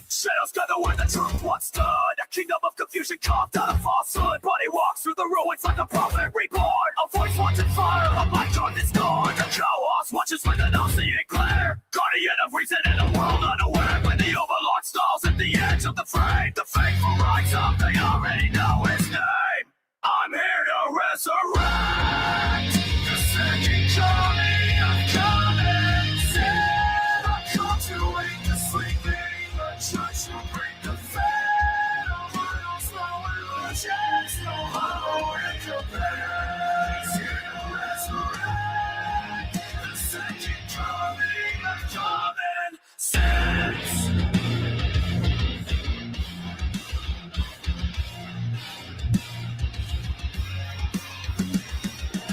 Shadows gather where the truth once stood. A kingdom of confusion carved out of falsehood. Body walks through the ruins like a prophet reborn. A voice wants in fire, a light on this dawn. The chaos watches with an all-seeing glare. Guardian of reason in a world unaware. When the overlord stalls at the edge of the frame, the faithful rise up, they already know his name. I'm here to resurrect the second coming of coming sin. I come to wake the sleeping, the church will bring the fed. All slow illusions, no hollow incompetence. Here to resurrect the second coming of common sense.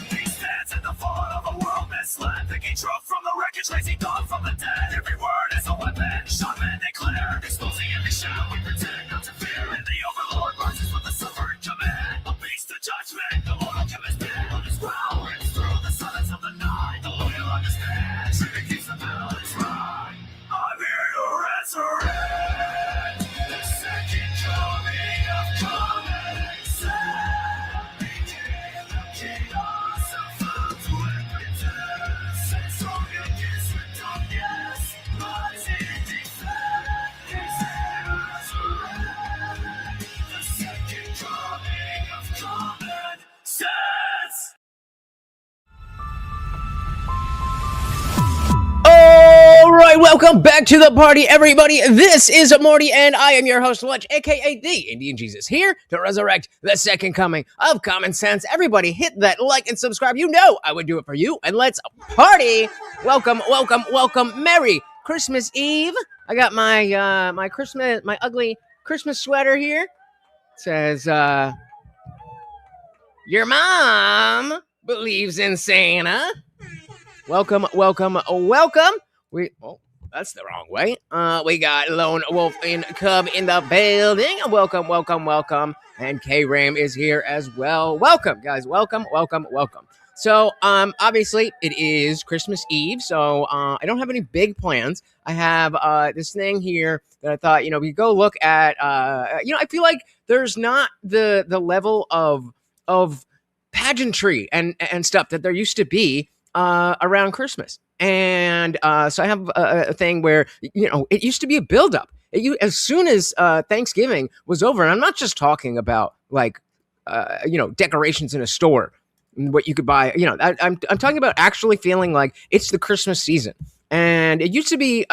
He stands in the fall of a world misled, thinking truth from the wreckage, raising dawn from the dead. Every word is a weapon, shot men declare, exposing every shadow we pretend not to fear. And the overlord rises with the suffering command. A beast of judgment, the mortal chemist dead. On his growl rings through the silence of the night. The loyal understand, Shiva keeps the balance right. I'm here to resurrect the second coming of common sense. Making the chaos of found to impotence. And strong against redundance, rising defense. He's here to resurrect the second coming of common sense. All right, welcome back to the party, everybody. This is Morty, and I am your host, Lunch, aka the Indian Jesus, here to resurrect the second coming of common sense. Everybody, hit that like and subscribe. You know I would do it for you, and let's party. Welcome, welcome, welcome. Merry Christmas Eve. I got my my ugly Christmas sweater here. It says, your mom believes in Santa. Welcome, welcome, welcome. That's the wrong way. We got Lone Wolf and Cub in the building. Welcome, welcome, welcome. And K-Ram is here as well. Welcome, guys. Welcome, welcome, welcome. So, obviously, it is Christmas Eve, so I don't have any big plans. I have this thing here that I thought, we go look at. I feel like there's not the level of pageantry and stuff that there used to be around Christmas. And so I have a thing where, it used to be a buildup. As soon as Thanksgiving was over, and I'm not just talking about decorations in a store, what you could buy. I'm talking about actually feeling like it's the Christmas season. And it used to be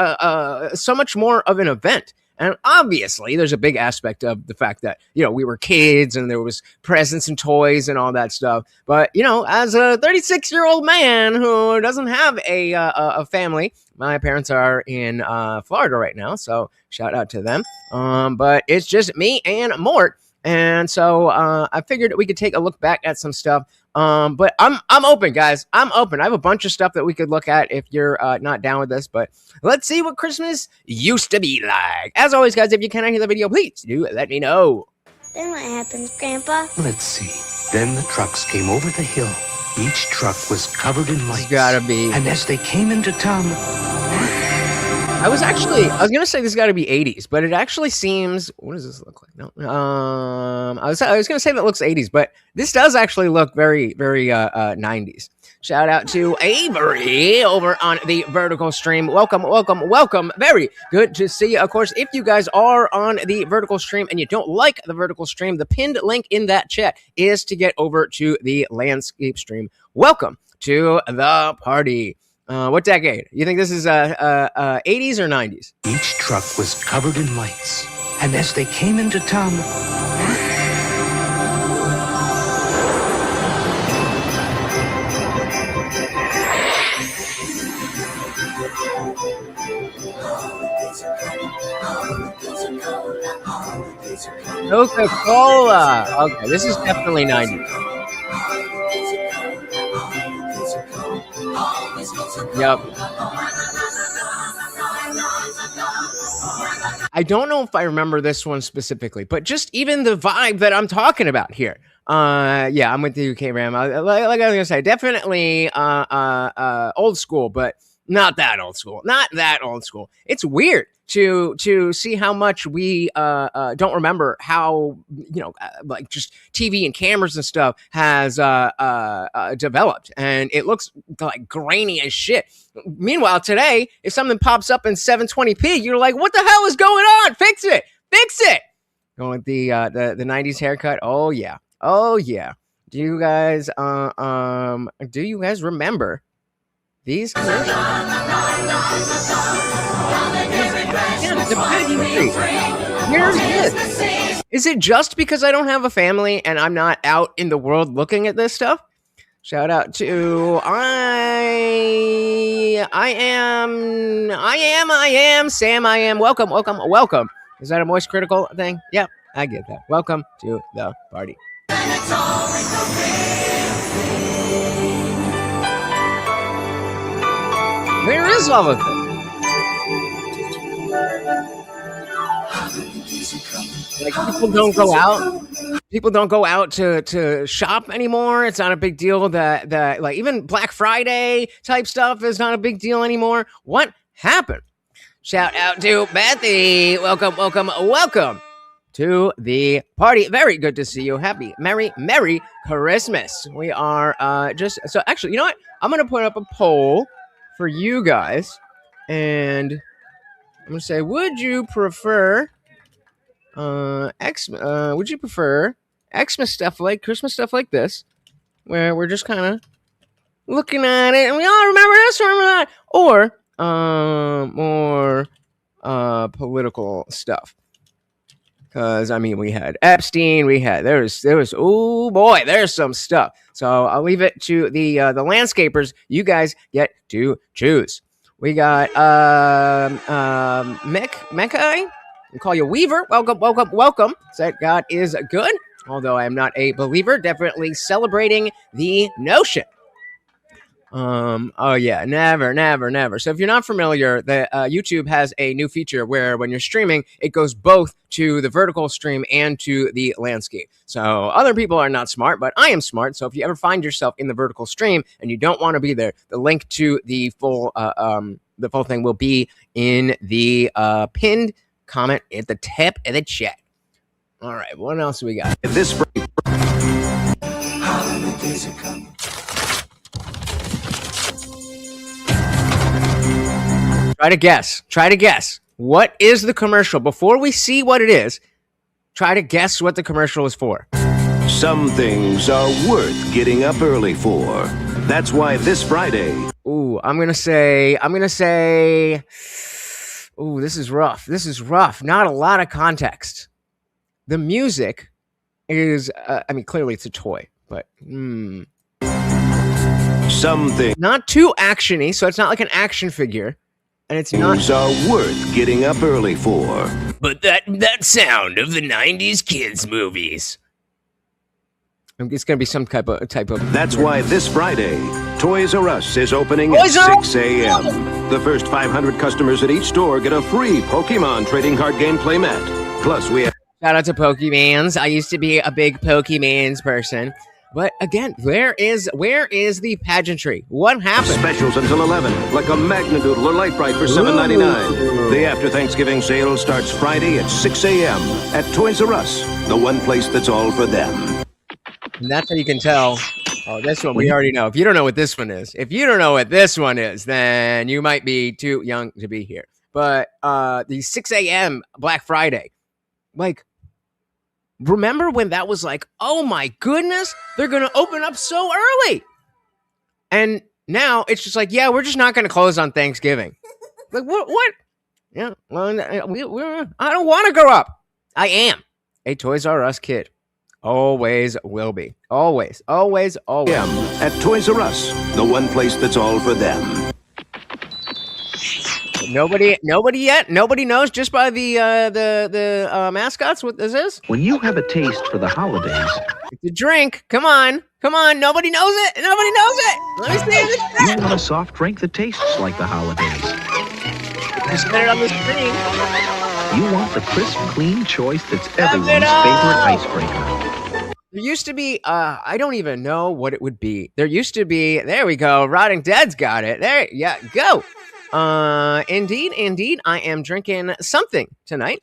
so much more of an event. And obviously, there's a big aspect of the fact that, we were kids and there was presents and toys and all that stuff. But, as a 36-year-old man who doesn't have a family, my parents are in Florida right now, so shout out to them. But it's just me and Mort. And so I figured we could take a look back at some stuff. But I'm open, guys. I'm open. I have a bunch of stuff that we could look at if you're not down with this. But let's see what Christmas used to be like. As always, guys, if you cannot hear the video, please do let me know. Then what happens, Grandpa? Let's see. Then the trucks came over the hill. Each truck was covered in lights. Gotta be. And as they came into town... I was going to say this got to be 80s, but it actually seems, what does this look like? No, I was going to say that looks 80s, but this does actually look very, very 90s. Shout out to Avery over on the vertical stream. Welcome, welcome, welcome. Very good to see you. Of course, if you guys are on the vertical stream and you don't like the vertical stream, the pinned link in that chat is to get over to the landscape stream. Welcome to the party. What decade? You think this is 80s or 90s? Each truck was covered in lights. And as they came into town... Coca-Cola. Okay, this is definitely 90s. Yep. I don't know if I remember this one specifically, but just even the vibe that I'm talking about here. Yeah, I'm with the UK Ram. Like I was gonna say, definitely old school, but not that old school. Not that old school. It's weird to see how much we don't remember how like just TV and cameras and stuff has developed, and it looks like grainy as shit. Meanwhile, today, if something pops up in 720p, you're like, "What the hell is going on? Fix it! Fix it!" Going with the 90s haircut. Oh yeah. Do you guys remember these commercials? Here's this. Is it just because I don't have a family and I'm not out in the world looking at this stuff? Shout out to I am Sam. I am welcome. Is that a Moist Critical thing? Yep, I get that. Welcome to the party. Where is all of it? Like people don't go out. People don't go out to shop anymore. It's not a big deal that like even Black Friday type stuff is not a big deal anymore. What happened? Shout out to Bethy. Welcome to the party. Very good to see you. Happy, Merry Christmas. We are so actually, you know what? I'm gonna put up a poll for you guys, and I'm gonna say, would you prefer Xmas stuff like Christmas stuff like this, where we're just kind of looking at it and we all remember this, remember that, or more political stuff? Because I mean, we had Epstein, there was oh boy, there's some stuff. So I'll leave it to the landscapers. You guys get to choose. We got Mecca. We call you Weaver. Welcome. That God is good. Although I am not a believer, definitely celebrating the notion. Oh yeah, never. So if you're not familiar, the YouTube has a new feature where when you're streaming, it goes both to the vertical stream and to the landscape. So other people are not smart, but I am smart. So if you ever find yourself in the vertical stream and you don't want to be there, the link to the full thing will be in the pinned comment at the tip of the chat. All right, what else we got? This Try to guess. What is the commercial? Before we see what it is, try to guess what the commercial is for. Some things are worth getting up early for. That's why this Friday. Ooh, I'm gonna say. Ooh, this is rough. Not a lot of context. The music is, clearly it's a toy, but Something not too actiony, so it's not like an action figure, and it's not. Things are worth getting up early for. But that sound of the '90s kids movies. It's gonna be some type of. That's why this Friday, Toys R Us is opening at 6 a.m. The first 500 customers at each store get a free Pokemon trading card game playmat. Plus, we have. Shout out to Pokemans. I used to be a big Pokemans person. But again, where is the pageantry? What happened? Specials until 11, like a Magnadoodle or Light Bright for $7.99. The after Thanksgiving sale starts Friday at 6 a.m. at Toys R Us, the one place that's all for them. And that's how you can tell. Oh, this one we already know. If you don't know what this one is, then you might be too young to be here. But the 6 a.m. Black Friday, like, remember when that was like, oh my goodness, they're going to open up so early. And now it's just like, yeah, we're just not going to close on Thanksgiving. Like, what? Yeah, well, I don't want to grow up. I am a Toys R Us kid. Always will be. Always. At Toys R Us, the one place that's all for them. Nobody yet. Nobody knows just by the mascots what this is. When you have a taste for the holidays, It's a drink. Come on. Nobody knows it. Let me see this. you want a soft drink that tastes like the holidays. Just put it on the screen. You want the crisp, clean choice that's everyone's favorite icebreaker. There used to be, I don't even know what it would be. There used to be, there we go. Rotting Dead's got it. There, yeah, go. Indeed, I am drinking something tonight.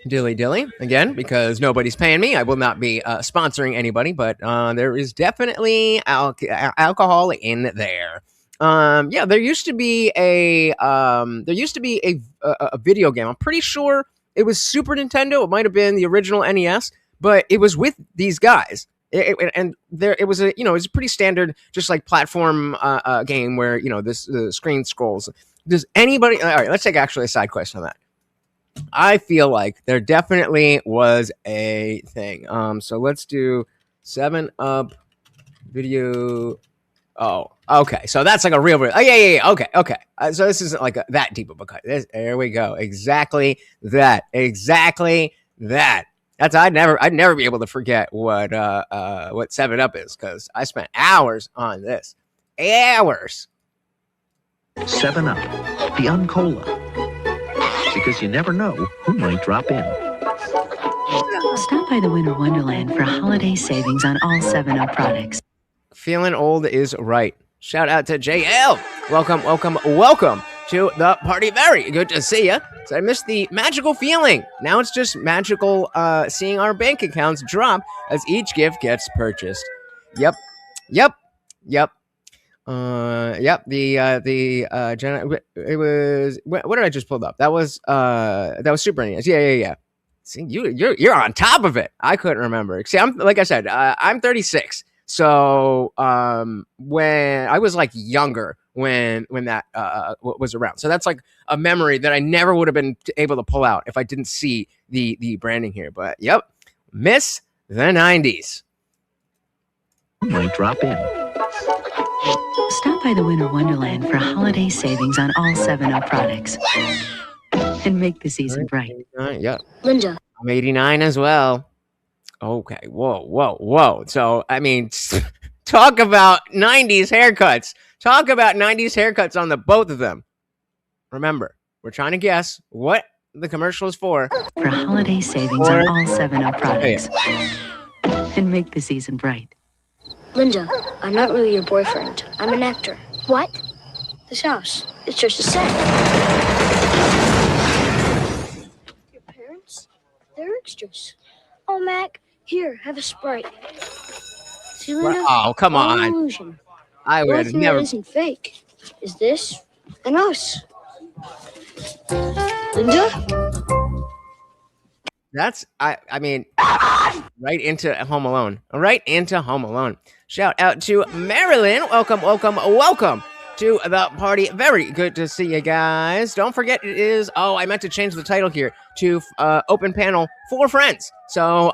Dilly, again, because nobody's paying me. I will not be sponsoring anybody, but there is definitely alcohol in there. Yeah, there used to be a video game. I'm pretty sure it was Super Nintendo. It might have been the original NES, but it was with these guys. It was a pretty standard, just like platform game where the screen scrolls. Does anybody? All right, let's take actually a side quest on that. I feel like there definitely was a thing. So let's do 7-Up video. Oh, okay. So that's like a real. Oh, yeah. Okay. So this isn't like that deep of a cut. There we go. Exactly that. That's I'd never be able to forget what 7-Up is, because I spent hours on this. Hours. 7-Up, Beyond Cola. Because you never know who might drop in. Stop by the Winter Wonderland for holiday savings on all 7-Up products. Feeling old is right. Shout out to JL. Welcome to the party. Very good to see you. So I missed the magical feeling. Now it's just magical seeing our bank accounts drop as each gift gets purchased. Yep. It was what did I just pull up? That was Super NES. Yeah. See, you're on top of it. I couldn't remember. See, I'm 36. So when I was like younger when that was around. So that's like a memory that I never would have been able to pull out if I didn't see the branding here. But yep, miss the 90s. Might drop in. Stop by the Winter Wonderland for holiday savings on all 7-Up products. And make the season bright. Yeah. Linda. I'm 89 as well. Okay. Whoa. So, I mean, talk about 90s haircuts. Talk about 90s haircuts on the both of them. Remember, we're trying to guess what the commercial is for. For holiday savings on all 7-Up products. And make the season bright. Linda, I'm not really your boyfriend. I'm an actor. What? This house. It's just a set. Your parents? They're extras. Oh, Mac, here, have a Sprite. See, Linda? Oh, come all on. illusion. I The would only have thing never. that isn't fake is this and us. Linda? That's, I mean, right into Home Alone. Shout out to Marilyn. Welcome to the party. Very good to see you guys. Don't forget, it is, I meant to change the title here to Open Panel for Friends. So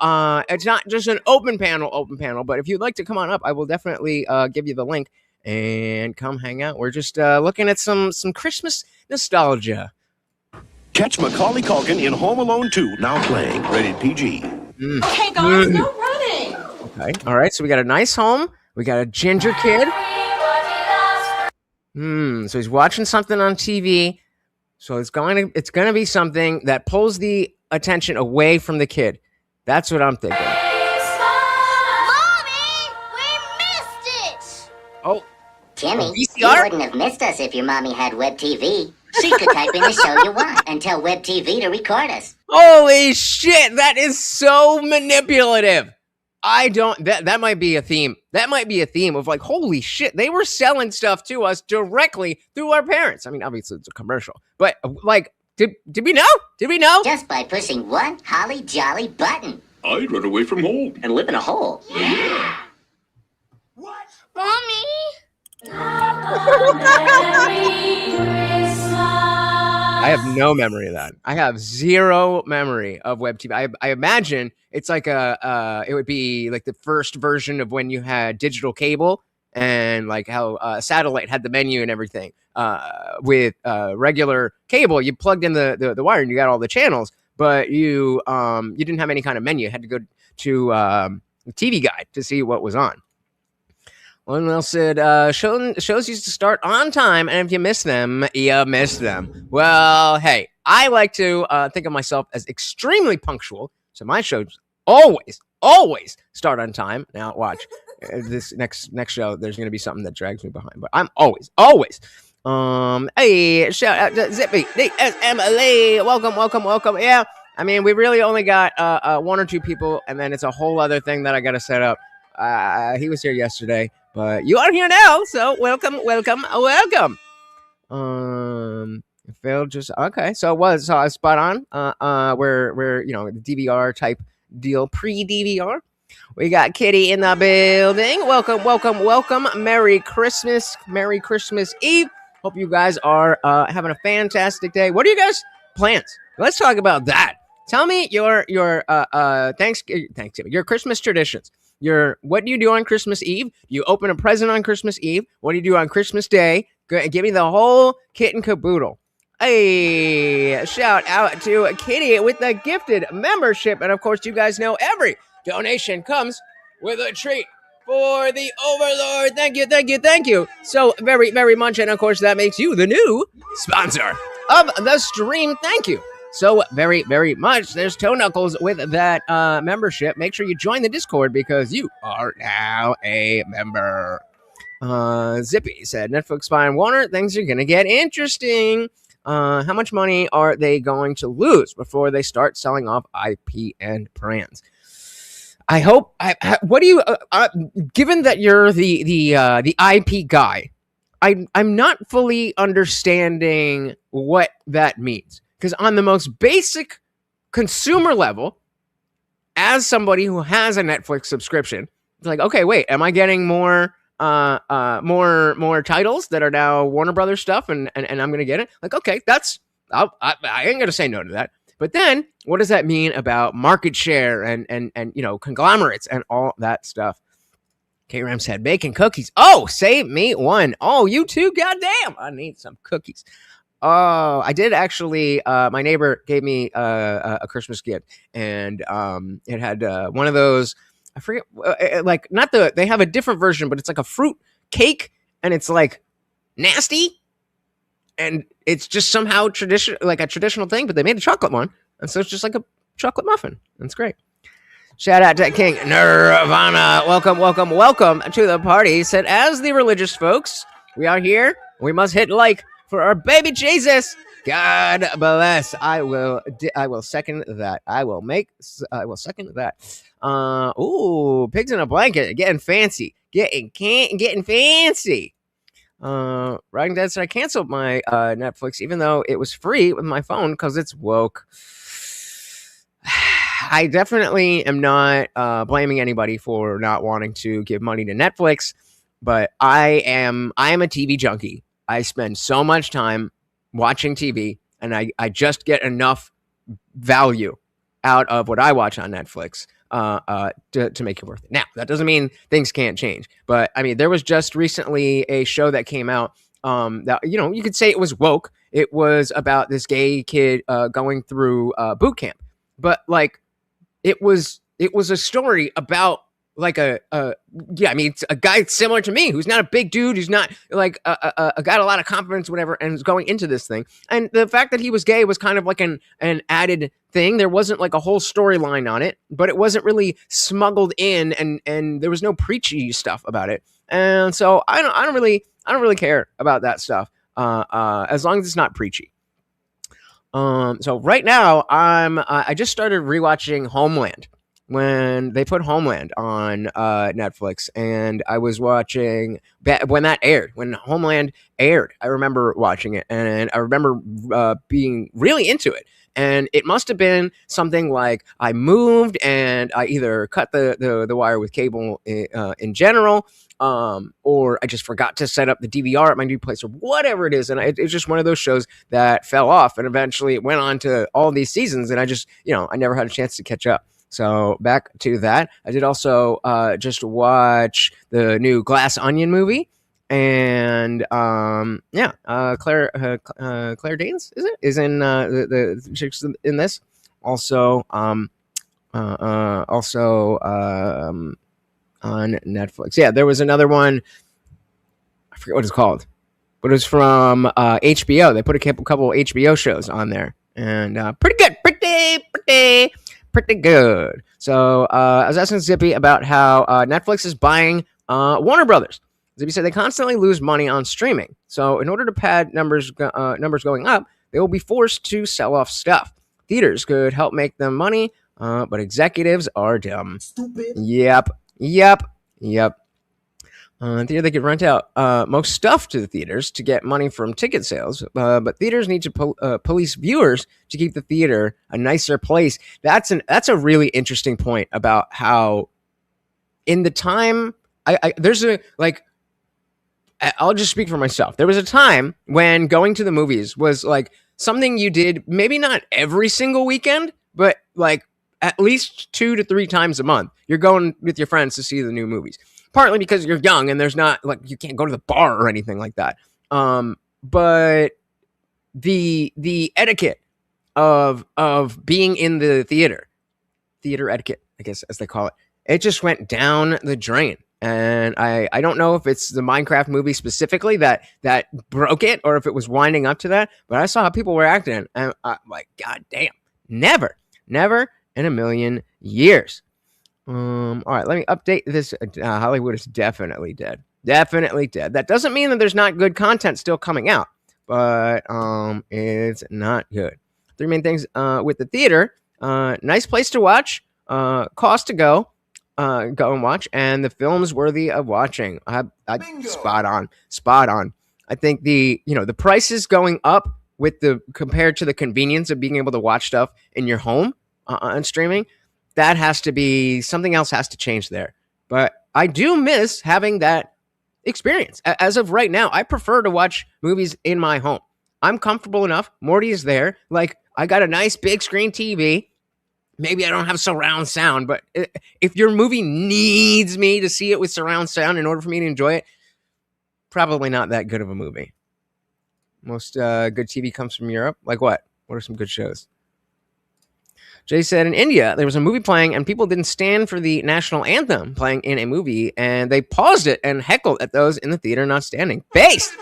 it's not just an open panel, but if you'd like to come on up, I will definitely give you the link and come hang out. We're just looking at some Christmas nostalgia. Catch Macaulay Culkin in Home Alone 2, now playing, rated PG. Okay, guys, no running. Okay. All right. So we got a nice home. We got a ginger kid. So he's watching something on TV. So it's going to be something that pulls the attention away from the kid. That's what I'm thinking. Mommy, we missed it. Oh, Timmy, you VCR? wouldn't have missed us if your mommy had Web TV. She could type in the show you want and tell Web TV to record us. Holy shit! That is so manipulative. That might be a theme. That might be a theme of like, holy shit, they were selling stuff to us directly through our parents. I mean, obviously it's a commercial, but like, did we know? Did we know? Just by pushing one holly jolly button. I'd run away from home. And live in a hole. Mommy? I have no memory of that. I have zero memory of web TV. I imagine it's like it would be like the first version of when you had digital cable and like how satellite had the menu and everything. With regular cable, you plugged in the wire and you got all the channels, but you didn't have any kind of menu. You had to go to the TV Guide to see what was on. One else said, shows used to start on time, and if you miss them, you miss them. Well, hey, I like to think of myself as extremely punctual, so my shows always start on time. Now, watch. This next show, there's going to be something that drags me behind, but I'm always. Hey, shout out to Zippy, DSMLA. Welcome. Yeah, I mean, we really only got one or two people, and then it's a whole other thing that I got to set up. He was here yesterday, but you are here now, so welcome. Phil just okay, so I was spot on. We're the DVR type deal, pre-DVR. We got Kitty in the building. Welcome. Merry Christmas Eve. Hope you guys are having a fantastic day. What are you guys' plans? Let's talk about that. Tell me your Thanksgiving, your Christmas traditions. What do you do on Christmas Eve? You open a present on Christmas Eve. What do you do on Christmas Day? Give me the whole kit and caboodle. Hey, shout out to Kitty with the gifted membership. And of course, you guys know every donation comes with a treat for the Overlord. Thank you so very, very much. And of course, that makes you the new sponsor of the stream. Thank you so very, very much. There's Toe Knuckles with that membership. Make sure you join the Discord because you are now a member. Zippy said, Netflix buying Warner, things are going to get interesting. How much money are they going to lose before they start selling off IP and brands? I hope. What do you? Given that you're the IP guy, I'm not fully understanding what that means. Because on the most basic consumer level, as somebody who has a Netflix subscription, it's like, okay, wait, am I getting more titles that are now Warner Brothers stuff, and I'm gonna get it? Like, okay, I ain't gonna say no to that. But then, what does that mean about market share and conglomerates and all that stuff? K-Ram said, bacon cookies. Oh, save me one. Oh, you too? Goddamn, I need some cookies. Oh, I did actually. My neighbor gave me a Christmas gift, and it had one of those. I forget, they have a different version, but it's like a fruit cake, and it's like nasty, and it's just somehow a traditional thing. But they made a chocolate one, and so it's just like a chocolate muffin. That's great. Shout out to King Nirvana. Welcome to the party. Said, as the religious folks, we are here. We must hit like for our baby Jesus. God bless. I will second that. I will second that. Ooh, pigs in a blanket, getting fancy. Getting fancy. Riding Dad said I canceled my Netflix even though it was free with my phone because it's woke. I definitely am not blaming anybody for not wanting to give money to Netflix, but I am a TV junkie. I spend so much time watching TV, and I just get enough value out of what I watch on Netflix to make it worth it. Now, that doesn't mean things can't change, but I mean, there was just recently a show that came out that, you could say it was woke. It was about this gay kid going through boot camp, but like it was a story about like it's a guy similar to me who's not a big dude, who's not like got a lot of confidence, whatever, and is going into this thing. And the fact that he was gay was kind of like an added thing. There wasn't like a whole storyline on it, but it wasn't really smuggled in, and there was no preachy stuff about it. And so I don't really care about that stuff as long as it's not preachy. So right now I just started rewatching Homeland. When they put Homeland on Netflix, and I was watching when that aired, when Homeland aired, I remember watching it, and I remember being really into it. And it must have been something like I moved and I either cut the wire with cable in general, or I just forgot to set up the DVR at my new place, or whatever it is. And it's just one of those shows that fell off, and eventually it went on to all these seasons, and I just, I never had a chance to catch up. So back to that. I did also just watch the new Glass Onion movie. And Claire Danes is in the chicks in this. Also on Netflix. Yeah, there was another one. I forget what it's called, but it was from HBO. They put a couple HBO shows on there, and pretty good, pretty good. So I was asking Zippy about how Netflix is buying Warner Brothers. Zippy said they constantly lose money on streaming. So in order to pad numbers going up, they will be forced to sell off stuff. Theaters could help make them money, but executives are dumb. Stupid. Yep. Theater they could rent out most stuff to the theaters to get money from ticket sales, but theaters need to police viewers to keep the theater a nicer place. That's a really interesting point about how in the time there's a like. I'll just speak for myself. There was a time when going to the movies was like something you did maybe not every single weekend, but like at least 2 to 3 times a month. You're going with your friends to see the new movies. Partly because you're young and there's not like you can't go to the bar or anything like that. But the etiquette of being in the theater etiquette, I guess as they call it, it just went down the drain. And I don't know if it's the Minecraft movie specifically that broke it or if it was winding up to that, but I saw how people were acting and I'm like, God damn, never in a million years. All right, let me update this. Hollywood is definitely dead. That doesn't mean that there's not good content still coming out, but it's not good. 3 main things with the theater: nice place to watch, cost to go and watch, and the film's worthy of watching. Spot on. I think the prices going up with the compared to the convenience of being able to watch stuff in your home on streaming. That has to be something else has to change there. But I do miss having that experience. As of right now, I prefer to watch movies in my home. I'm comfortable enough. Morty is there. Like, I got a nice big screen TV. Maybe I don't have surround sound, but if your movie needs me to see it with surround sound in order for me to enjoy it, probably not that good of a movie. Most good TV comes from Europe. Like what? What are some good shows? Jay said in India, there was a movie playing and people didn't stand for the national anthem playing in a movie and they paused it and heckled at those in the theater not standing. Based.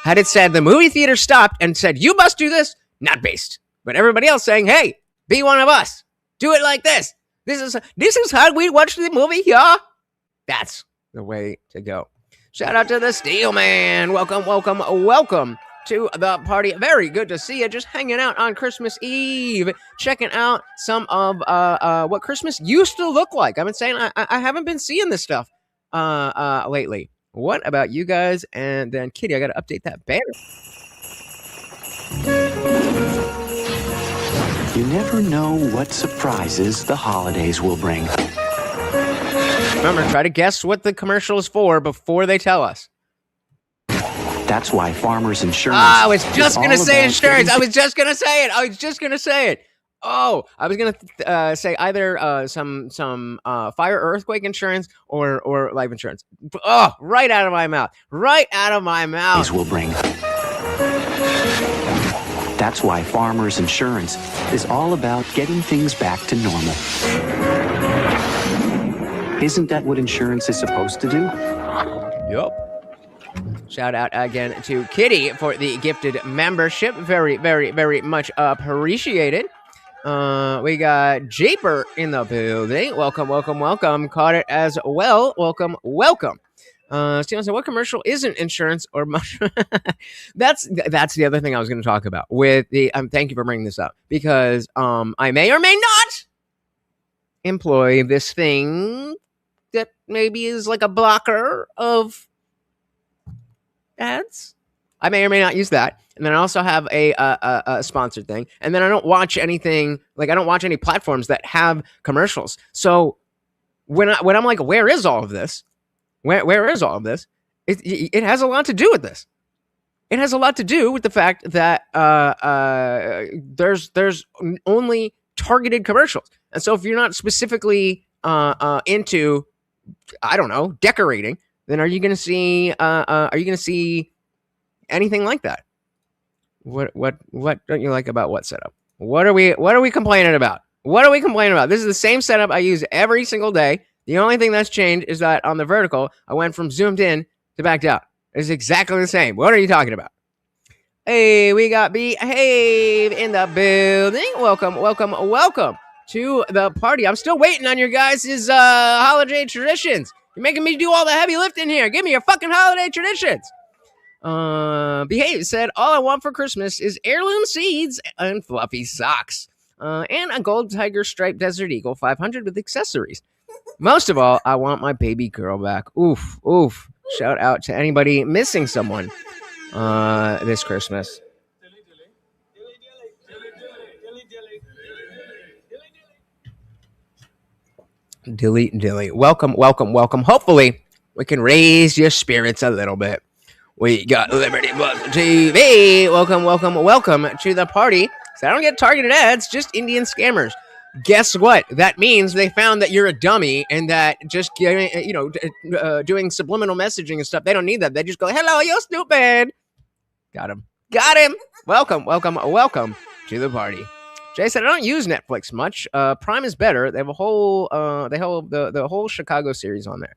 Had it said the movie theater stopped and said, you must do this, not based. But everybody else saying, hey, be one of us. Do it like this. This is how we watch the movie, yeah? That's the way to go. Shout out to the Steel Man. Welcome to the party. Very good to see you. Just hanging out on Christmas Eve, checking out some of what Christmas used to look like. I've been saying I haven't been seeing this stuff lately. What about you guys? And then Kitty, I got to update that banner. You never know what surprises the holidays will bring. Remember, try to guess what the commercial is for before they tell us. That's why Farmers Insurance. I was just going to say insurance. I was just going to say it. Oh, I was going to say either some fire or earthquake insurance or life insurance. Oh, right out of my mouth. Will bring. That's why Farmers Insurance is all about getting things back to normal. Isn't that what insurance is supposed to do? Yup. Shout out again to Kitty for the gifted membership. Very, very, very much appreciated. We got Japer in the building. Welcome. Caught it as well. Welcome. Steven said, what commercial isn't insurance or mushroom? That's the other thing I was going to talk about with the, thank you for bringing this up because, I may or may not employ this thing that maybe is like a blocker of ads. I may or may not use that. And then I also have a sponsored thing. And then I don't watch anything, like I don't watch any platforms that have commercials. So when I'm like, where is all of this? Where is all of this? It has a lot to do with this. It has a lot to do with the fact that there's only targeted commercials. And so if you're not specifically into, I don't know, decorating, then are you going to see anything like that? What don't you like about what setup? What are we complaining about? What are we complaining about? This is the same setup I use every single day. The only thing that's changed is that on the vertical, I went from zoomed in to backed out. It's exactly the same. What are you talking about? Hey, we got Behave in the building. Welcome to the party. I'm still waiting on your guys' holiday traditions. You're making me do all the heavy lifting here. Give me your fucking holiday traditions. Behave said, all I want for Christmas is heirloom seeds and fluffy socks. And a gold tiger striped Desert Eagle 500 with accessories. Most of all, I want my baby girl back. Oof. Shout out to anybody missing someone this Christmas. Dilly. Welcome. Hopefully, we can raise your spirits a little bit. We got Liberty Buzz TV. Welcome to the party. So I don't get targeted ads, just Indian scammers. Guess what? That means they found that you're a dummy and that just doing subliminal messaging and stuff, they don't need that. They just go, hello, you're stupid. Got him. Welcome to the party. Jay said, I don't use Netflix much. Prime is better. They have a whole, the whole Chicago series on there.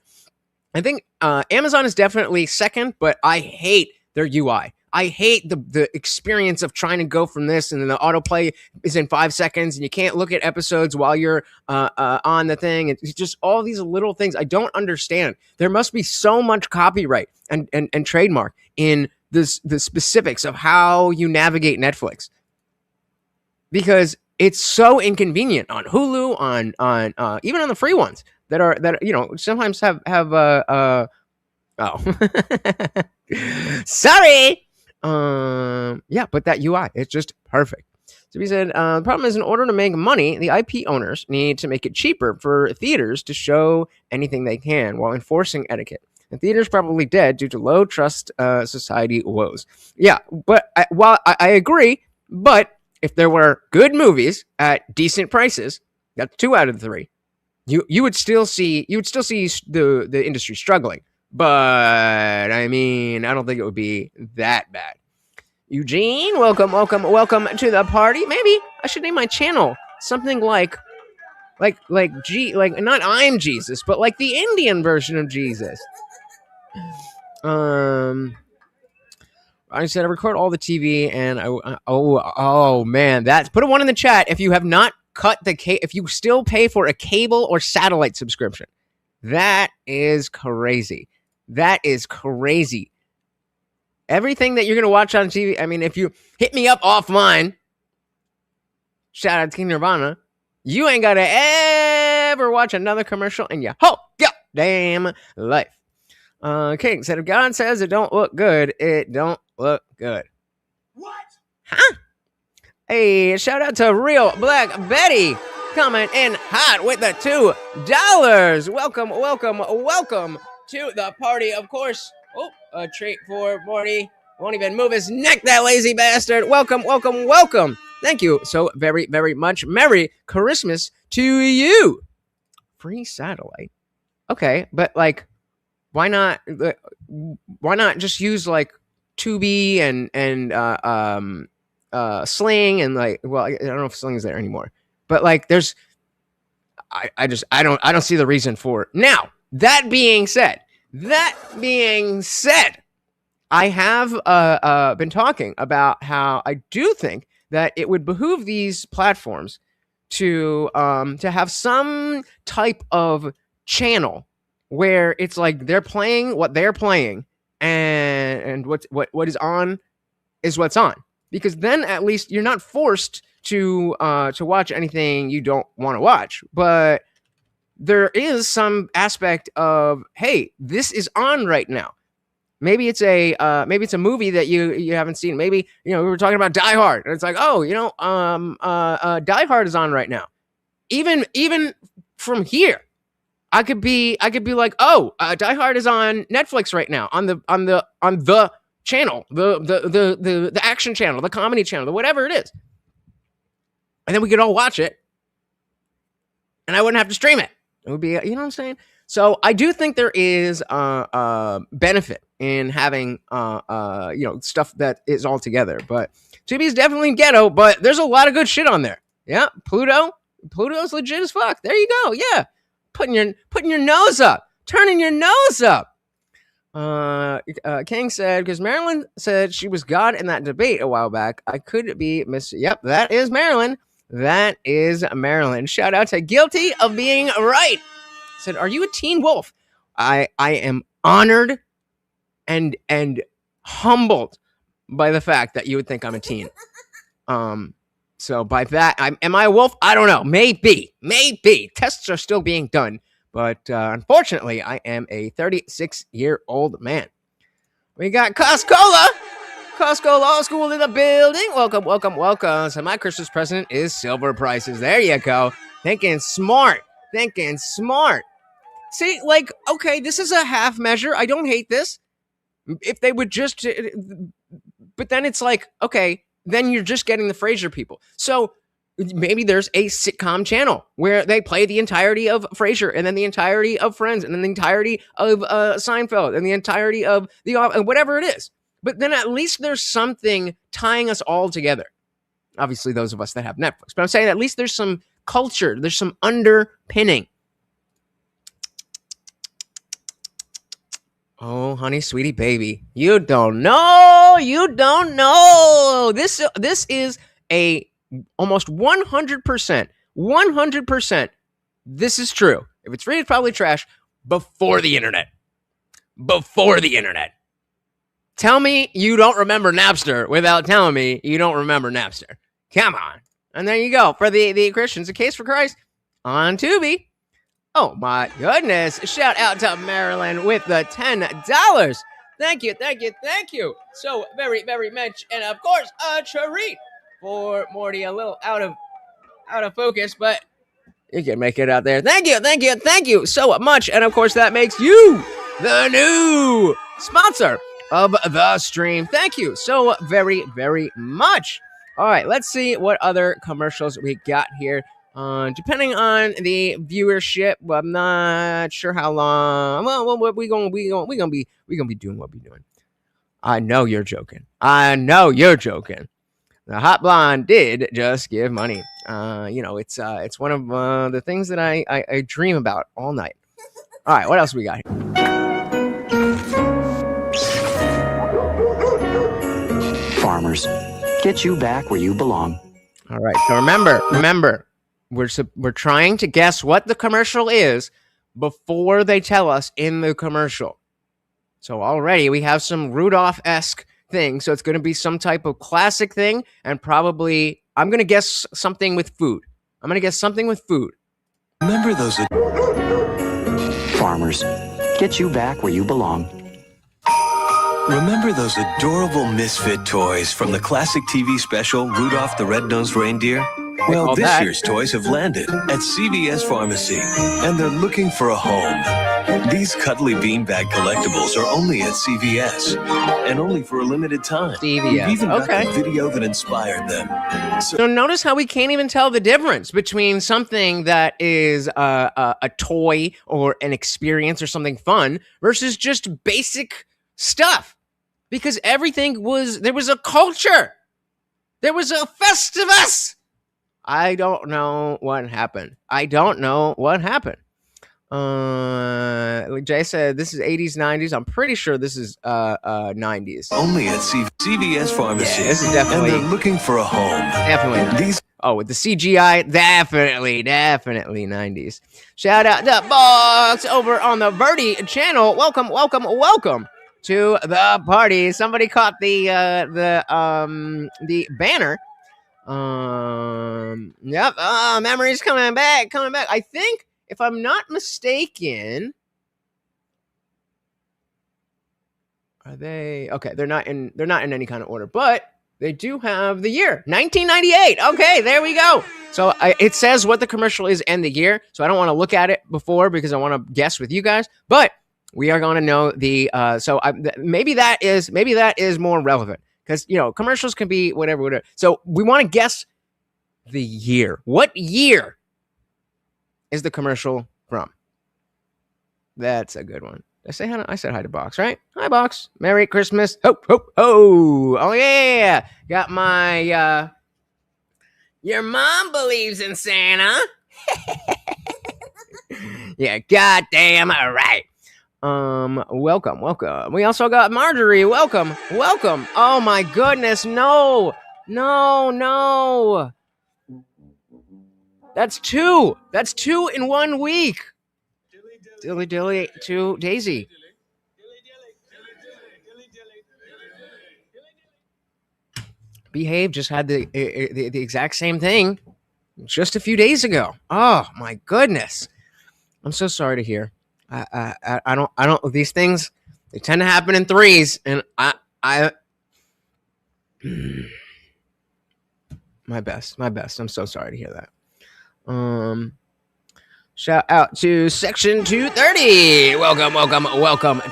I think Amazon is definitely second, but I hate their UI. I hate the experience of trying to go from this, and then the autoplay is in 5 seconds, and you can't look at episodes while you're on the thing. It's just all these little things I don't understand. There must be so much copyright and trademark in the specifics of how you navigate Netflix, because it's so inconvenient on Hulu, on even on the free ones that sometimes have sorry. But that UI, it's just perfect. So he said, the problem is, in order to make money, the IP owners need to make it cheaper for theaters to show anything they can while enforcing etiquette. The theater's probably dead due to low trust society woes. Yeah, but I agree, but if there were good movies at decent prices, that's 2 out of 3. You would still see the industry struggling. But I mean, I don't think it would be that bad. Eugene, welcome to the party. Maybe I should name my channel something like not I'm Jesus, but like the Indian version of Jesus. I said I record all the TV, and oh man, put a 1 in the chat if you have not cut if you still pay for a cable or satellite subscription. That is crazy. Everything that you're going to watch on TV, I mean, if you hit me up offline, shout out to King Nirvana, you ain't got to ever watch another commercial in your whole damn life. King said, if God says it don't look good, it don't look good. What? Huh? Hey, shout out to Real Black Betty coming in hot with the $2. Welcome to the party, of course. Oh, a treat for Morty. Won't even move his neck, that lazy bastard. Welcome. Thank you so very, very much. Merry Christmas to you. Free satellite. Okay, but like, why not just use like Tubi and Sling and like, well, I don't know if Sling is there anymore, but like there's, I don't see the reason for it. Now, that being said, I have been talking about how I do think that it would behoove these platforms to have some type of channel where it's like they're playing what they're playing, and what is on is what's on, because then at least you're not forced to watch anything you don't want to watch, but there is some aspect of, hey, this is on right now. Maybe it's a movie that you haven't seen. Maybe, we were talking about Die Hard, and it's like, oh, Die Hard is on right now. Even from here, I could be like, oh, Die Hard is on Netflix right now on the channel, the action channel, the comedy channel, whatever it is, and then we could all watch it and I wouldn't have to stream it. It would be, you know what I'm saying? So I do think there is benefit in having stuff that is all together. But Tubi is definitely ghetto, but there's a lot of good shit on there. Yeah, Pluto's legit as fuck. There you go. Yeah, putting your nose up, turning your nose up. King said, because Marilyn said she was God in that debate a while back. I could be Yep, that is Marilyn. That is Marilyn. Shout out to Guilty of Being Right. Said, are you a teen wolf? I am honored and humbled by the fact that you would think I'm a teen. So by that, am I a wolf? I don't know. Maybe. Tests are still being done. But unfortunately, I am a 36-year-old man. We got Costco Law School in the building. Welcome. So my Christmas present is silver prices. There you go. Thinking smart. See, like, okay, this is a half measure. I don't hate this. If they would just... But then it's like, okay, then you're just getting the Frasier people. So maybe there's a sitcom channel where they play the entirety of Frasier and then the entirety of Friends and then the entirety of Seinfeld and the entirety of whatever it is. But then at least there's something tying us all together. Obviously, those of us that have Netflix. But I'm saying at least there's some culture. There's some underpinning. Oh, honey, sweetie, baby. You don't know. This is a almost 100%. This is true. If it's free, it's probably trash. Before the internet. Tell me you don't remember Napster without telling me you don't remember Napster. Come on. And there you go. For the Christians, A Case for Christ on Tubi. Oh my goodness. Shout out to Marilyn with the $10. Thank you. So very, very much. And of course, a treat for Morty, a little out of focus, but you can make it out there. Thank you so much. And of course, that makes you the new sponsor of the stream. Thank you so very, very much. All right, let's see what other commercials we got here. Depending on the viewership, I'm not sure how long. Well, we gonna be doing what we're doing. I know you're joking. The Hot Blonde did just give money. It's one of the things that I dream about all night. All right, what else we got here? Farmers, get you back where you belong. All right, so remember, we're trying to guess what the commercial is before they tell us in the commercial. So already we have some Rudolph-esque thing. So it's going to be some type of classic thing, and probably I'm going to guess something with food. Remember those Farmers, get you back where you belong. Remember those adorable misfit toys from the classic TV special Rudolph the Red-Nosed Reindeer? Well, this year's toys have landed at CVS Pharmacy, and they're looking for a home. These cuddly beanbag collectibles are only at CVS, and only for a limited time. CVS. We've even got the video that inspired them. So notice how we can't even tell the difference between something that is a toy or an experience or something fun versus just basic stuff. Because there was a culture. There was a Festivus. I don't know what happened. Jay said this is 80s, 90s. I'm pretty sure this is 90s. Only at CVS Pharmacy. Yeah, this is definitely. And they're looking for a home. Definitely. With the CGI, definitely 90s. Shout out to Box over on the Verdi channel. Welcome to the party. Somebody caught the banner. Yep. Memories coming back. I think, if I'm not mistaken, are they okay? They're not in any kind of order, but they do have the year 1998. Okay, there we go. So it says what the commercial is and the year. So I don't want to look at it before because I want to guess with you guys, but we are going to know the. Maybe that is more relevant. Because, commercials can be whatever. So we want to guess the year. What year is the commercial from? That's a good one. I said hi to Box, right? Hi, Box. Merry Christmas. Ho, ho, ho. Oh, yeah. Got my, your mom believes in Santa. Yeah, goddamn right. Welcome. We also got Marjorie. Welcome. Oh my goodness, no. That's two in 1 week. Dilly to Daisy. Behave just had the exact same thing just a few days ago. Oh my goodness. I'm so sorry to hear. I don't these things, they tend to happen in threes, and I my best. I'm so sorry to hear that. Shout out to Section 230. Welcome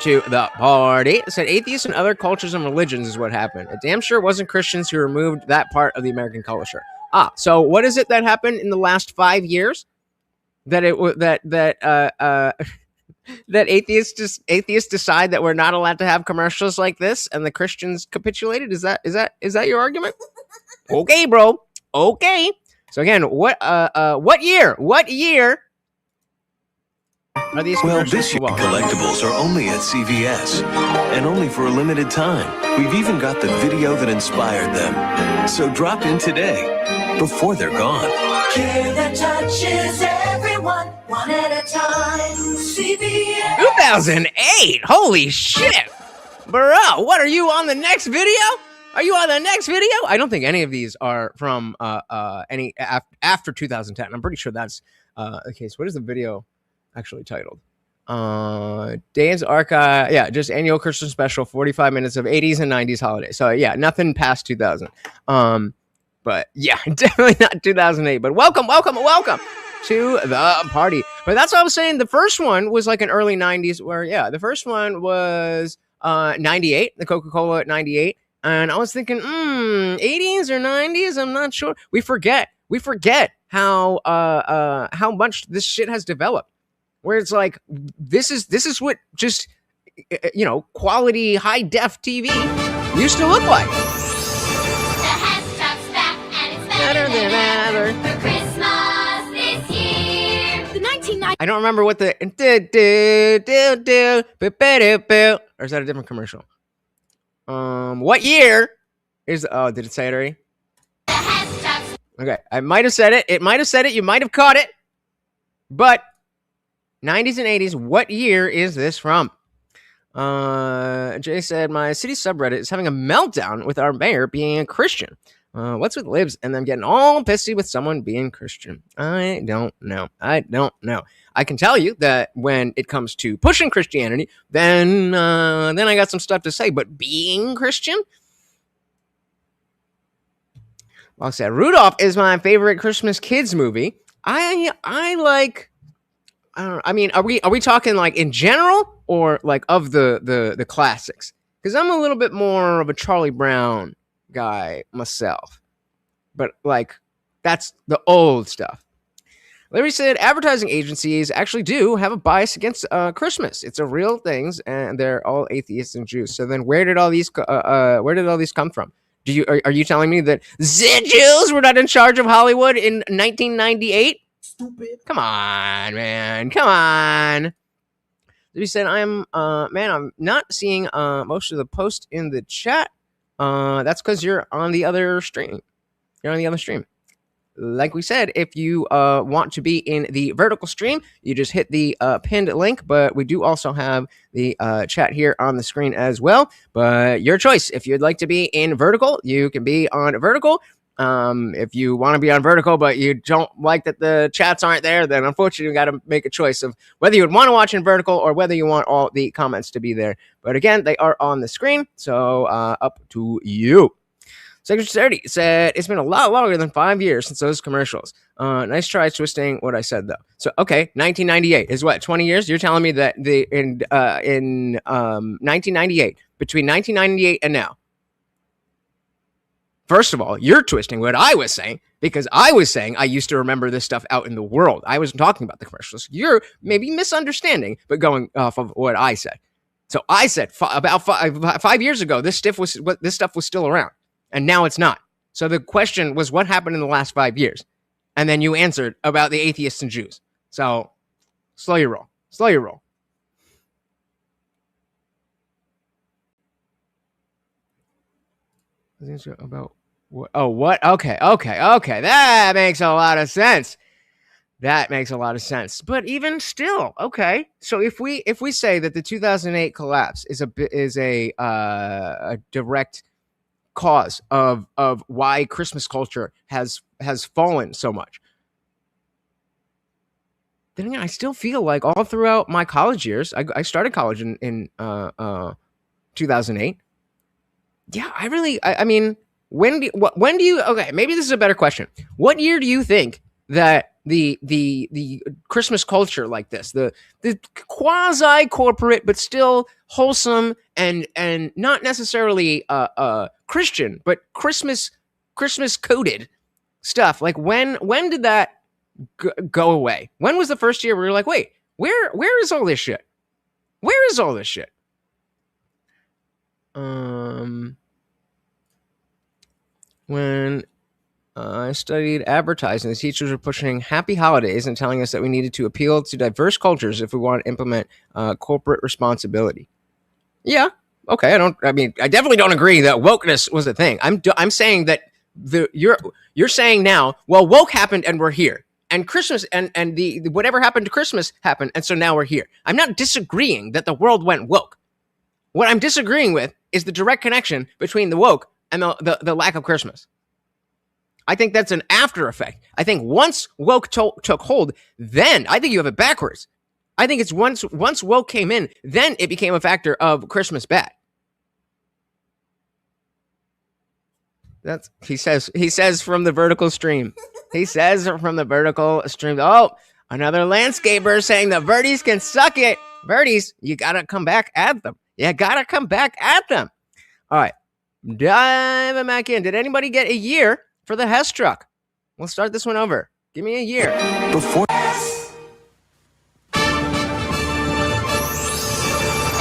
to the party. It said atheists and other cultures and religions is what happened. It damn sure wasn't Christians who removed that part of the American culture. So what is it that happened in the last 5 years? That atheists decide that we're not allowed to have commercials like this, and the Christians capitulated. Is that your argument? Okay, bro. Okay. So again, what year? Are these well, this year collectibles are only at CVS, and only for a limited time. We've even got the video that inspired them. So drop in today, before they're gone. Care that touches everyone, one at a time. CVS. 2008. Holy shit, bro! What are you on the next video? I don't think any of these are from any after 2010. I'm pretty sure that's the case. What is the video actually titled? Dan's Archive. Yeah, just annual Christmas special, 45 minutes of 80s and 90s holidays. So yeah, nothing past 2000. But yeah, definitely not 2008. But welcome to the party. But that's what I was saying. The first one was like an early 90s where, yeah, the first one was 98, the Coca-Cola at 98. And I was thinking, 80s or 90s? I'm not sure. We forget how much this shit has developed. Where it's like, this is what just, quality high def TV used to look like. The hashtag's back and it's better than ever. For Christmas this year. The 1990. I don't remember what the or is that a different commercial? What year is? Oh, did it say it already? Okay, I might have said it. It might have said it. You might have caught it. But 90s and 80s. What year is this from? Jay said, my city subreddit is having a meltdown with our mayor being a Christian. What's with libs and them getting all pissy with someone being Christian? I don't know. I can tell you that when it comes to pushing Christianity, then I got some stuff to say. But being Christian? Like I said, Rudolph is my favorite Christmas kids movie. I like. I don't know. I mean, are we talking like in general or like of the classics? Because I'm a little bit more of a Charlie Brown guy myself, but like that's the old stuff. Larry said advertising agencies actually do have a bias against Christmas. It's a real thing, and they're all atheists and Jews. So then, where did all these come from? Are you telling me that the Jews were not in charge of Hollywood in 1998? Stupid. Come on, man. Come on. He said, I'm not seeing most of the posts in the chat. That's because you're on the other stream. Like we said, if you want to be in the vertical stream, you just hit the pinned link. But we do also have the chat here on the screen as well. But your choice. If you'd like to be in vertical, you can be on vertical. If you want to be on vertical, but you don't like that the chats aren't there, then unfortunately you got to make a choice of whether you would want to watch in vertical or whether you want all the comments to be there. But again, they are on the screen, so up to you. Section 30 said it's been a lot longer than 5 years since those commercials. Nice try twisting what I said though. So okay, 1998 is what, 20 years? You're telling me that in 1998, between 1998 and now, First of all, you're twisting what I was saying, because I was saying I used to remember this stuff out in the world. I wasn't talking about the commercials. You're maybe misunderstanding, but going off of what I said. So I said about 5 years ago, this stuff was still around, and now it's not. So the question was, what happened in the last 5 years? And then you answered about the atheists and Jews. So slow your roll. Slow your roll. About what? Oh, what? Okay. That makes a lot of sense. But even still, okay. So if we say that the 2008 collapse is a direct cause of why Christmas culture has fallen so much, then again, I still feel like all throughout my college years, I started college in 2008. Yeah, I mean, when do you, okay, maybe this is a better question. What year do you think that the Christmas culture like this, the quasi corporate but still wholesome and not necessarily Christian, but Christmas coded stuff, like when did that go away? When was the first year where you're like, wait, where is all this shit? Where is all this shit? When I studied advertising, the teachers were pushing happy holidays and telling us that we needed to appeal to diverse cultures if we want to implement corporate responsibility. Yeah, okay. I definitely don't agree that wokeness was a thing. I'm saying that you're saying now, well, woke happened and we're here. And Christmas and the whatever happened to Christmas happened, and so now we're here. I'm not disagreeing that the world went woke. What I'm disagreeing with is the direct connection between the woke and the lack of Christmas. I think that's an after effect. I think once woke took hold, then I think you have it backwards. I think it's once woke came in, then it became a factor of Christmas bad. He says from the vertical stream. He says from the vertical stream. Oh, another landscaper saying the Verdies can suck it. Verdies, you gotta come back at them. All right. Diving back in. Did anybody get a year for the Hess truck? We'll start this one over. Give me a year. The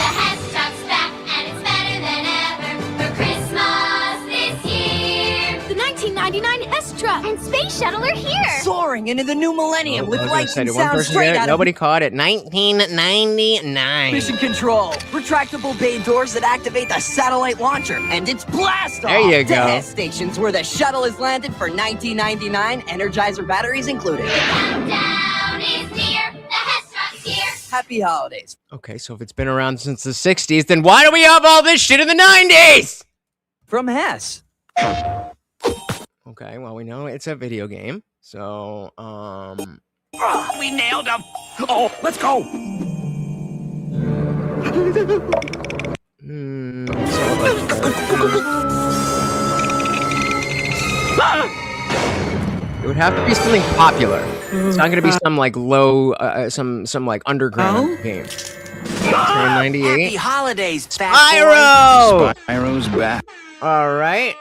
Hess truck's back and it's better than ever for Christmas this year. The 1999 Hess truck and space shuttle are here. Soaring into the new millennium with lights and One sound person straight there, out nobody of caught it. 1999. Mission Control. Retractable bay doors that activate the satellite launcher, and it's blast off. There you to go. Hess stations where the shuttle is landed for $19.99, Energizer batteries included. The countdown is near. The Hess truck's here. Happy holidays. Okay, so if it's been around since the 60s, then why do we have all this shit in the 90s? From Hess. Okay, well, we know it's a video game. So, We nailed him. Oh, let's go. It would have to be something popular. It's not going to be some like low, some like underground game. 98. Happy holidays, Spyro's back. All right.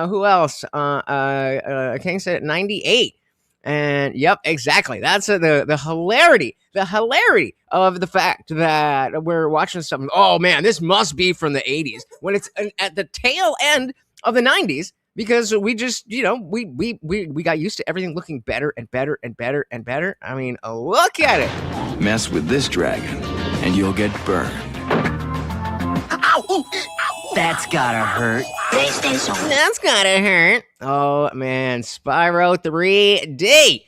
Who else? King said 98. And yep, exactly. That's the hilarity of the fact that we're watching something. Oh man, this must be from the 80s when it's at the tail end of the 90s, because we just, we got used to everything looking better and better and better and better. I mean, look at it. Mess with this dragon and you'll get burned. Ow! That's gotta hurt. That's gotta hurt. Oh man, Spyro 3D.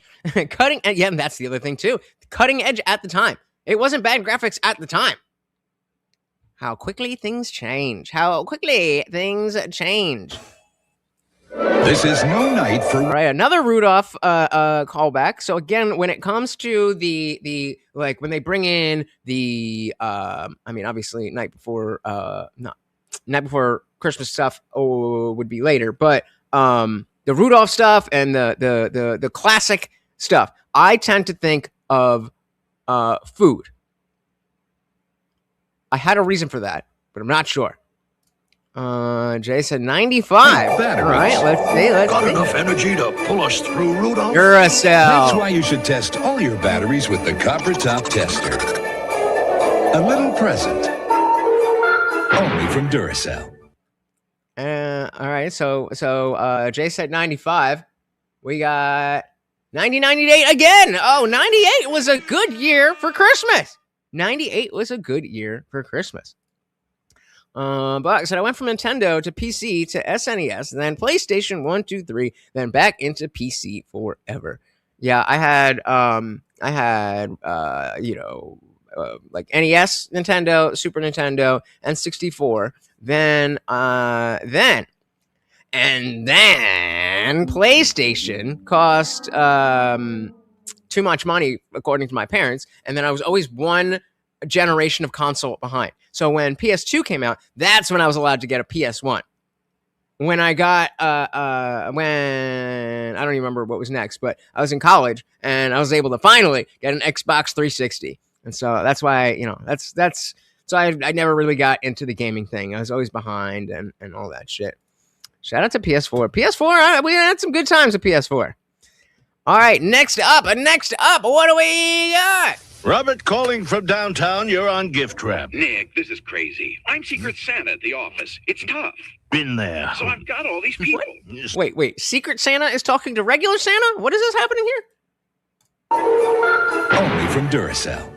Cutting edge. Yeah, that's the other thing too. Cutting edge at the time. It wasn't bad graphics at the time. How quickly things change. This is no night for... All right, another Rudolph callback. So again, when it comes to the like when they bring in the obviously night before Christmas stuff would be later, but the Rudolph stuff and the classic stuff, I tend to think of food. I had a reason for that, but I'm not sure. Jay said 95. Batteries. All right, let's see. Got enough energy to pull us through, Rudolph? Duracell. That's why you should test all your batteries with the Copper Top Tester. A little present. Only from Duracell. All right, so Jay said 95. We got 1998 again. Oh, 98 was a good year for Christmas. 98 was a good year for Christmas. But so I went from Nintendo to PC to SNES, then PlayStation 1, 2, 3, then back into PC forever. Yeah, I had like NES, Nintendo, Super Nintendo, and 64. Then PlayStation cost too much money, according to my parents, and then I was always one generation of console behind. So when PS2 came out, that's when I was allowed to get a PS1. When I got when I don't even remember what was next, but I was in college and I was able to finally get an Xbox 360. And so that's why, that's so I never really got into the gaming thing. I was always behind and all that shit. Shout out to PS4. PS4, we had some good times with PS4. All right, next up, what do we got? Robert calling from downtown. You're on gift wrap. Nick, this is crazy. I'm Secret Santa at the office. It's tough. Been there. So I've got all these people. Wait. Secret Santa is talking to regular Santa? What is this happening here? Only from Duracell.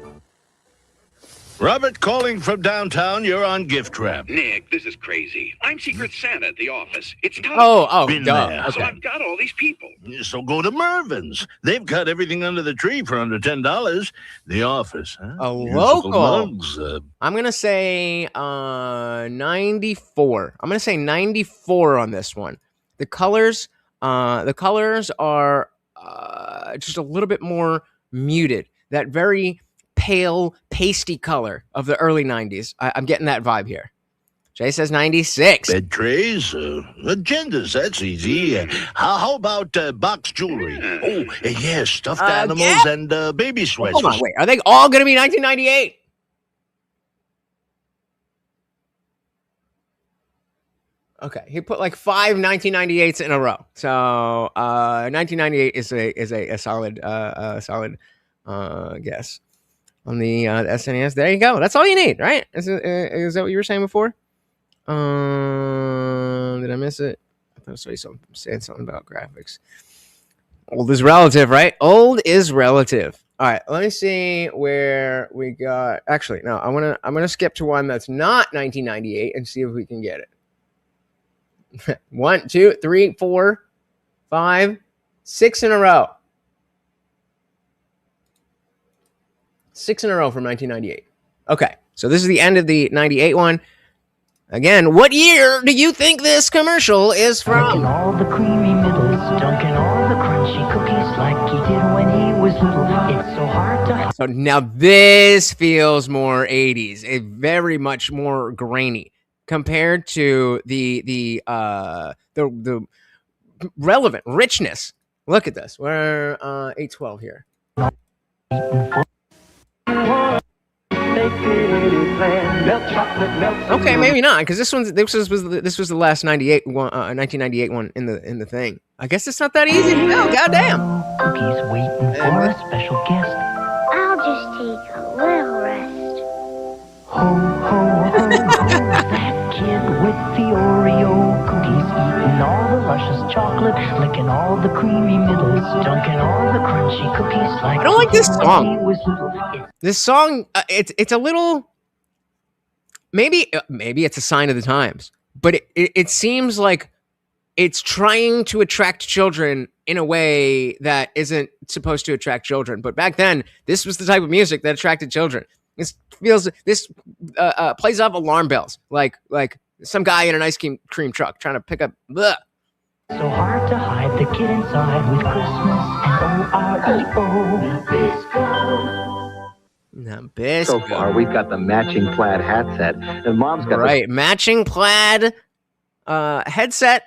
Robert calling from downtown. You're on gift wrap. Nick, this is crazy. I'm Secret Santa at the office. It's tough. Oh, Been duh. there. So I've got all these people. So go to Mervin's. They've got everything under the tree for under $10. The office, huh? A Musical local. mugs, I'm going to say 94. I'm going to say 94 on this one. The colors are just a little bit more muted. That very pale, pasty color of the early 90s. I'm getting that vibe here. Jay says 96. bed trays, agendas, that's easy. How about box jewelry? Oh, yeah, stuffed animals and baby sweats. Hold on, wait. Are they all going to be 1998? Okay, he put like 5 1998s in a row. So 1998 is a solid guess on the SNES. There you go. That's all you need, right? Is that what you were saying before? Did I miss it? I thought I saw you saying something about graphics. Old is relative, right? Old is relative. All right, let me see where we got. Actually, no, I'm gonna skip to one that's not 1998 and see if we can get it. 1, 2, 3, 4, 5, 6 in a row. 6 in a row from 1998. Okay, so this is the end of the 98 one. Again, what year do you think this commercial is from? Dunking all the creamy middles, dunking all the crunchy cookies like he did when he was little. It's so hard to... So now this feels more 80s. It very much more grainy compared to the relevant richness. Look at this. We're 812 here. Okay, maybe not, because this was the last 1998 one in the thing. I guess it's not that easy to know. Goddamn. Cookies waiting for a special guest. I'll just take a little rest. Ho, ho, ho, ho, that kid with the Oreo cookies, eating all the luscious chocolate, licking all the creamy middles, dunking all the crunchy cookies like I don't like this song. he was little. This song, it's a little. Maybe it's a sign of the times, but it seems like it's trying to attract children in a way that isn't supposed to attract children. But back then, this was the type of music that attracted children. This plays off alarm bells, like some guy in an ice cream truck trying to pick up. Bleh. So hard to hide the kid inside with Christmas and O-R-E-O. Nabisco. So far, we've got the matching plaid hat set, and Mom's got matching plaid hat set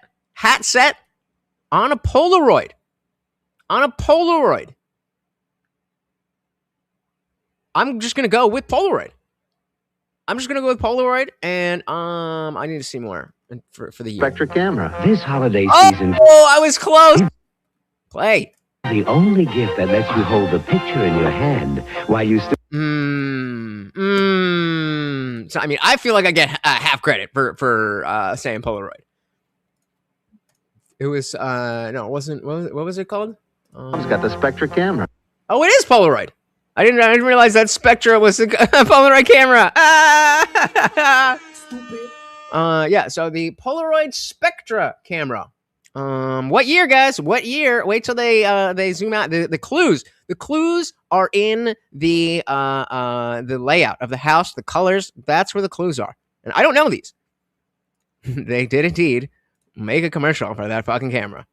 on a Polaroid. I'm just gonna go with Polaroid. I'm just gonna go with Polaroid, and I need to see more for the year. Spectra camera. This holiday season. Oh, I was close. Play. The only gift that lets you hold the picture in your hand while you still. So I mean, I feel like I get half credit for saying Polaroid. It was no, it wasn't. What was it called? It's got the Spectra camera. Oh, it is Polaroid. I didn't realize that Spectra was a Polaroid camera. Stupid. Yeah. So the Polaroid Spectra camera. What year, guys? What year? Wait till they zoom out. The clues. The clues are in the layout of the house. The colors. That's where the clues are. And I don't know these. They did indeed make a commercial for that fucking camera.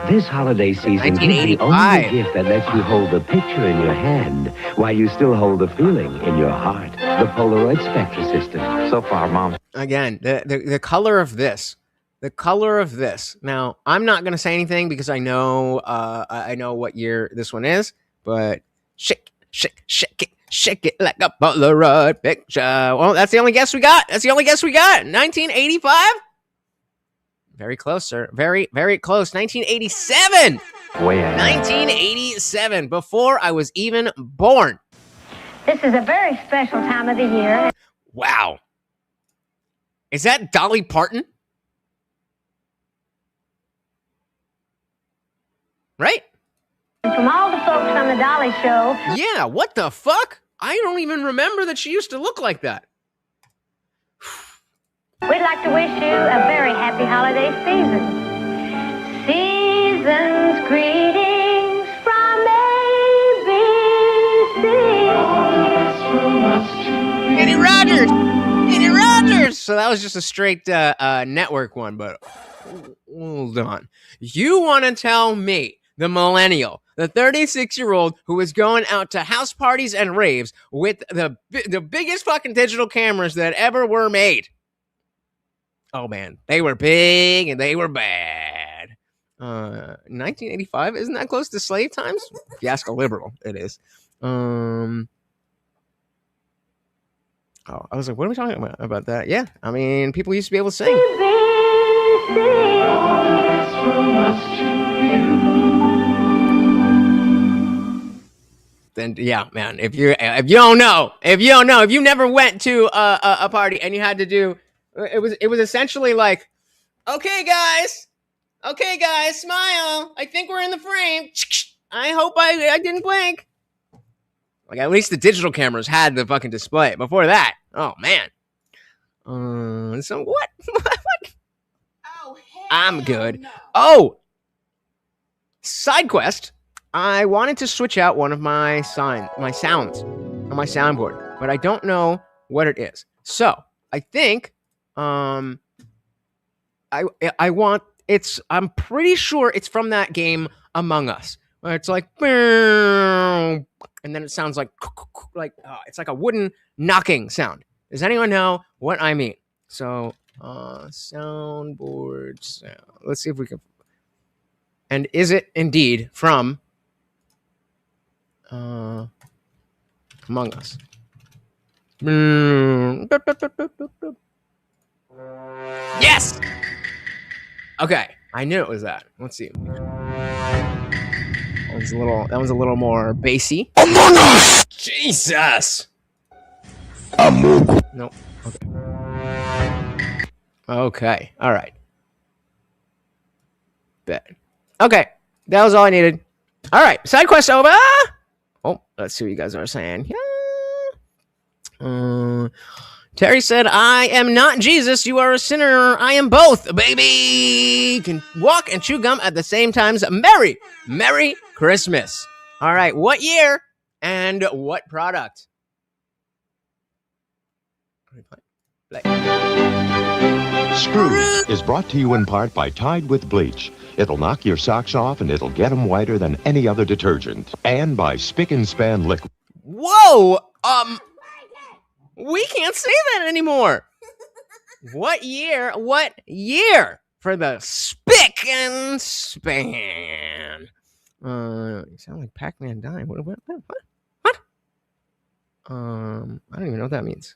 This holiday season, the only gift that lets you hold the picture in your hand while you still hold the feeling in your heart. The Polaroid Spectra system. So far, Mom. Again, the color of this. The color of this. Now, I'm not gonna say anything because I know what year this one is, but shake it like a Polaroid picture. Well, that's the only guess we got. 1985. Very close, sir. Very, very close. 1987. Way ahead. 1987. Before I was even born. This is a very special time of the year. Wow. Is that Dolly Parton? Right? And from all the folks on the Dolly Show. Yeah, what the fuck? I don't even remember that she used to look like that. We'd like to wish you a very happy holiday season. Season's greetings from ABC. Kenny Rogers! Kenny Rogers! So that was just a straight network one, but hold on. You want to tell me, the millennial, the 36-year-old who was going out to house parties and raves with the biggest fucking digital cameras that ever were made. Oh, man. They were big and they were bad. 1985? Isn't that close to slave times? If you ask a liberal, it is. Oh, I was like, what are we talking about that? Yeah, I mean, people used to be able to sing. Then yeah, man. If you don't know, if you never went to a party and you had to do, it was essentially like, okay guys, smile. I think we're in the frame. I hope I didn't blink. Like at least the digital cameras had the fucking display. Before that, oh man. So what? Oh, I'm good. No. Oh, side quest. I wanted to switch out one of my sounds on my soundboard, but I don't know what it is. So I think I want it's. I'm pretty sure it's from that game Among Us, where it's like, and then it sounds like it's like a wooden knocking sound. Does anyone know what I mean? So soundboard sound. Let's see if we can. And is it indeed from Among Us? Yes. Okay, I knew it was that. Let's see. That was a little more bassy. Among Us. Jesus. Nope. Okay. Okay. All right. Bet. Okay, that was all I needed. All right, side quest over. Oh, let's see what you guys are saying. Yeah. Terry said, I am not Jesus. You are a sinner. I am both, baby. Can walk and chew gum at the same time. Merry Christmas. All right, what year and what product? Scrooge is brought to you in part by Tide with Bleach. It'll knock your socks off and it'll get them whiter than any other detergent. And by Spick and Span Liquid. Whoa! We can't say that anymore. What year for the Spick and Span? You sound like Pac-Man dying. What? I don't even know what that means.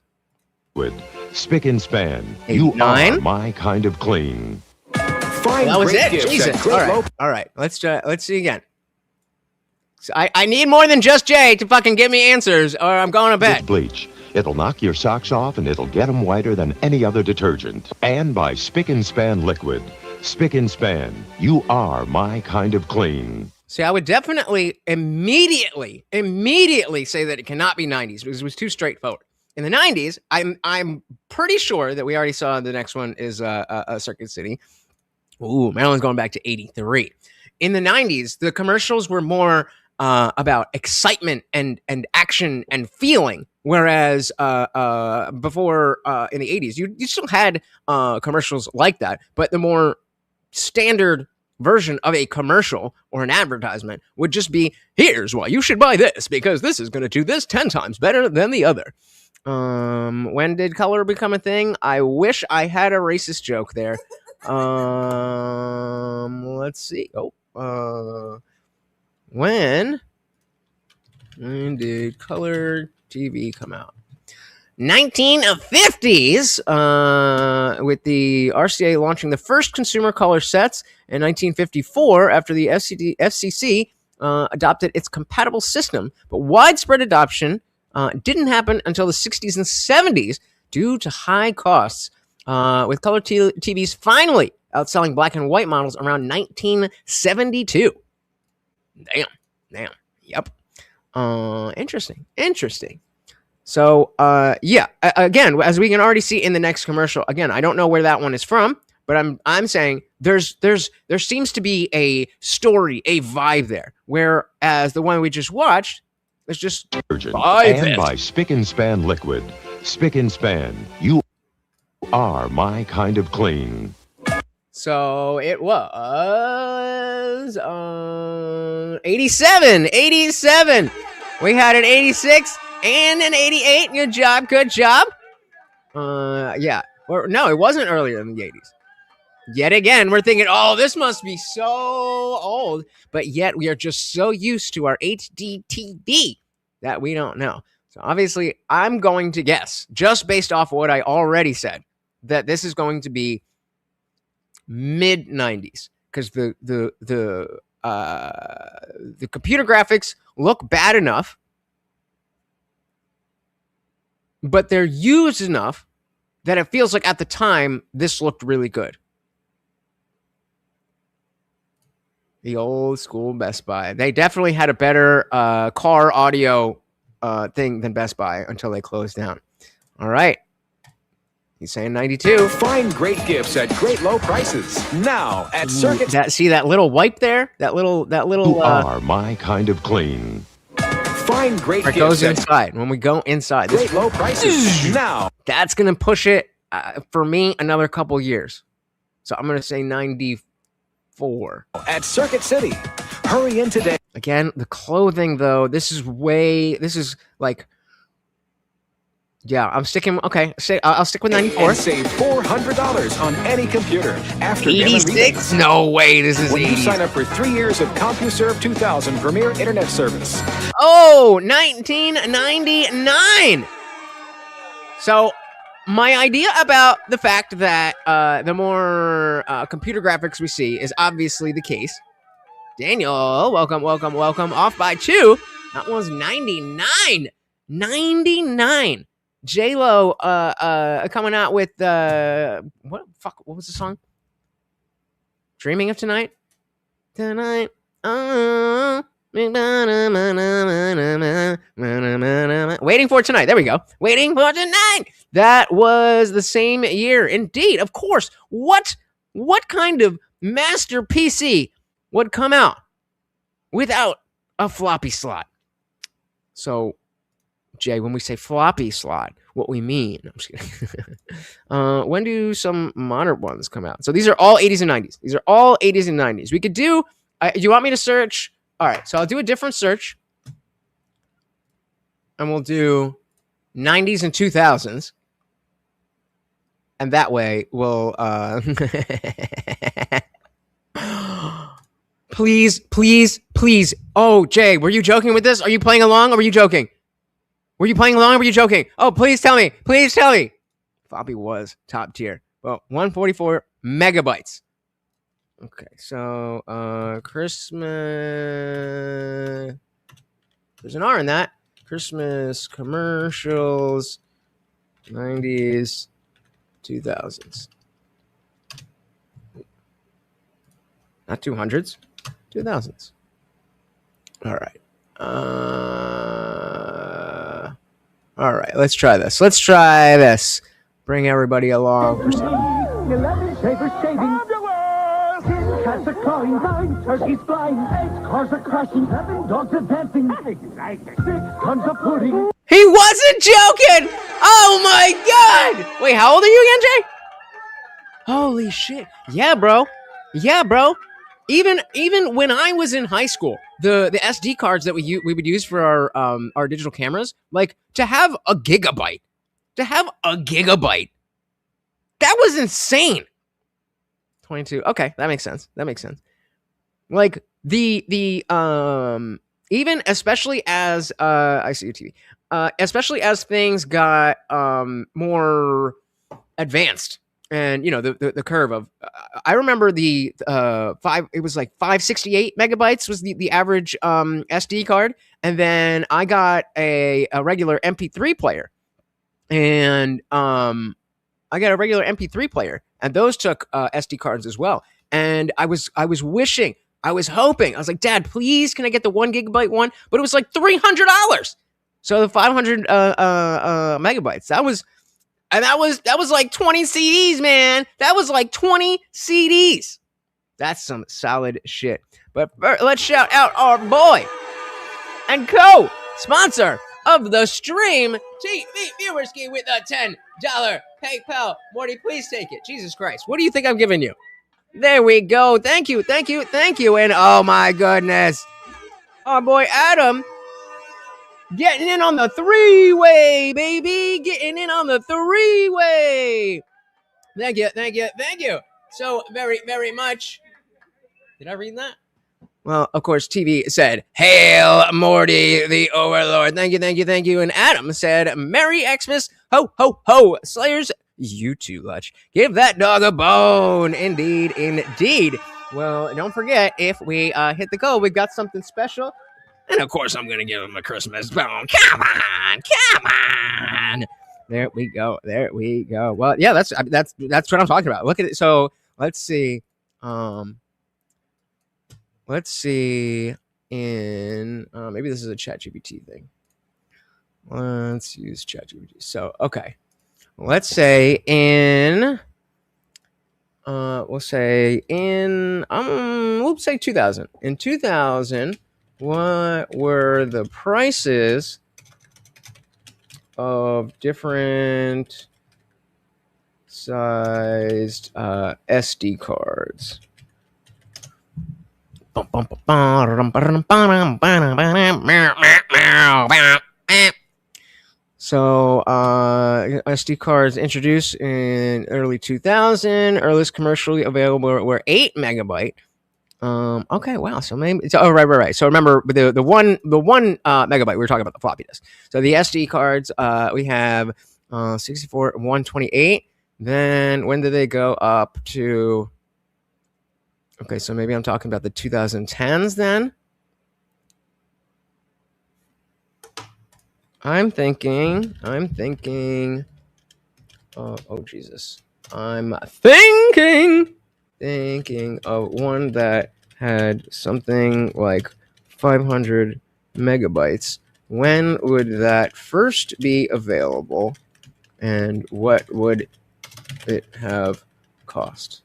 With Spick and Span, you are my kind of clean. That was it. Jesus. All right. Let's see again. So I need more than just Jay to fucking give me answers, or I'm going to bed. With bleach, it'll knock your socks off and it'll get them whiter than any other detergent. And by Spick and Span Liquid. Spick and Span, you are my kind of clean. See, I would definitely immediately say that it cannot be 90s because it was too straightforward. In the 90s, I'm pretty sure that we already saw the next one is Circuit City. Ooh, Maryland's going back to 83. In the 90s, the commercials were more about excitement and action and feeling, whereas before in the 80s, you still had commercials like that, but the more standard version of a commercial or an advertisement would just be, here's why you should buy this, because this is going to do this 10 times better than the other. When did color become a thing? I wish I had a racist joke there. Let's see. When did color TV come out? 1950s, with the RCA launching the first consumer color sets in 1954 after the FCC adopted its compatible system. But widespread adoption didn't happen until the 60s and 70s due to high costs, with color TVs finally outselling black and white models around 1972. Damn. Yep. Interesting. So, again, as we can already see in the next commercial, again, I don't know where that one is from, but I'm saying there seems to be a story, a vibe there, whereas the one we just watched is just by Spick and Span Liquid. Spick and Span, you are my kind of clean. So it was 87. We had an 86 and an 88. Good job. Yeah. Or no, it wasn't earlier than the 80s. Yet again, we're thinking, oh, this must be so old. But yet we are just so used to our HD TV that we don't know. So obviously, I'm going to guess, just based off what I already said, that this is going to be mid 90s, because the computer graphics look bad enough, but they're used enough that it feels like at the time this looked really good. The old school Best Buy. They definitely had a better car audio thing than Best Buy until they closed down. All right. He's saying 92. Find great gifts at great low prices now at Circuit. See that little wipe there? That little. You are my kind of clean. Find great gifts. It goes inside. When we go inside, great low prices now. That's gonna push it for me another couple years. So I'm gonna say 94 at Circuit City. Hurry in today. Again, the clothing though. This is like. Yeah, I'm sticking. Okay, I'll stick with 94. And save $400 on any computer after 86. No way, this is when 80s. you sign up for 3 years of CompuServe 2000 Premier Internet Service. Oh, 1999. So, my idea about the fact that the more computer graphics we see is obviously the case. Daniel, welcome. Off by 2. That was 99. 99. J-Lo coming out with what was the song? Dreaming of Tonight? Waiting for Tonight. There we go. Waiting for Tonight. That was the same year. Indeed, of course. What kind of master PC would come out without a floppy slot? So, Jay, when we say floppy slot, what we mean. I'm just kidding. When do some modern ones come out? So these are all 80s and 90s. These are all 80s and 90s. We could do, you want me to search? All right, so I'll do a different search. And we'll do 90s and 2000s. And that way we'll... Please. Oh, Jay, were you joking with this? Are you playing along or were you joking? Were you playing along or were you joking? Oh, please tell me. Floppy was top tier. Well, 144 megabytes. Okay, so Christmas. There's an R in that. Christmas commercials, 90s, 2000s. Not 200s, 2000s. All right. All right, let's try this. Bring everybody along for some. 11 savers saving. Cats are clawing, 9 turkeys flying, 8 cars are crashing, 7 dogs are dancing, 6 tons of pudding. He wasn't joking! Oh my god! Wait, how old are you again, Jay? Holy shit. Yeah, bro. Even when I was in high school, the SD cards that we would use for our digital cameras, like to have a gigabyte, that was insane. 22. Okay, that makes sense. Like the even especially as I see your TV, especially as things got more advanced. And the curve of I remember the 568 megabytes was the average SD card, and then I got a regular MP3 player, and those took SD cards as well. And I was hoping, I was like, Dad, please, can I get the 1 gigabyte one? But it was like $300. So the 500 megabytes, that was like 20 CDs, man. That was like 20 CDs. That's some solid shit. But let's shout out our boy and co-sponsor of the stream, TV Viewerski, with a $10 PayPal. Morty, please take it. Jesus Christ. What do you think I'm giving you? There we go. Thank you. And oh my goodness, our boy Adam getting in on the 3-way, baby. Getting in on the 3-way. Thank you so very, very much. Did I read that? Well, of course, TV said, Hail Morty, the Overlord. Thank you. And Adam said, Merry Xmas, ho, ho, ho. Slayers, you too, Lutch. Give that dog a bone. Indeed. Well, don't forget, if we hit the goal, we've got something special. And of course, I'm going to give him a Christmas bone. Come on. There we go. Well, yeah, that's what I'm talking about. Look at it. So let's see. In maybe this is a ChatGPT thing. Let's use ChatGPT. So okay, let's say we'll say 2000. In 2000, what were the prices of different sized SD cards? So SD cards introduced in early 2000. Earliest commercially available were 8 megabyte. Okay, wow. So maybe right. So remember the one megabyte, we were talking about the floppy disk. So the SD cards, we have 64 and 128. Then when did they go up to? Okay, so maybe I'm talking about the 2010s then. I'm thinking. Oh Jesus! I'm thinking of one that had something like 500 megabytes. When would that first be available, and what would it have cost?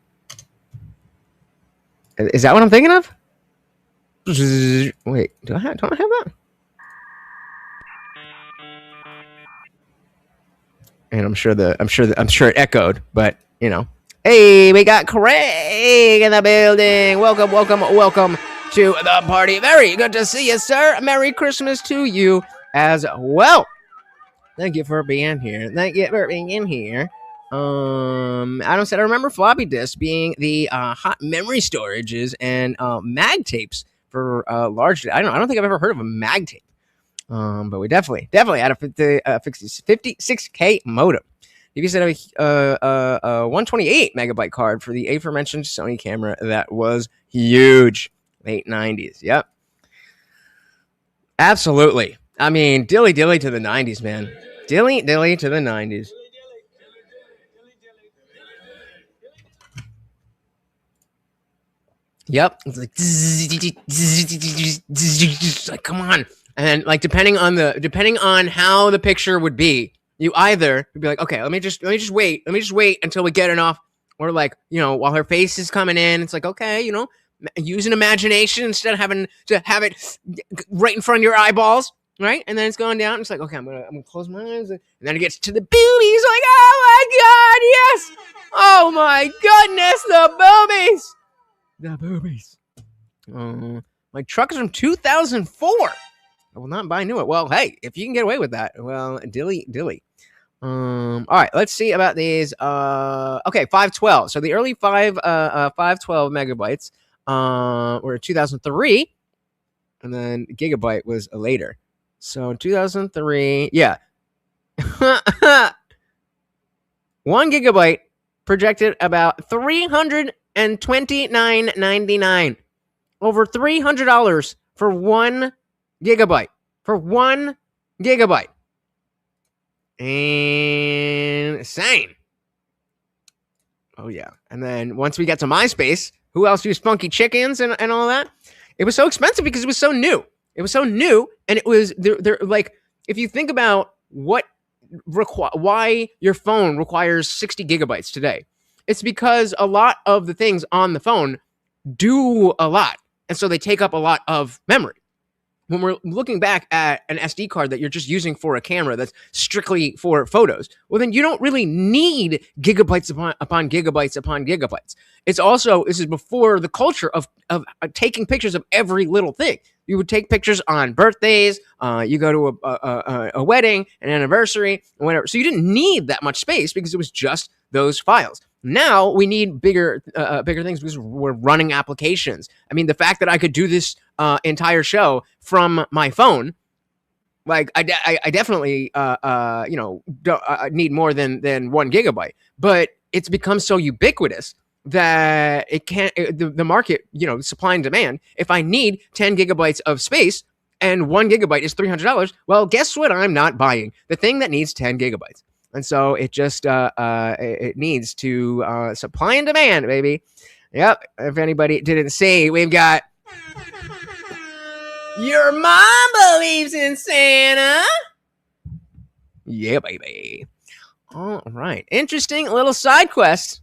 Is that what I'm thinking of? Wait, don't I have that? And I'm sure it echoed, but Hey, we got Craig in the building. Welcome to the party. Very good to see you, sir. Merry Christmas to you as well. Thank you for being here. Adam said, I remember floppy disks being the hot memory storages and mag tapes for large. I don't think I've ever heard of a mag tape. But we definitely had a 56K modem. You said a 128 megabyte card for the aforementioned Sony camera that was huge. Late 90s. Yep. Absolutely. I mean, dilly to the 90s, man. Dilly to the 90s. Yep. It's like come on. And like depending on how the picture would be, you either would be like, okay, let me just wait until we get enough, or like, while her face is coming in, it's like, okay, use an imagination instead of having to have it right in front of your eyeballs, right? And then it's going down. It's like, okay, I'm gonna close my eyes, and then it gets to the boobies. Like, oh my god, yes! Oh my goodness, the boobies. My truck is from 2004. I will not buy new. Well, hey, if you can get away with that, well, dilly. All right, let's see about these. Okay, 512. So the early 512 megabytes were 2003, and then gigabyte was later. So in 2003, yeah. 1 gigabyte projected about $329.99. Over $300 for 1 gigabyte. Insane. Oh, yeah. And then once we got to MySpace, who else used Funky Chickens and all that? It was so expensive because it was so new. And it was, they're like, if you think about why your phone requires 60 gigabytes today, it's because a lot of the things on the phone do a lot. And so they take up a lot of memory. When we're looking back at an SD card that you're just using for a camera that's strictly for photos, well, then you don't really need gigabytes upon gigabytes. It's also, this is before the culture of taking pictures of every little thing. You would take pictures on birthdays, you go to a wedding, an anniversary, whatever. So you didn't need that much space because it was just those files. Now we need bigger things because we're running applications. I mean, the fact that I could do this entire show from my phone, like I definitely need more than 1 gigabyte. But it's become so ubiquitous that it can't. The market, supply and demand. If I need 10 gigabytes of space and 1 gigabyte is $300, well, guess what? I'm not buying the thing that needs 10 gigabytes. And so it just it needs to supply and demand, baby. Yep. If anybody didn't see, we've got your mom believes in Santa. Yeah, baby. All right. Interesting little side quest.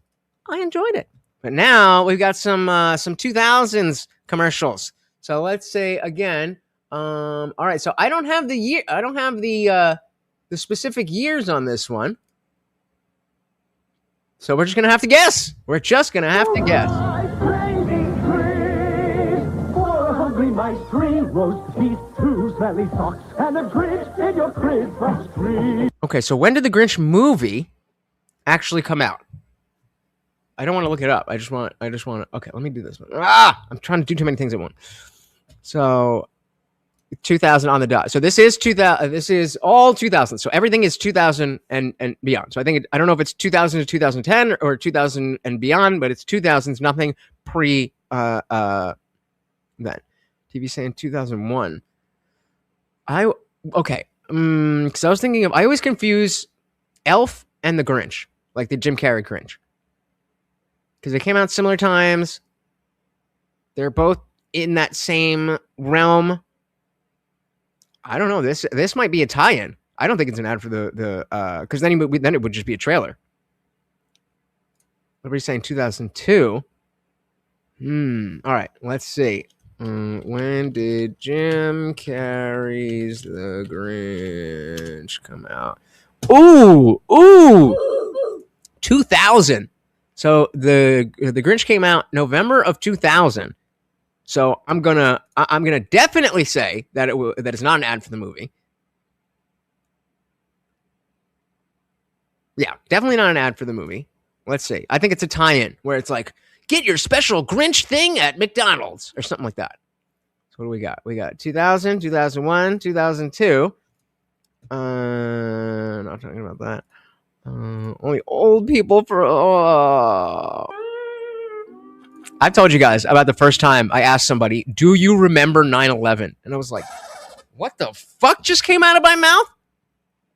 I enjoyed it. But now we've got some 2000s commercials. So let's say again. All right. So I don't have the year. I don't have the specific years on this one. So we're just going to have to guess. Mice, 3 roast beef, 2 smelly socks, and a Grinch in your Christmas tree. Okay, so when did the Grinch movie actually come out? I don't want to look it up. I just want to. Okay, let me do this one. I'm trying to do too many things at once. So 2000 on the dot. So this is 2000. This is all 2000. So everything is 2000 and beyond. So I don't know if it's 2000 to 2010 or 2000 and beyond, but it's 2000s. Nothing pre then. TV saying 2001. Okay. Because I was thinking I always confuse Elf and the Grinch, like the Jim Carrey Grinch, because they came out similar times. They're both in that same realm. I don't know. This might be a tie-in. I don't think it's an ad for the because then it would just be a trailer. Everybody's saying 2002. All right. Let's see. When did Jim Carrey's The Grinch come out? Ooh, 2000. So the Grinch came out November of 2000. So I'm gonna definitely say that that it's not an ad for the movie. Yeah, definitely not an ad for the movie. Let's see. I think it's a tie-in where it's like, get your special Grinch thing at McDonald's or something like that. So what do we got? We got 2000, 2001, 2002. Not talking about that. Only old people for. I've told you guys about the first time I asked somebody, "Do you remember 9/11?" And I was like, "What the fuck just came out of my mouth?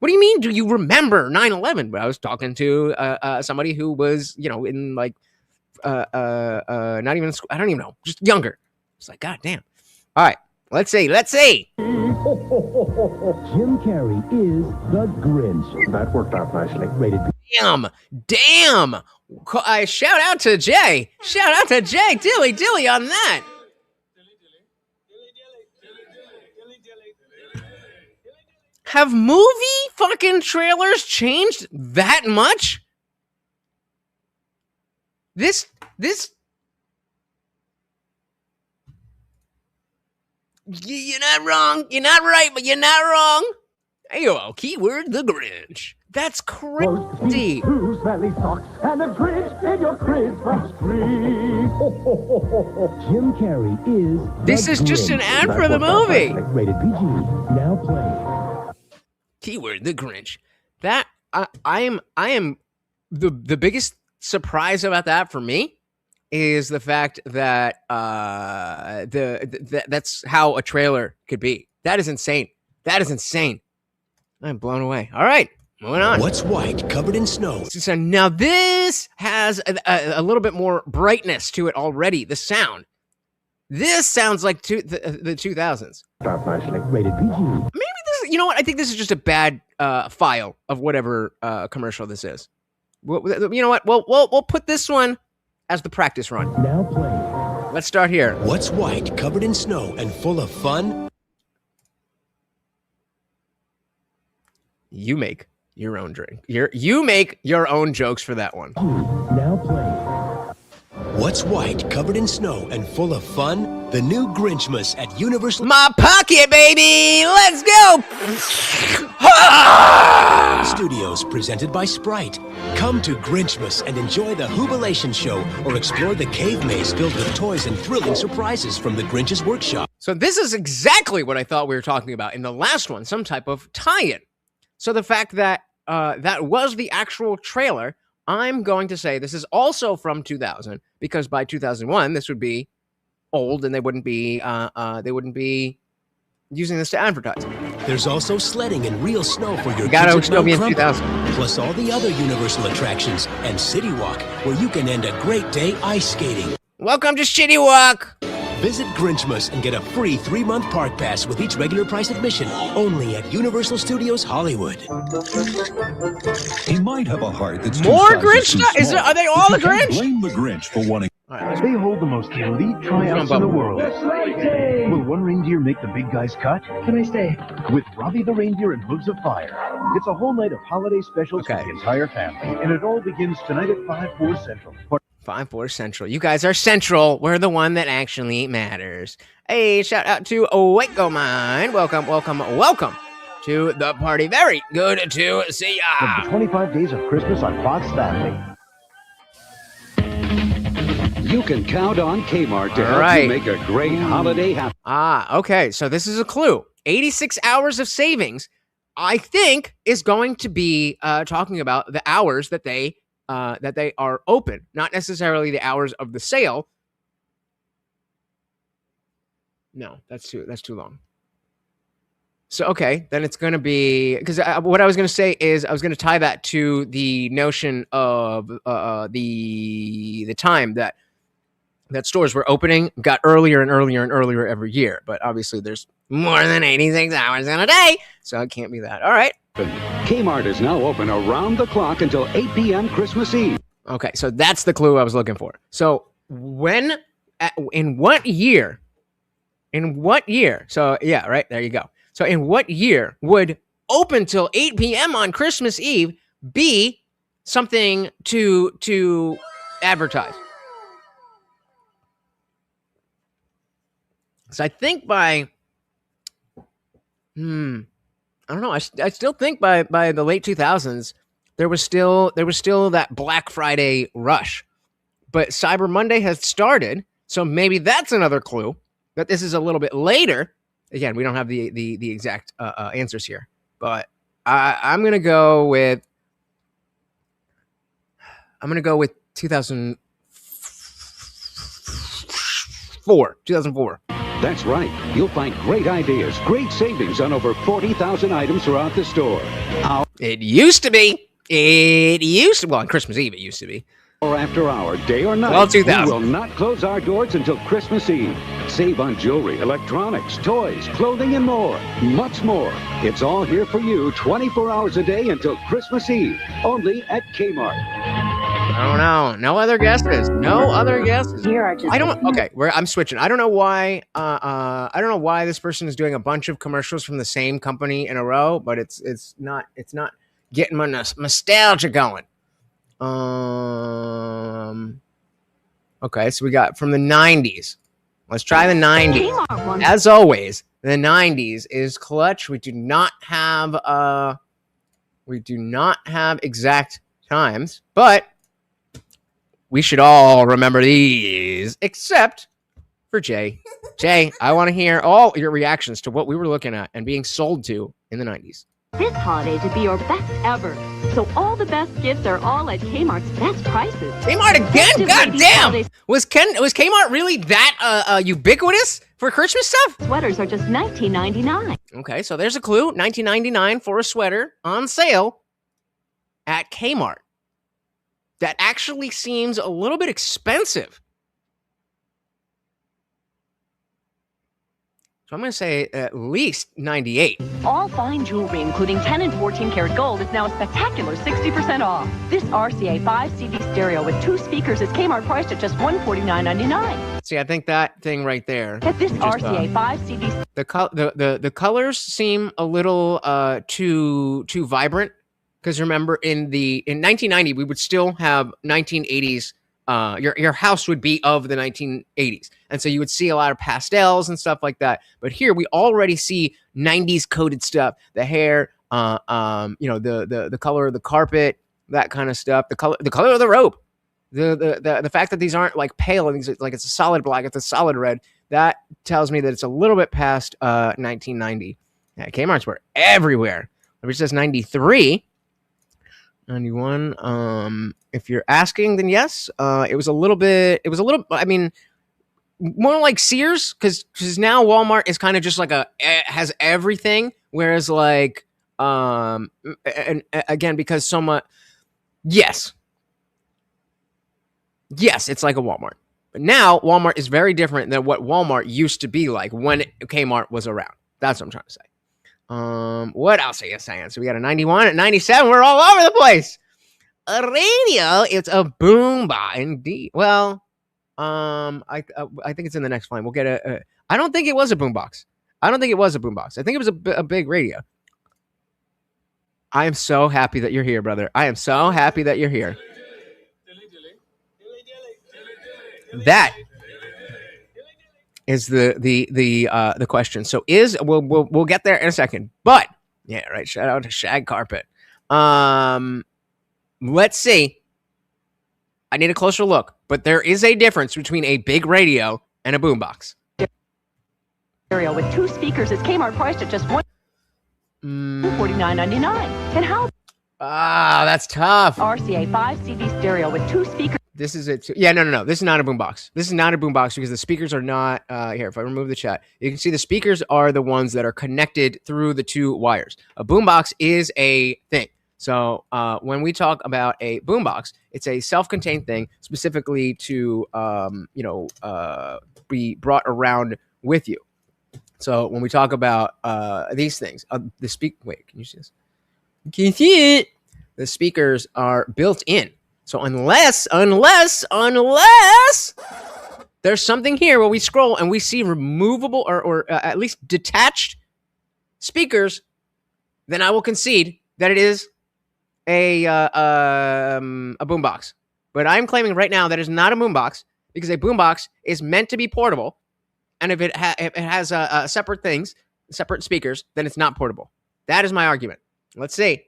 What do you mean? Do you remember 9/11?" But I was talking to somebody who was, in like, not even school. I don't even know, just younger. It's like, God damn. All right, let's see. Jim Carrey is the Grinch. That worked out nicely. Rated Damn. Shout out to Jay. Dilly on that. Have movie fucking trailers changed that much? This. You're not wrong. You're not right, but you're not wrong. Ayo, keyword the Grinch. That's crazy. Two smelly socks and a Grinch in your Christmas tree. Jim Carrey is This is just an ad for the movie. Rated PG. Now play. Keyword the Grinch. That I am the biggest surprise about that for me is the fact that that's how a trailer could be. That is insane. I'm blown away. All right, moving on. What's white covered in snow? So now this has a little bit more brightness to it already. The sound. This sounds like the 2000s. Start nicely. Rated PG. Maybe this. You know what? I think this is just a bad file of whatever commercial this is. You know what? We'll put this one as the practice run. Now play. Let's start here. What's white covered in snow and full of fun? You make your own drink. You make your own jokes for that one. Now play. What's white covered in snow and full of fun? The new Grinchmas at Universal. My pocket, baby! Let's go! Studios presented by Sprite. Come to Grinchmas and enjoy the Jubilation Show or explore the cave maze filled with toys and thrilling surprises from the Grinch's workshop. So this is exactly what I thought we were talking about in the last one, some type of tie-in. So the fact that that was the actual trailer, I'm going to say this is also from 2000 because by 2001 this would be old and they wouldn't be using this to advertise. There's also sledding in real snow for your gotta kids still be in Crumpet, 2000. plus all the other Universal attractions and City Walk, where you can end a great day ice skating. Welcome to City Walk. Visit Grinchmas and get a free 3-month park pass with each regular price admission, only at Universal Studios Hollywood. He might have a heart that's More two sizes Grinch? too small, Are they all but the you can't Grinch? blame the Grinch for wanting. They hold the most elite tryouts in the world. Will one reindeer make the big guy's cut? Can I stay? With Robbie the Reindeer and Hooves of Fire. It's a whole night of holiday specials for the entire family. And it all begins tonight at 5/4 Central. 5/4 Central. You guys are Central. We're the one that actually matters. Hey, shout out to Waco Mine. Welcome to the party. Very good to see ya. From the 25 Days of Christmas on Fox Family. You can count on Kmart to help you make a great holiday happen. Okay. So this is a clue. 86 hours of savings, I think, is going to be talking about the hours that they are open, not necessarily the hours of the sale. No, that's too long. So, okay, then it's going to be, because what I was going to say is I was going to tie that to the notion of the time that stores were opening, got earlier and earlier and earlier every year. But obviously there's more than 86 hours in a day, so it can't be that. All right. Kmart is now open around the clock until 8 p.m. Christmas Eve. Okay, so that's the clue I was looking for. So in what year? So yeah, right, there you go. So in what year would open till 8 p.m. on Christmas Eve be something to advertise? So I think by, I don't know. I still think by the late 2000s, there was still that Black Friday rush, but Cyber Monday has started. So maybe that's another clue that this is a little bit later. Again, we don't have the exact answers here, but I'm gonna go with I'm going to go with 2004. 2004. That's right. You'll find great ideas, great savings on over 40,000 items throughout the store. It used to be. Well, on Christmas Eve, it used to be. Hour after hour, day or night, Well, 2000. we will not close our doors until Christmas Eve. Save on jewelry, electronics, toys, clothing, and more. Much more. It's all here for you 24 hours a day until Christmas Eve. Only at Kmart. I don't know. No other guesses. No other guesses. I don't. Okay, I'm switching. I don't know why. I don't know why this person is doing a bunch of commercials from the same company in a row, but it's not getting my nostalgia going. Okay, so we got from the 90s. Let's try the 90s. As always, the 90s is clutch. We do not have exact times, but we should all remember these, except for Jay. Jay, I want to hear all your reactions to what we were looking at and being sold to in the 90s. This holiday to be your best ever. So all the best gifts are all at Kmart's best prices. Kmart again? God damn! Was Kmart really that ubiquitous for Christmas stuff? Sweaters are just $19.99. Okay, so there's a clue. $19.99 for a sweater on sale at Kmart. That actually seems a little bit expensive. So I'm going to say at least 98. All fine jewelry, including 10 and 14 karat gold, is now a spectacular 60% off. This RCA 5 CD stereo with 2 speakers is Kmart priced at just $149.99. See, I think that thing right there. Get this RCA 5 CD. The colors seem a little too vibrant, because remember in 1990 we would still have 1980s. Your house would be of the 1980s, and so you would see a lot of pastels and stuff like that. But here we already see 90s coded stuff: the hair, the color of the carpet, that kind of stuff. The color of the rope, the fact that these aren't like pale and these, like it's a solid black, it's a solid red. That tells me that it's a little bit past 1990. Yeah, Kmart's were everywhere. It says 93. 91. If you're asking, then yes. It was a little. I mean, more like Sears, because now Walmart is kind of just like has everything, whereas like and again because so much. Yes, it's like a Walmart, but now Walmart is very different than what Walmart used to be like when Kmart was around. That's what I'm trying to say. What else are you saying? So we got a 91 and 97. We're all over the place. A radio, it's a boombox indeed. Well, I think it's in the next line. We'll get I don't think it was a boombox. I think it was a big radio. I am so happy that you're here, brother. I am so happy that you're here. That is the question. So we'll get there in a second. But yeah, right. Shout out to Shag Carpet. Let's see. I need a closer look, but there is a difference between a big radio and a boombox. Stereo with 2 speakers is Kmart priced at just $149.99. And how? That's tough. RCA 5 CD stereo with 2 speakers. This is it. Yeah, no. This is not a boombox. This is not a boombox because the speakers are not here. If I remove the chat, you can see the speakers are the ones that are connected through the 2 wires. A boombox is a thing. So when we talk about a boombox, it's a self-contained thing specifically to be brought around with you. So when we talk about these things, wait, can you see this? Can you see it? The speakers are built in. So unless there's something here where we scroll and we see removable or at least detached speakers, then I will concede that it is a boombox. But I'm claiming right now that it's not a boombox because a boombox is meant to be portable, and if it has separate things, separate speakers, then it's not portable. That is my argument. Let's see.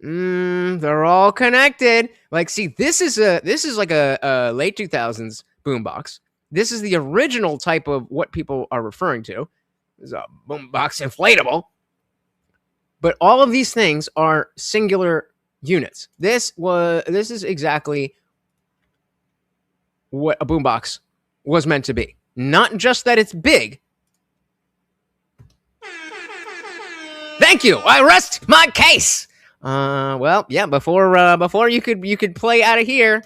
They're all connected. Like, see, this is like a late 2000s boombox. This is the original type of what people are referring to. This is a boombox inflatable. But all of these things are singular units. This is exactly what a boombox was meant to be. Not just that it's big. Thank you. I rest my case. Well, yeah. Before you could play out of here,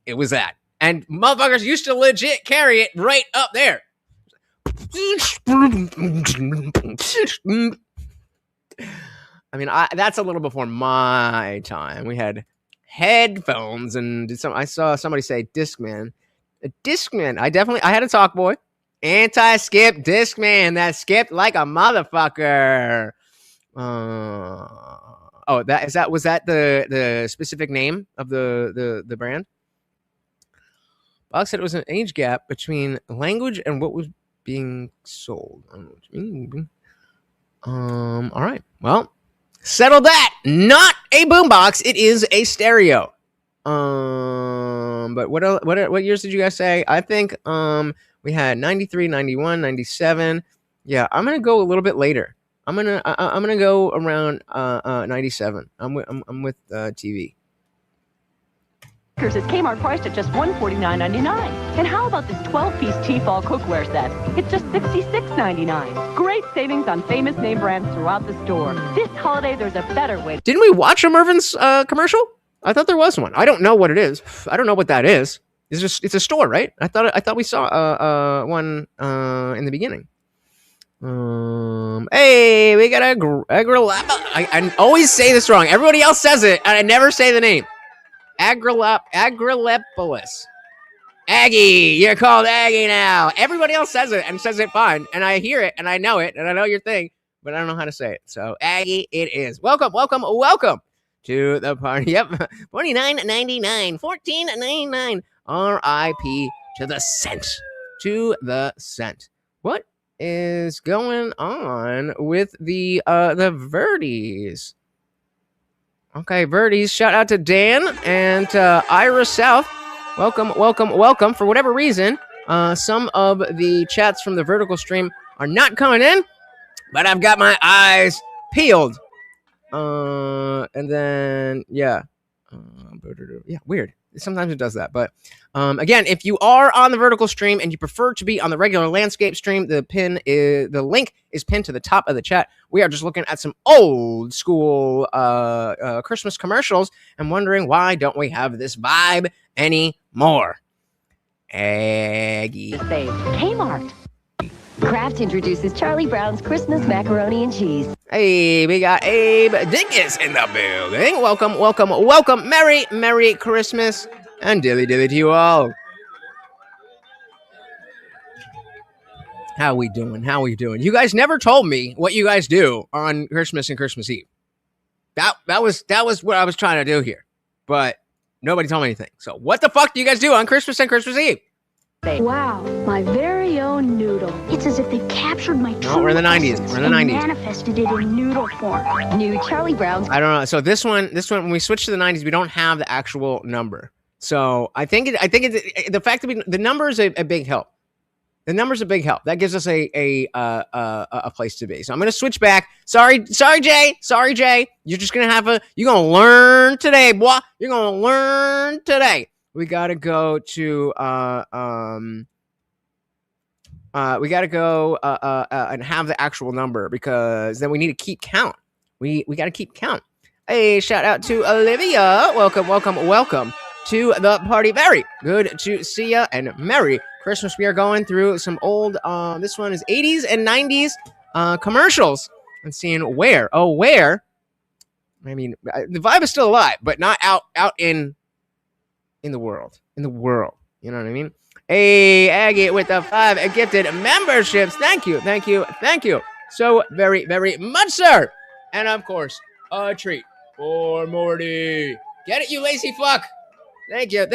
it was that, and motherfuckers used to legit carry it right up there. I mean, that's a little before my time. We had headphones, and I saw somebody say Discman. A Discman. I had a Talkboy. Anti-skip Discman that skipped like a motherfucker. Was that the specific name of the brand? Box said it was an age gap between language and what was being sold. All right. Well, settle that. Not a boombox. It is a stereo. But what years did you guys say? I think we had 93, 91, 97. Yeah, I'm gonna go a little bit later. I'm gonna go around 97. I'm with TV. Is Kmart priced at just $149.99. And how about this 12-piece Tefal cookware set? It's just $66.99. Great savings on famous name brands throughout the store. This holiday, there's a better way. Didn't we watch a Mervin's commercial? I thought there was one. I don't know what it is. I don't know what that is. It's a store, right? I thought we saw one in the beginning. Hey, we got I always say this wrong. Everybody else says it, and I never say the name. Agrilepolis. Aggie, you're called Aggie now. Everybody else says it and says it fine, and I hear it and I know it and I know your thing, but I don't know how to say it. So Aggie, it is. Welcome to the party. Yep, $49.99, $14.99. R.I.P. to the cent. To the cent. What is going on with the Verdies? Okay, Verdies, shout out to Dan and Ira South. Welcome. For whatever reason, some of the chats from the vertical stream are not coming in, but I've got my eyes peeled. And then, yeah, weird. Sometimes it does that. But again, if you are on the vertical stream and you prefer to be on the regular landscape stream, the link is pinned to the top of the chat. We are just looking at some old school Christmas commercials and wondering why don't we have this vibe anymore. Aggie. Kmart. Kraft introduces Charlie Brown's Christmas macaroni and cheese. Hey, we got Abe Dingus in the building. Welcome. Merry Christmas and dilly to you all. How we doing? You guys never told me what you guys do on Christmas and Christmas Eve. That was what I was trying to do here, but nobody told me anything. So what the fuck do you guys do on Christmas and Christmas Eve? Wow, my very own noodle. It's as if they captured my true we're in the 90s. and manifested it in noodle form. New Charlie Brown's. I don't know. So this one, when we switch to the 90s, we don't have the actual number. So I think the fact that the number is a big help. The number's a big help. That gives us a place to be. So I'm gonna switch back. Sorry, Jay. You're just gonna you're gonna learn today, boy. You're gonna learn today. We gotta go to and have the actual number, because then we need to keep count. We gotta keep count. Hey, shout out to Olivia. Welcome to the party. Very good to see ya, and Merry Christmas. We are going through some old this one is 80s and 90s commercials and seeing where. I mean, the vibe is still alive, but not out in the world. You know what I mean? Hey, Aggie with the 5 gifted memberships. Thank you. So very, very much, sir. And of course, a treat for Morty. Get it, you lazy fuck. Thank you.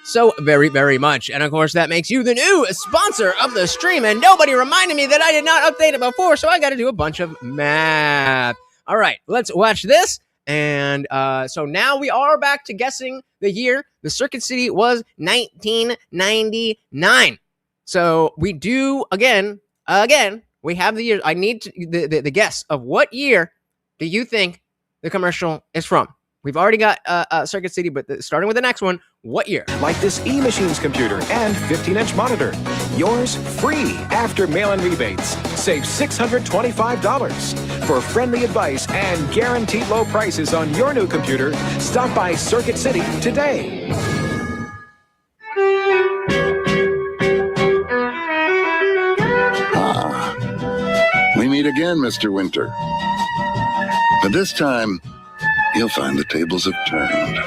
So very, very much. And of course, that makes you the new sponsor of the stream. And nobody reminded me that I did not update it before, so I got to do a bunch of math. All right, let's watch this. And so now we are back to guessing the year. The Circuit City was 1999. So we do again. We have the year. I need the guess of what year do you think the commercial is from. We've already got Circuit City, but starting with the next one, what year? Like this E-Machines computer and 15-inch monitor. Yours free after mail-in rebates. Save $625. For friendly advice and guaranteed low prices on your new computer, stop by Circuit City today. We meet again, Mr. Winter. But this time, you'll find the tables have turned.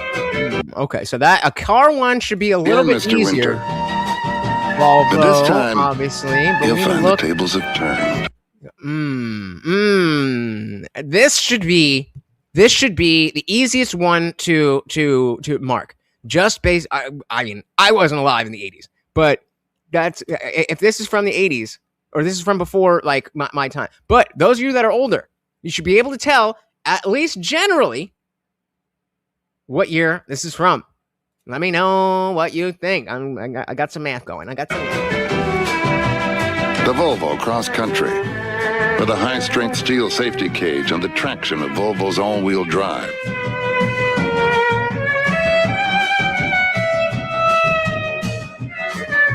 Okay, so that a car one should be a little bit Mr. easier. Winter. Volvo, But this time, obviously. But you'll we find look. the tables have turned. This should be the easiest one to mark. Just based. I mean, I wasn't alive in the 80s, but that's if this is from the 80s or this is from before like my time. But those of you that are older, you should be able to tell at least generally what year this is from. Let me know what you think. I got some math going. The Volvo Cross Country. With a high-strength steel safety cage and the traction of Volvo's all-wheel drive.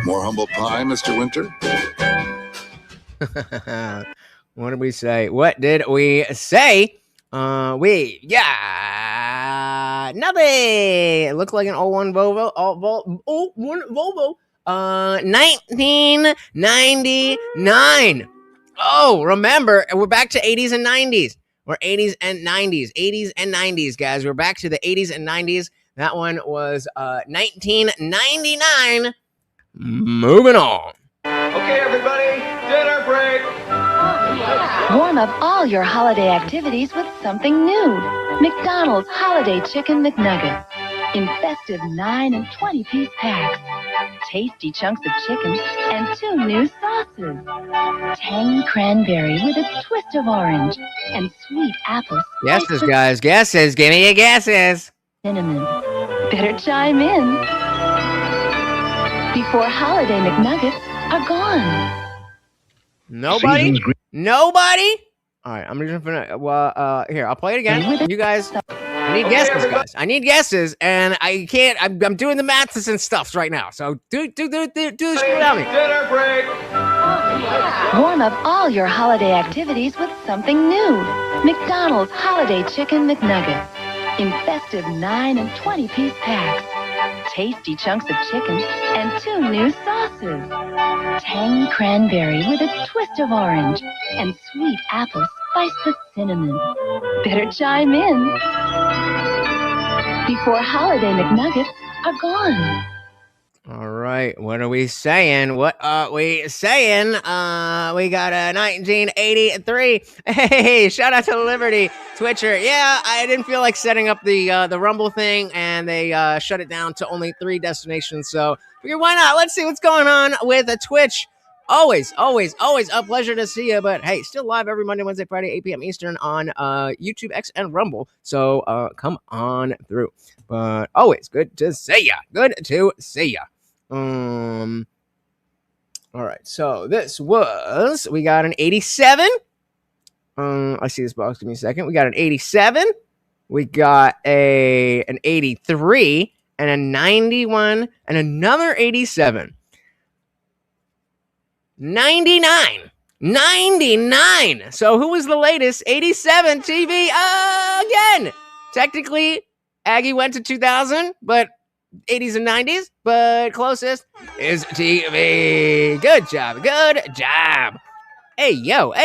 More humble pie, Mr. Winter? What did we say? What did we say? We nothing. It looks like an 01 Volvo. 01 Volvo. 1999. Oh, remember, we're back to 80s and 90s. We're 80s and 90s. 80s and 90s, guys. We're back to the 80s and 90s. That one was 1999. Moving on. Okay, everybody, dinner break. Warm up all your holiday activities with something new. McDonald's Holiday Chicken McNuggets. In festive 9 and 20-piece packs. Tasty chunks of chicken and 2 new sauces. Tangy cranberry with a twist of orange and sweet apple. Guesses, guys. Guesses. Give me your guesses. Cinnamon. Better chime in before holiday McNuggets are gone. Nobody? Nobody? All right, I'm just gonna. Here, I'll play it again. You guys, I need guesses, guys. I need guesses, and I can't. I'm doing the maths and stuff right now. So do this without me. Dinner break. Warm up all your holiday activities with something new. McDonald's Holiday Chicken McNuggets. In festive 9 and 20-piece packs. Tasty chunks of chicken and 2 new sauces. Tangy cranberry with a twist of orange and sweet apple spiced with cinnamon. Better chime in before holiday McNuggets are gone. All right, what are we saying? What are we saying? We got a 1983. Hey, shout out to Liberty Twitcher. Yeah, I didn't feel like setting up the Rumble thing, and they shut it down to only 3 destinations. So figured, why not? Let's see what's going on with a Twitch. Always a pleasure to see you. But hey, still live every Monday, Wednesday, Friday, 8 p.m. Eastern on YouTube, X, and Rumble. So come on through. But always good to see ya. Good to see ya. All right. So this was, we got an 87. I see this box. Give me a second. We got an 87. We got an 83 and a 91 and another 87. 99. So who was the latest? 87 TV again. Technically, Aggie went to 2000, but 80s and 90s, but closest is TV. Good job. Hey, yo.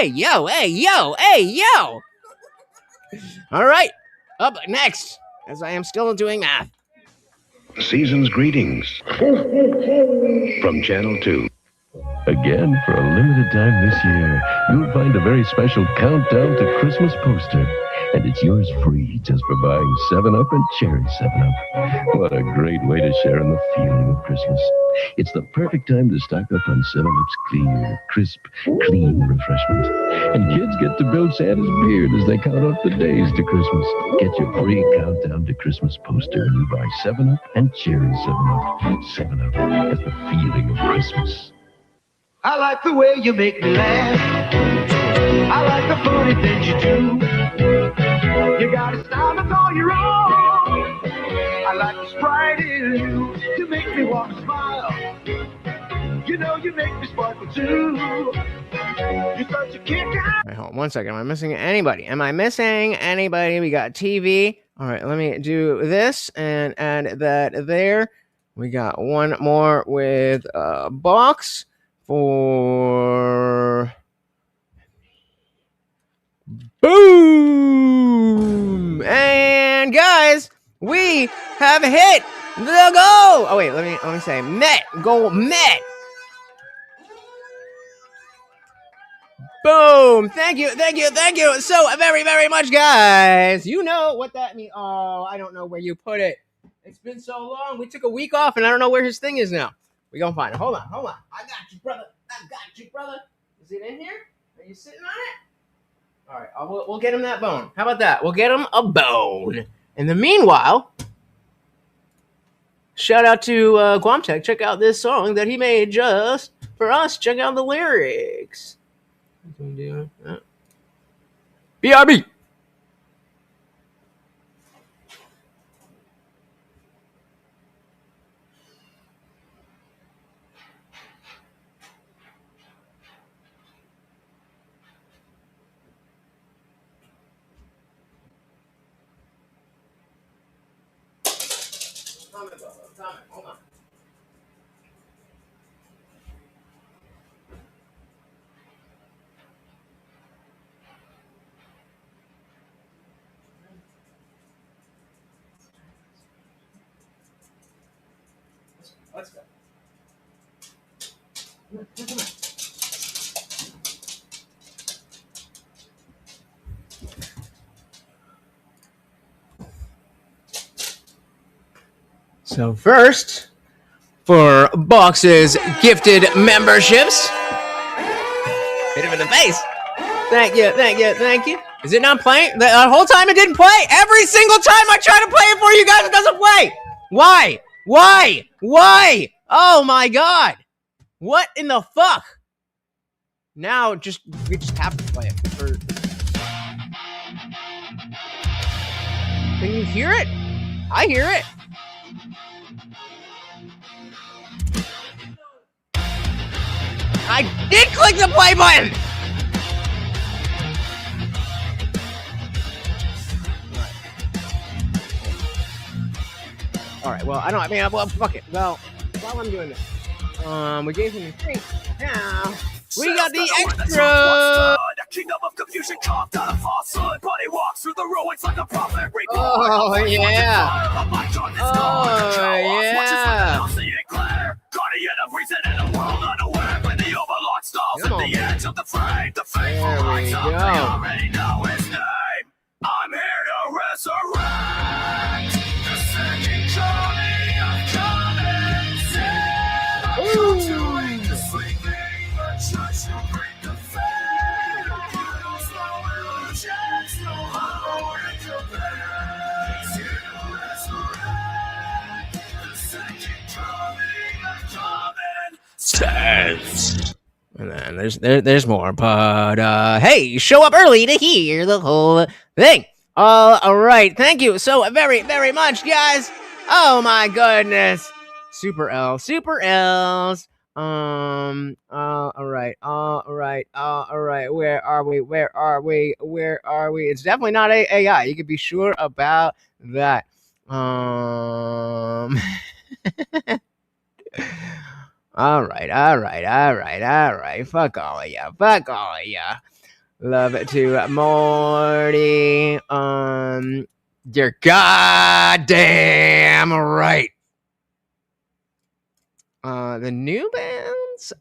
All right. Up next, as I am still doing math. Season's greetings from Channel 2. Again, for a limited time this year, you'll find a very special countdown to Christmas poster. And it's yours free just for buying 7-Up and Cherry 7-Up. What a great way to share in the feeling of Christmas. It's the perfect time to stock up on 7-Up's clear, crisp, clean refreshment. And kids get to build Santa's beard as they count off the days to Christmas. Get your free countdown to Christmas poster when you buy 7-Up and Cherry 7-Up. 7-Up has the feeling of Christmas. I like the way you make me laugh. I like the funny things you do. You gotta stop. Right, hold on 1 second. Am I missing anybody? We got TV. All right, let me do this and add that there. We got one more with a box for... Boom! And guys, we have hit the goal. Oh wait, let me say goal met. Boom! Thank you so very, very much, guys. You know what that means. Oh, I don't know where you put it. It's been so long. We took a week off, and I don't know where his thing is now. We gonna find it. Hold on. I got you, brother. Is it in here? Are you sitting on it? All right, we'll get him that bone. How about that? We'll get him a bone. In the meanwhile, shout out to Guamtech. Check out this song that he made just for us. Check out the lyrics. BRB. Hold on. Let's go. Come on. So first, for Box's gifted memberships, hit him in the face. Thank you. Is it not playing? The whole time it didn't play? Every single time I try to play it for you guys, it doesn't play. Why? Oh my God. What in the fuck? Now we just have to play it. Can you hear it? I hear it. I did click the play button! Alright, well, fuck it. Well, while I'm doing this, we gave him a treat. Now, we got the extra! Kingdom of confusion carved out of falsehood, but he walks through the ruins like a prophet reborn. Oh, yeah. Guardian of reason in a world unaware, when the overlord stalls at the edge of the frame. The faithful rise up, they already know his name. I'm here to resurrect the second coming of common sin. I'm come to wake the sleeping, the church will bring the fade. Portals, no illusions, no hollow in your bed. He's here to resurrect the second coming of common sense. And then there's more, but hey, show up early to hear the whole thing. All right, thank you so very, very much, guys. Oh my goodness, Super L's. All right. Where are we? It's definitely not AI. You can be sure about that. All right. Fuck all of ya. Love it to Morty. You're goddamn right. The new bands.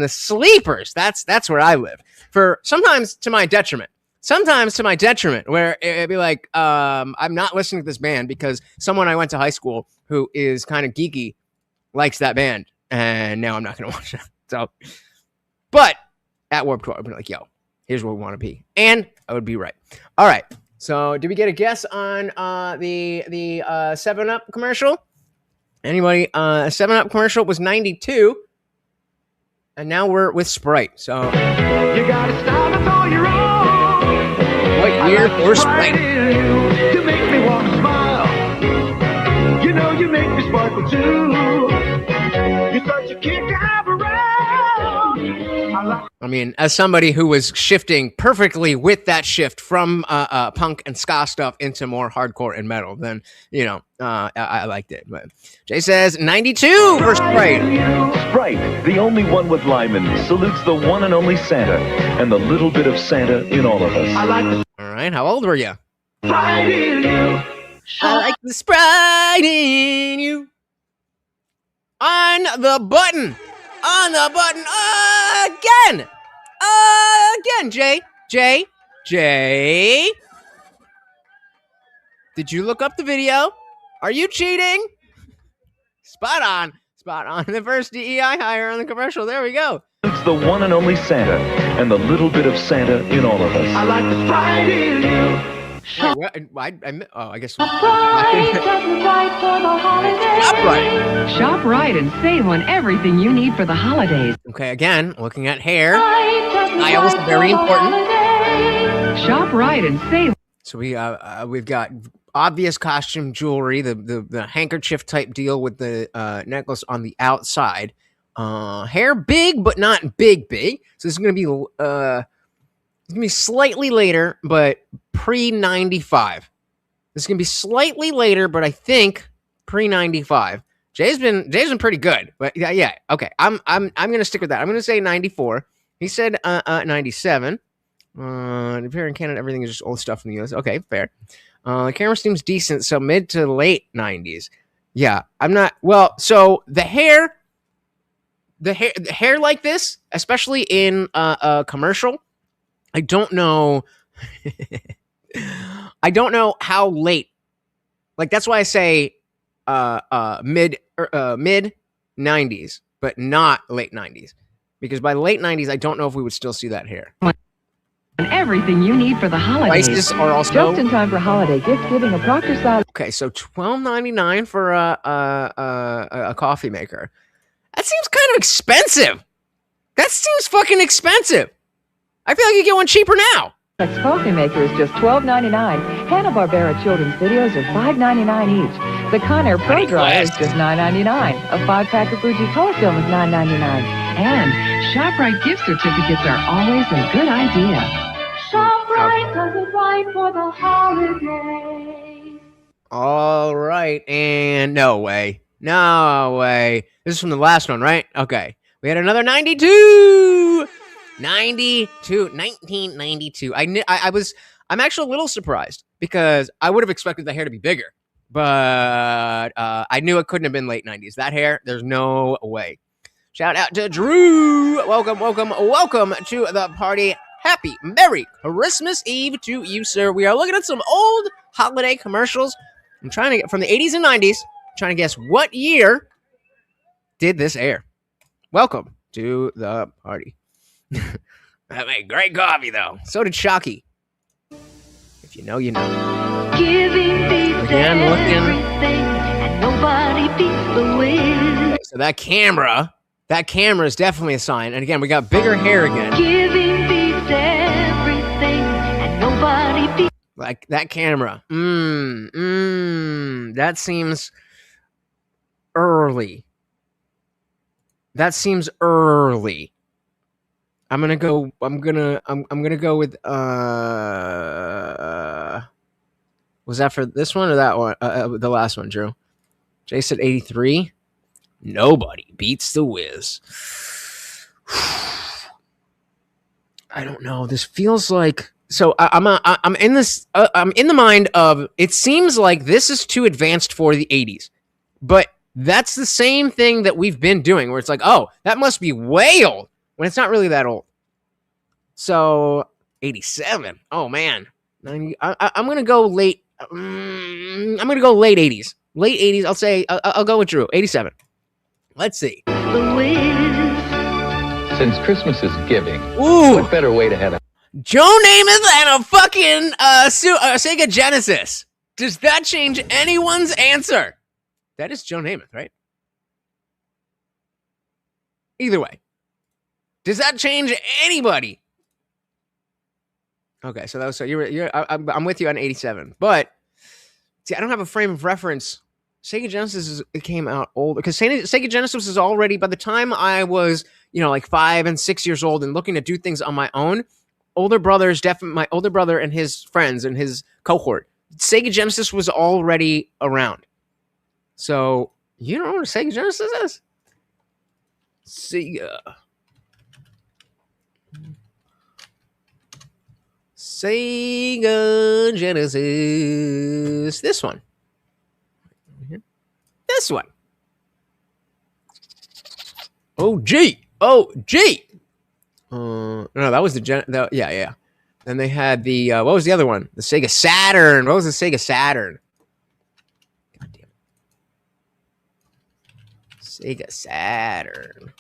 The sleepers. That's where I live. Sometimes to my detriment, where it'd be like, I'm not listening to this band because someone I went to high school who is kind of geeky likes that band, and now I'm not going to watch it. So, but at Warped Tour, I'd be like, yo, here's where we want to be. And I would be right. All right. So did we get a guess on the 7-Up commercial? Anybody? 7-Up commercial was 92. And now we're with Sprite. So You gotta stop it on your own. What year for Sprite? You make me want to smile. You know sparkle too. You're such a kick up around. I mean, as somebody who was shifting perfectly with that shift from punk and ska stuff into more hardcore and metal, then, you know, I liked it. But Jay says 92 for Sprite. Sprite, the only one with Lyman, salutes the one and only Santa and the little bit of Santa in all of us. All right, how old were you? Sprite in you. I like the Sprite in you. On the button. On the button again. Again, Jay. Did you look up the video? Are you cheating? Spot on. The first DEI hire on the commercial. There we go. It's the one and only Santa and the little bit of Santa in all of us. I like the Sprite in you. I guess. Shop right and save on everything you need for the holidays. Okay, again, looking at hair. Styles, very important. Shop right and save. So we've got obvious costume jewelry, the handkerchief type deal with the necklace on the outside. Hair big, but not big. So this is gonna be slightly later, but pre-95. This is gonna be slightly later, but I think pre-95. Jay's been pretty good, but yeah. Okay, I'm gonna stick with that. I'm gonna say 94. He said 97. Here in Canada, everything is just old stuff in the US. Okay, fair. The camera seems decent, so mid to late 90s. Yeah, I'm not. Well, so the hair like this, especially in a commercial, I don't know. I don't know how late. Like, that's why I say mid 90s, but not late 90s, because by late 90s, I don't know if we would still see that hair. And everything you need for the holidays. Prices are also just in time for holiday gift giving. A Proctor size. Okay, so $12.99 for a coffee maker. That seems kind of expensive. That seems fucking expensive. I feel like you get one cheaper now. Next coffee maker is just $12.99. Hanna-Barbera children's videos are $5.99 each. The Conair Pro Dryer is just $9.99. A 5-pack of Fuji color film is $9.99. And ShopRite gift certificates are always a good idea. ShopRite does it right for the holidays. All right, and no way. This is from the last one, right? Okay. We had another 92. 1992. I'm actually a little surprised because I would have expected the hair to be bigger, but I knew it couldn't have been late 90s. That hair, there's no way. Shout out to Drew. Welcome to the party. Happy Merry Christmas Eve to you, sir. We are looking at some old holiday commercials. I'm trying to get from the 80s and 90s, trying to guess what year did this air. Welcome to the party. That made great coffee, though. So did Shockey. If you know, you know. Again, looking. And nobody beats the wind. So that camera is definitely a sign. And again, we got bigger hair again. Giving beats everything, and nobody beats. Like that camera. That seems early. I'm gonna go with was that for this one or that one? The last one, Drew. Jay said 83. Nobody beats the Wiz. I don't know. This feels like I'm in this. I'm in the mind of. It seems like this is too advanced for the 80s, but that's the same thing that we've been doing, where it's like, oh, that must be way old when it's not really that old. So 87. Oh man, 90. I'm gonna go late. I'm gonna go late 80s. Late 80s. I'll say. I'll go with Drew. 87. Let's see. Since Christmas is giving, ooh, what better way to have a Joe Namath and a fucking Sega Genesis? Does that change anyone's answer? That is Joe Namath, right? Either way, does that change anybody? Okay, so you're I'm with you on 87, but see, I don't have a frame of reference Sega Genesis came out older because Sega Genesis was already, by the time I was, like 5 and 6 years old and looking to do things on my own, my older brother and his friends and his cohort, Sega Genesis was already around. So, you don't know what a Sega Genesis is? Sega Genesis. This one. This one. OG. No, that was yeah. Then they had the what was the other one? The Sega Saturn. What was the Sega Saturn? God damn it. Sega Saturn.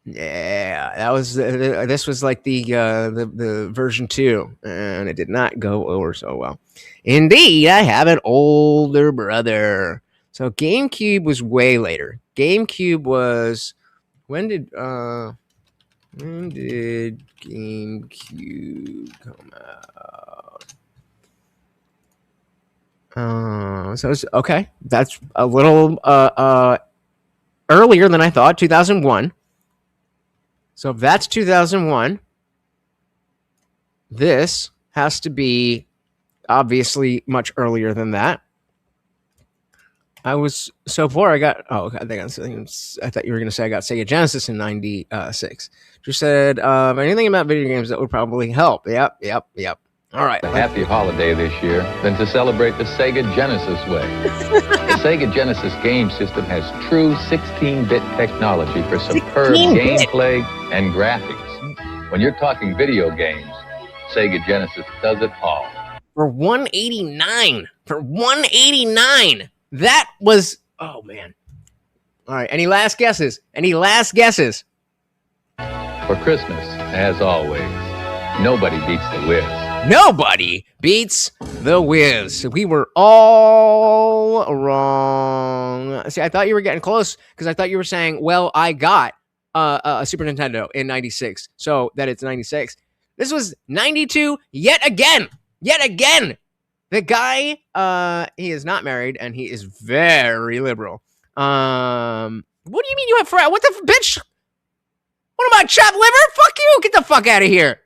Yeah, that was this was like the version 2, and it did not go over so well. Indeed, I have an older brother. So GameCube was way later. GameCube was when did GameCube come out? So it's okay. That's a little earlier than I thought. 2001. So if that's 2001, this has to be obviously much earlier than that. I was so poor. I got. Oh, I thought you were going to say I got Sega Genesis in '96. You said anything about video games that would probably help. Yep. All right. A happy holiday this year than to celebrate the Sega Genesis way. The Sega Genesis game system has true 16-bit technology for superb gameplay and graphics. When you're talking video games, Sega Genesis does it all. For $189. That was, oh man. All right. Any last guesses? For Christmas, as always, nobody beats the Wiz. Nobody beats the Wiz. We were all wrong. See, I thought you were getting close because I thought you were saying, well, I got a Super Nintendo in 96. So that it's 96. This was 92 yet again. The guy, he is not married and he is very liberal. What do you mean you have friends? What the bitch? What am I, chopped liver? Fuck you. Get the fuck out of here.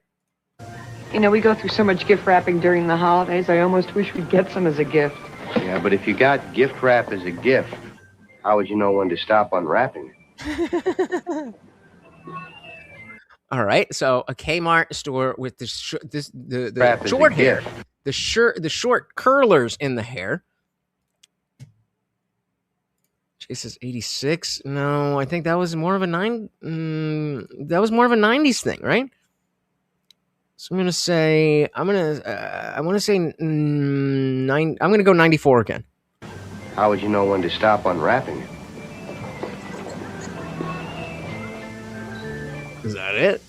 You know, we go through so much gift wrapping during the holidays, I almost wish we'd get some as a gift. Yeah, but if you got gift wrap as a gift, how would you know when to stop unwrapping it? All right, so a Kmart store with the short hair, the short curlers in the hair. Jesus, 86? No, I think that was more of a 90s thing, right? So I'm gonna say I want to say 9. I'm gonna go 94 again. How would you know when to stop unwrapping it? Is that it?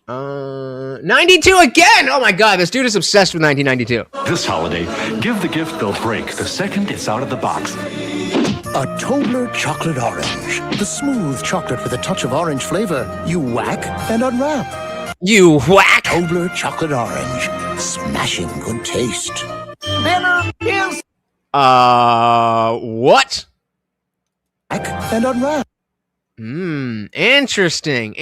92 again! Oh my god, this dude is obsessed with 1992. This holiday, give the gift they'll break the second it's out of the box. A Tobler chocolate orange. The smooth chocolate with a touch of orange flavor. You whack and unwrap. You whack! Tobler chocolate orange. Smashing good taste. Dinner is... What? Whack and unwrap. Interesting.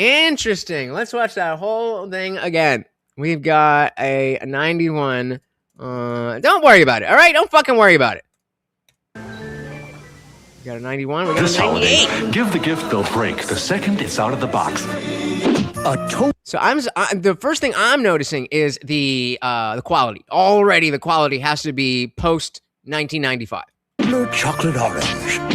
Let's watch that whole thing again. We've got a 91. Don't worry about it, all right? Don't fucking worry about it. We got a 91. We got this a 98. Holiday, give the gift they'll break the second it's out of the box. So the first thing I'm noticing is the quality. Already, the quality has to be post 1995. Chocolate orange.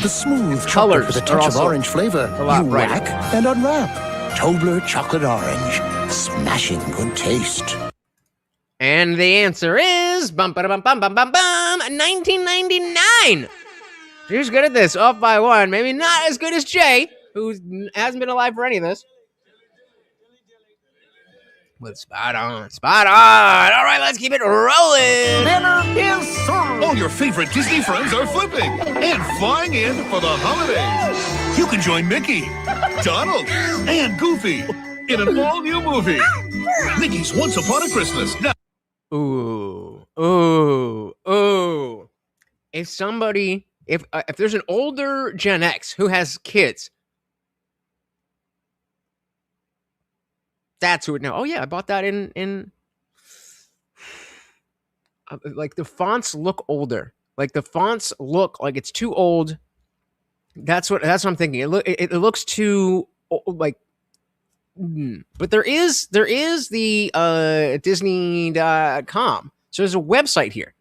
The smooth chocolate with a touch of orange flavor. You whack and unwrap. Tobler chocolate orange. Smashing good taste. And the answer is 1999. Who's good at this? Off by 1. Maybe not as good as Jay, who hasn't been alive for any of this. But spot on. All right, let's keep it rolling. Dinner is served. All your favorite Disney friends are flipping and flying in for the holidays. You can join Mickey, Donald, and Goofy in an all-new movie, Mickey's Once Upon a Christmas. Now. Ooh. if somebody, if there's an older Gen X who has kids, that's who would know. Oh yeah, I bought that in like the fonts look older. Like the fonts look like it's too old. That's what I'm thinking. It looks too like. But there is the Disney.com. So there's a website here,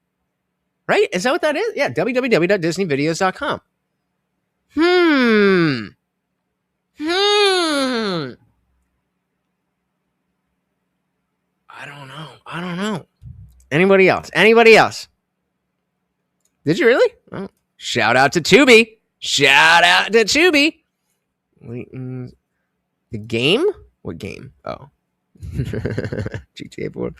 right? Is that what that is? Yeah, www.disneyvideos.com. I don't know. Anybody else? Did you really? Oh, shout out to Tubi. Wait, the game? What game? Oh. GTA 4.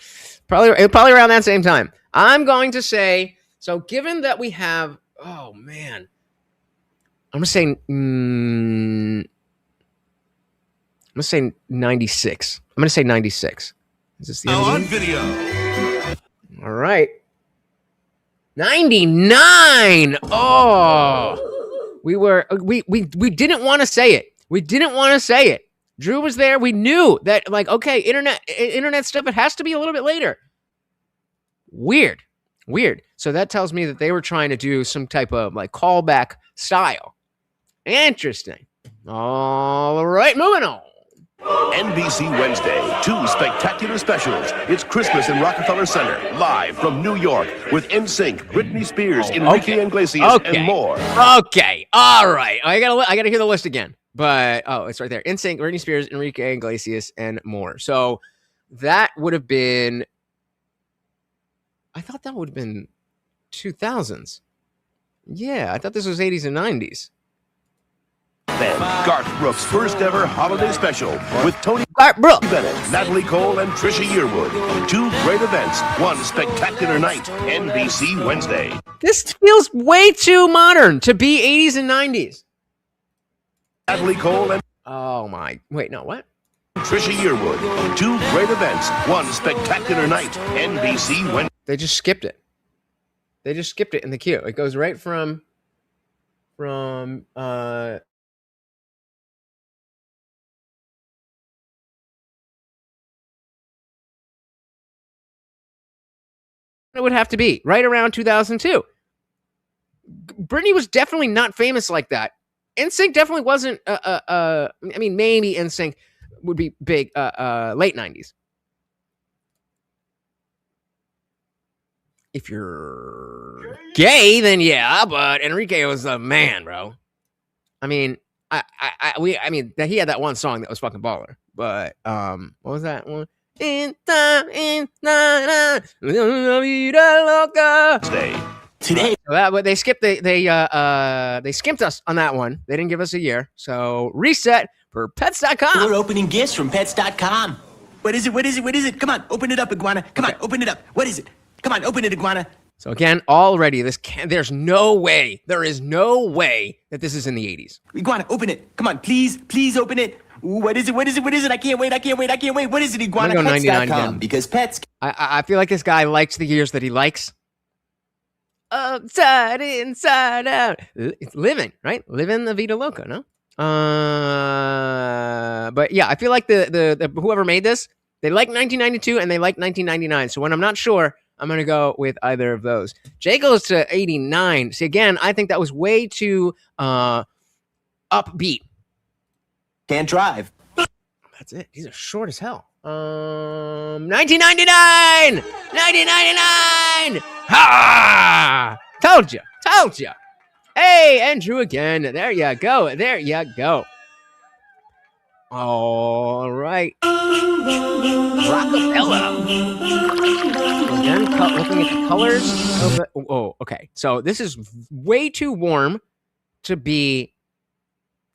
Probably around that same time. I'm going to say, so given that we have, oh man. I'm going to say 96. I'm going to say 96. Is this the end on video? All right. 99. Oh. We didn't want to say it. Drew was there. We knew that, like, okay, internet stuff, it has to be a little bit later. Weird. So that tells me that they were trying to do some type of like callback style. Interesting. All right, moving on. NBC Wednesday, 2 spectacular specials. It's Christmas in Rockefeller Center, live from New York, with NSYNC, Britney Spears, Enrique Iglesias, and more. Okay, all right. I gotta hear the list again. But, it's right there. NSYNC, Britney Spears, Enrique Iglesias, and more. So that would have been, I thought that would have been 2000s. Yeah, I thought this was 80s and 90s. Then, Garth Brooks' first ever holiday special with Tony Bennett, Natalie Cole, and Trisha Yearwood. 2 great events, 1 spectacular night. NBC Wednesday. This feels way too modern to be 80s and 90s. Natalie Cole and wait, no, what? Trisha Yearwood. 2 great events, 1 spectacular night. NBC Wednesday. They just skipped it. In the queue. It goes right from it would have to be right around 2002. Britney was definitely not famous like that. NSYNC definitely wasn't. I mean, maybe NSYNC would be big. Late 90s. If you're gay, then yeah. But Enrique was a man, bro. I mean, he had that one song that was fucking baller. But what was that one? Today, but they skipped they skimped us on that one. They didn't give us a year, so reset for pets.com. We're opening gifts from pets.com. What is it? Come on, open it up, Iguana. Come on, open it up. What is it? Come on, open it, Iguana. So again, already there's no way that this is in the 80s. Iguana, open it. Come on, please open it. Ooh, what is it? I can't wait. What is it, Iguana? I'm gonna go 99 Pets.com, again. because pets. I feel like this guy likes the years that he likes. Upside, inside out. It's living, right? Living the Vida Loca, no? But yeah, I feel like the whoever made this, they like 1992 and they like 1999. So when I'm not sure, I'm going to go with either of those. Jay goes to 89. See, again, I think that was way too upbeat. Can't drive. That's it. These are short as hell. 1999! 1999! Ha! Told you. Hey, Andrew again. There you go. All right. Rockefeller. Again, looking at the colors of the... Oh, okay. So this is way too warm to be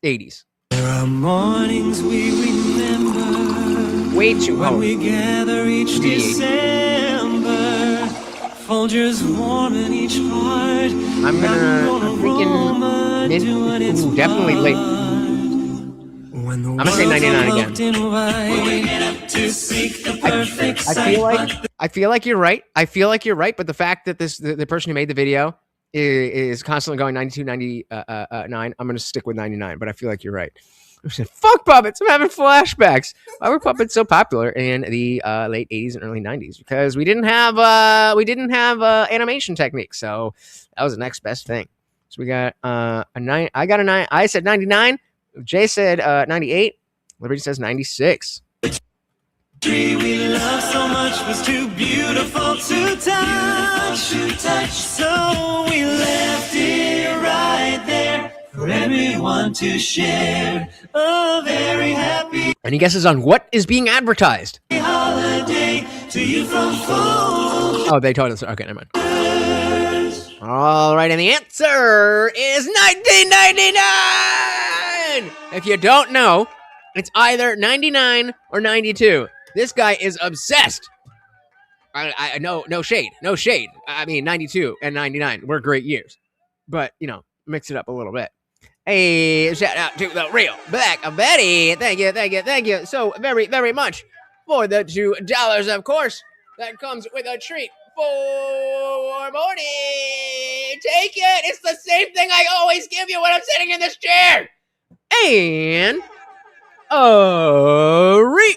80s. There are mornings we remember. Way too when warm. we gather each December. Folgers warm in each heart. I'm thinking mid... Ooh, definitely late. I'm gonna say 99 again. I feel like you're right. But the fact that the person who made the video is constantly going 92, 99. I'm going to stick with 99, but I feel like you're right. I said, fuck puppets. I'm having flashbacks. Why were puppets so popular in the late 80s and early 90s? Because we didn't have animation techniques. So that was the next best thing. So we got a 9. I got a 9. I said 99. Jay said 98. Liberty says 96. Tree we love so much was too beautiful to touch. So we left it right there for everyone to share. A very happy Any guesses on what is being advertised? holiday to you from full. Oh, they told us. Okay, never mind. All right, and the answer is 1999. If you don't know, it's either 99 or 92. This guy is obsessed. I no shade. I mean, 92 and 99 were great years, but mix it up a little bit. Hey, shout out to the real Black Betty. Thank you so very, very much for the $2, of course. That comes with a treat for morning. Take it. It's the same thing I always give you when I'm sitting in this chair. And a refill.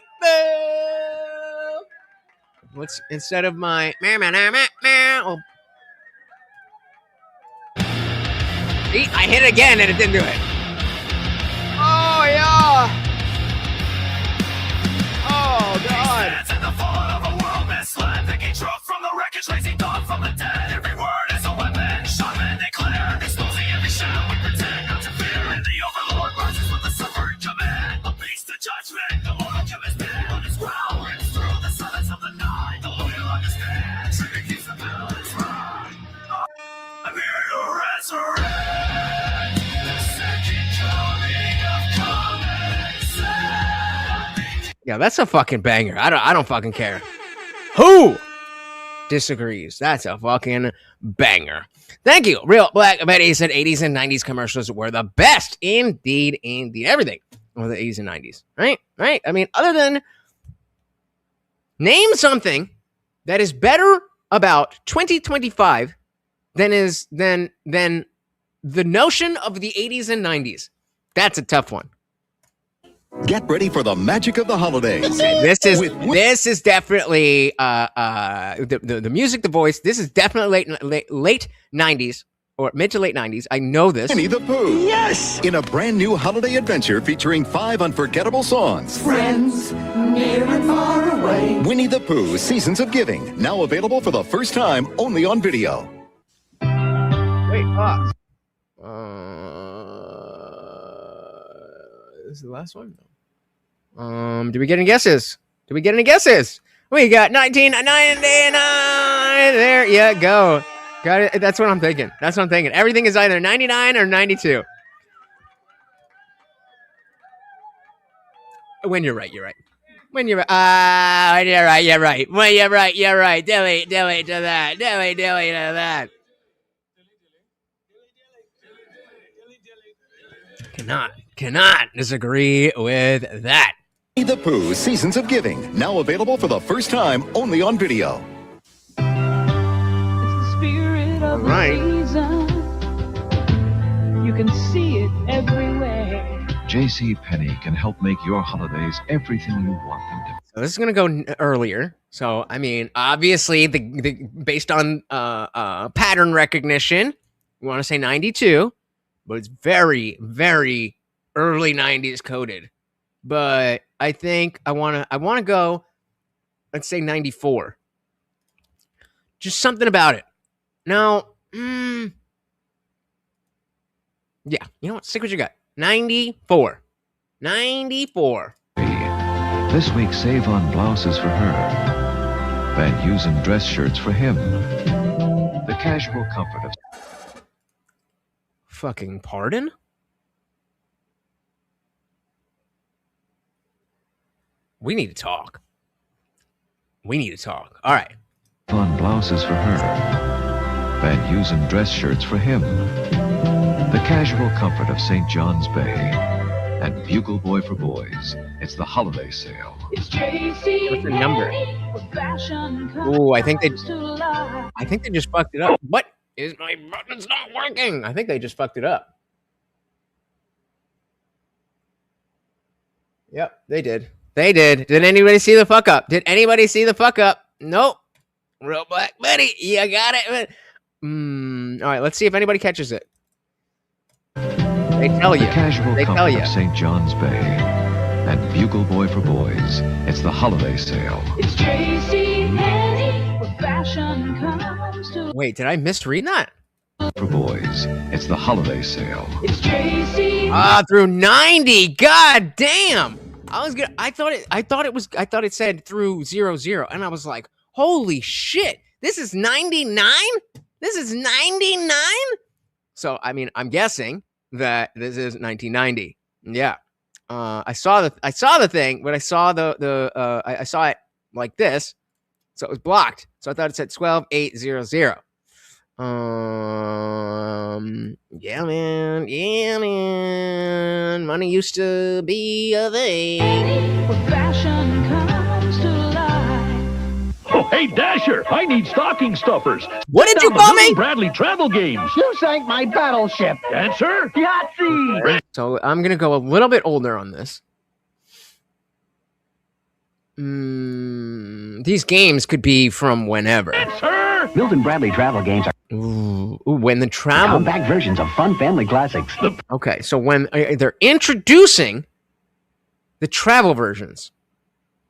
Let's instead of my See, I hit it again and it didn't do it. Oh yeah. Oh God. In the fall of a world misled, picking truth from the wreckage, raising dawn from the dead. Every word is a weapon. Shot men declare, exposing every shadow we pretend not to fear. And the overlord rises with a suffering command. A beast of judgment, the Lord will give his bid on his growl. Rings through the silence of the night. The loyal understand. Trigger keeps the balance right. I'm here to resurrect the second coming of common sense. Yeah, that's a fucking banger. I don't fucking care. Who disagrees? That's a fucking banger. Thank you. Real Black Betty said 80s and 90s commercials were the best. Indeed. Everything of the 80s and 90s. Right? I mean, other than name something that is better about 2025 than the notion of the 80s and 90s. That's a tough one. Get ready for the magic of the holidays. This is definitely the music, the voice. This is definitely late 90s or mid to late 90s. I know this. Winnie the Pooh. Yes! In a brand new holiday adventure featuring 5 unforgettable songs. Friends, near and far away. Winnie the Pooh, Seasons of Giving. Now available for the first time only on video. Wait, pause. This is the last one. Do we get any guesses? We got 1999. There you go. Got it. That's what I'm thinking. Everything is either 99 or 92. When you're right. You're right. When you're right. You're right. When you're right. Dilly to that. Cannot disagree with that. Winnie the Pooh, Seasons of Giving. Now available for the first time only on video. All right. You can see it everywhere. JCPenney can help make your holidays everything you want them to be. So this is gonna go earlier. So I mean, obviously, the based on pattern recognition, we want to say 92, but it's very, very early 90s coded. But I think I wanna go. Let's say 94. Just something about it. Now, yeah, you know what? Stick with your gut. 94. This week, save on blouses for her. Van Heusen dress shirts for him. The casual comfort of... Fucking pardon? We need to talk. All right. On blouses for her. Van Heusen dress shirts for him. The casual comfort of St. John's Bay. And Bugle Boy for boys. It's the holiday sale. It's JC. What's the number? Ooh, I think they just fucked it up. What? Is my button's not working? I think they just fucked it up. Yep, they did. They did. Did anybody see the fuck up? Did anybody see the fuck up? Nope. Real Black Betty, you got it. All right, let's see if anybody catches it. They tell you. The casual They tell comfort you. of St. John's Bay and Bugle Boy for boys. It's the holiday sale. It's Tracy Penny, where fashion comes to. Wait, did I misread that? For boys, it's the holiday sale. It's Tracy. Through 90. God damn. I thought it said through 00, and I was like, holy shit. This is 99? This is 99? So, I mean, I'm guessing that this is 1990. Yeah. I saw the thing, but I saw I saw it like this. So it was blocked. So I thought it said 12800. Yeah, man. Money used to be a thing. Where fashion comes to life. Oh, hey, Dasher, I need stocking stuffers. What did you Down the call me? Milton Bradley Travel Games. You sank my battleship. Answer? Yahtzee! So I'm going to go a little bit older on this. These games could be from whenever. Answer? Milton Bradley Travel Games are When the travel... compact versions of fun family classics. Okay, so when they're introducing the travel versions.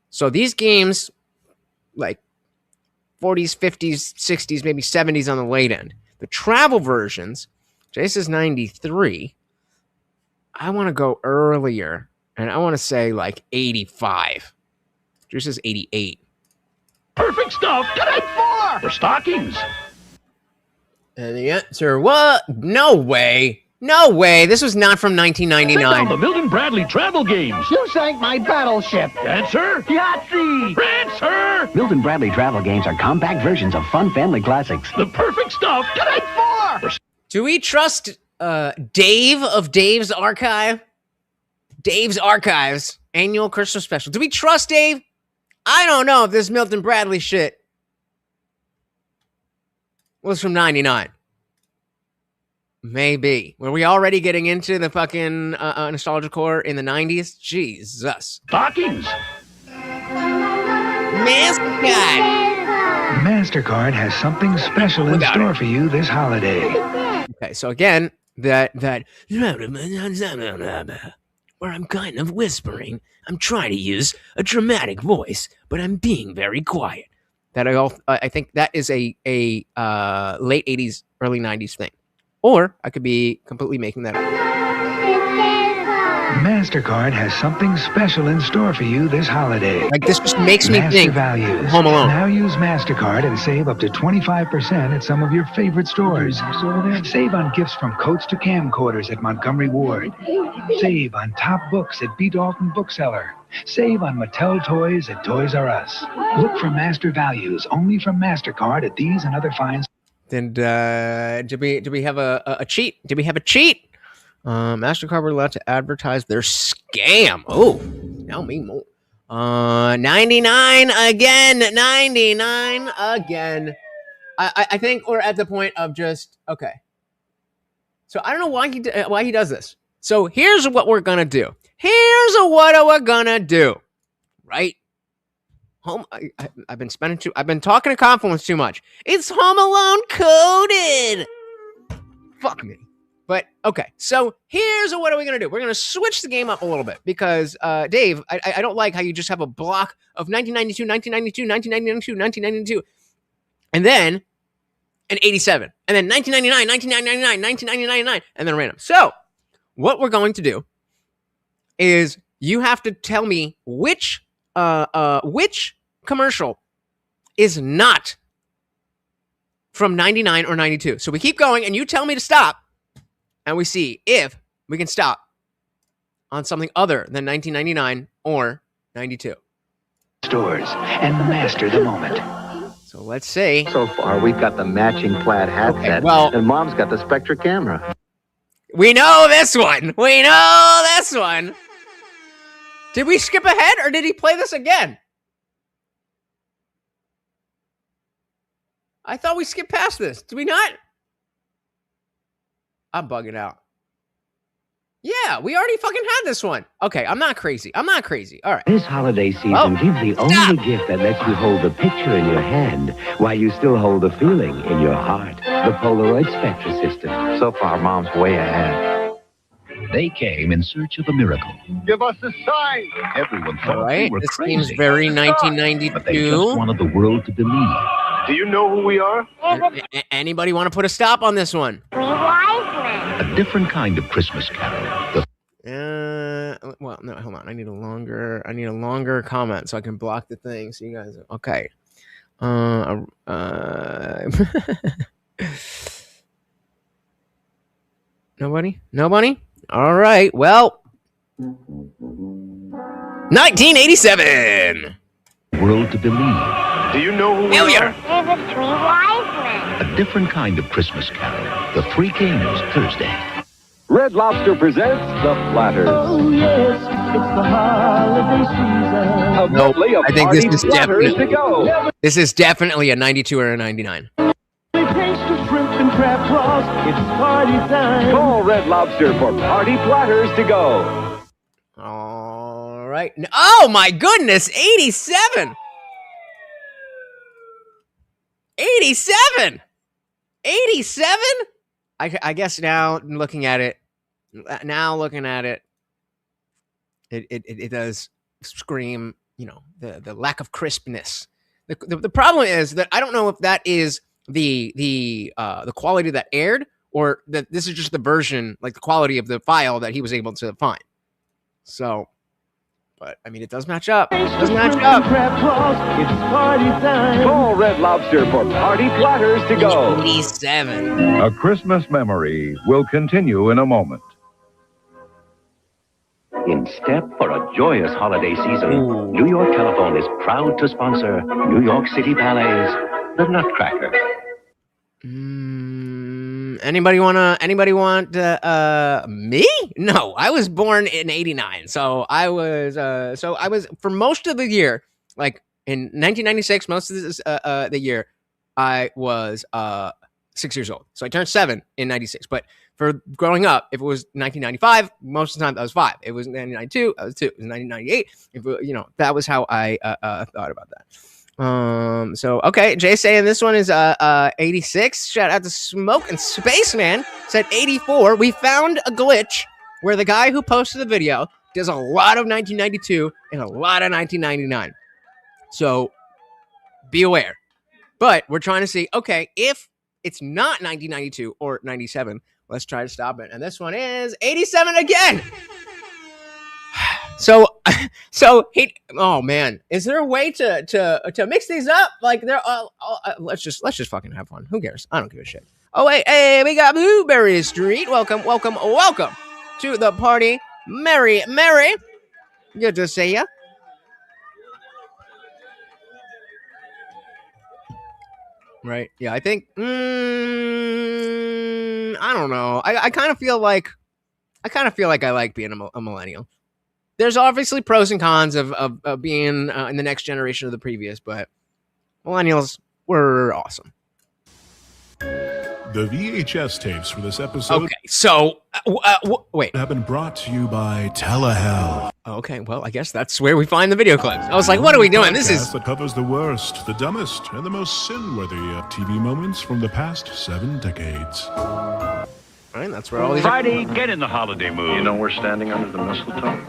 So these games, like 40s, 50s, 60s, maybe 70s on the late end. The travel versions, this is 93. I want to go earlier, and I want to say like 85. This is 88. Perfect stuff. Get it for stockings. And the answer, what? No way. No way. This was not from 1999. The Milton Bradley Travel Games. You sank my battleship. Answer? Yahtzee! Answer? Milton Bradley Travel Games are compact versions of fun family classics. The perfect stuff. Get it for. Do we trust Dave of Dave's Archive? Dave's Archives annual Christmas special. Do we trust Dave? I don't know if this Milton Bradley shit was from 99. Maybe. Were we already getting into the fucking nostalgia core in the 90s? Jesus. Stockings. MasterCard. MasterCard has something special in store for you this holiday. Okay, so again, that where I'm kind of whispering. I'm trying to use a dramatic voice, but I'm being very quiet. That I think that is a late 80s, early 90s thing. Or I could be completely making that up. MasterCard has something special in store for you this holiday. Like, this just makes me Master think values. Home Alone. Now use MasterCard and save up to 25% at some of your favorite stores. Save on gifts from coats to camcorders at Montgomery Ward. Save on top books at B. Dalton Bookseller. Save on Mattel toys at Toys R Us. Look for Master Values only from MasterCard at these and other fine. And do we have a cheat? Did we have a cheat? MasterCard were allowed to advertise their scam. Oh, now me more. 99 again. 99 again. I think we're at the point of just okay. So I don't know why he does this. So here's what we're gonna do. Right? I've been talking to Confluence too much. It's Home Alone coded. Fuck me. But okay, so what are we gonna do? We're gonna switch the game up a little bit because Dave, I don't like how you just have a block of 1992, 1992, 1992, 1992, and then an 87, and then 1999, 1999, 1999, and then random. So what we're going to do is you have to tell me which commercial is not from 99 or 92. So we keep going, and you tell me to stop. And we see if we can stop on something other than 1999 or 92. Stores and master the moment. So let's see. So far, we've got the matching plaid hat set, and Mom's got the Spectra camera. We know this one. Did we skip ahead, or did he play this again? I thought we skipped past this. Did we not? I'm bugging out. Yeah, we already fucking had this one. Okay, I'm not crazy. All right. This holiday season, give the only gift that lets you hold the picture in your hand while you still hold the feeling in your heart. The Polaroid Spectra system. So far, Mom's way ahead. They came in search of a miracle. Give us a sign. Everyone thought Right, they were this crazy. seems very 1992. But they just wanted the world to believe. Do you know who we are? Anybody want to put a stop on this one? A different kind of Christmas carol. Well, no, hold on. I need a longer comment so I can block the thing. So you guys, okay. Nobody? All right. Well, 1987. World to believe. Do you know who we are? They're the three wise men. A different kind of Christmas carol. The Three Kingdoms, Thursday. Red Lobster presents The Platters. Oh, yes, it's the holiday season. Nope. I think this is definitely a 92 or a 99. Pastry, shrimp, and crab claws. It's party time. Call Red Lobster for party platters to go. All right. Oh, my goodness. 87. 87. I guess now looking at it, it does scream, the lack of crispness. The problem is that I don't know if that is the quality that aired, or that this is just the version, like the quality of the file that he was able to find. So, but I mean, it does match up. Crab claws. It's party time. Call Red Lobster for party platters to go. 87. A Christmas memory will continue in a moment. In step for a joyous holiday season, New York Telephone is proud to sponsor New York City Ballet's The Nutcracker. Anybody want me? No, I was born in 89. So I was for most of the year, like in 1996, most of this, the year, I was 6 years old. So I turned 7 in 96. But for growing up, if it was 1995, most of the time I was 5. It was 1992, I was 2. It was 1998. That was how I thought about that. So okay, Jay saying this one is 86. Shout out to Smoke and Spaceman said 84. We found a glitch where the guy who posted the video does a lot of 1992 and a lot of 1999. So be aware. But we're trying to see, okay, if it's not 1992 or 97, let's try to stop it. And this one is 87 again. So oh man, is there a way to mix these up? Like let's just fucking have fun. Who cares? I don't give a shit. Oh wait, hey, we got Blueberry Street. Welcome to the party. Mary, good to see ya. Right? Yeah, I think. I don't know. I kind of feel like I like being a millennial. There's obviously pros and cons of being in the next generation of the previous, but millennials were awesome. The VHS tapes for this episode. Okay, so wait, have been brought to you by Telehell. Okay, well, I guess that's where we find the video clips. I was like, what are we doing? This is that covers the worst, the dumbest, and the most sin-worthy TV moments from the past 7 decades. All right, that's where all these Friday, get in the holiday mood. You know we're standing under the mistletoe?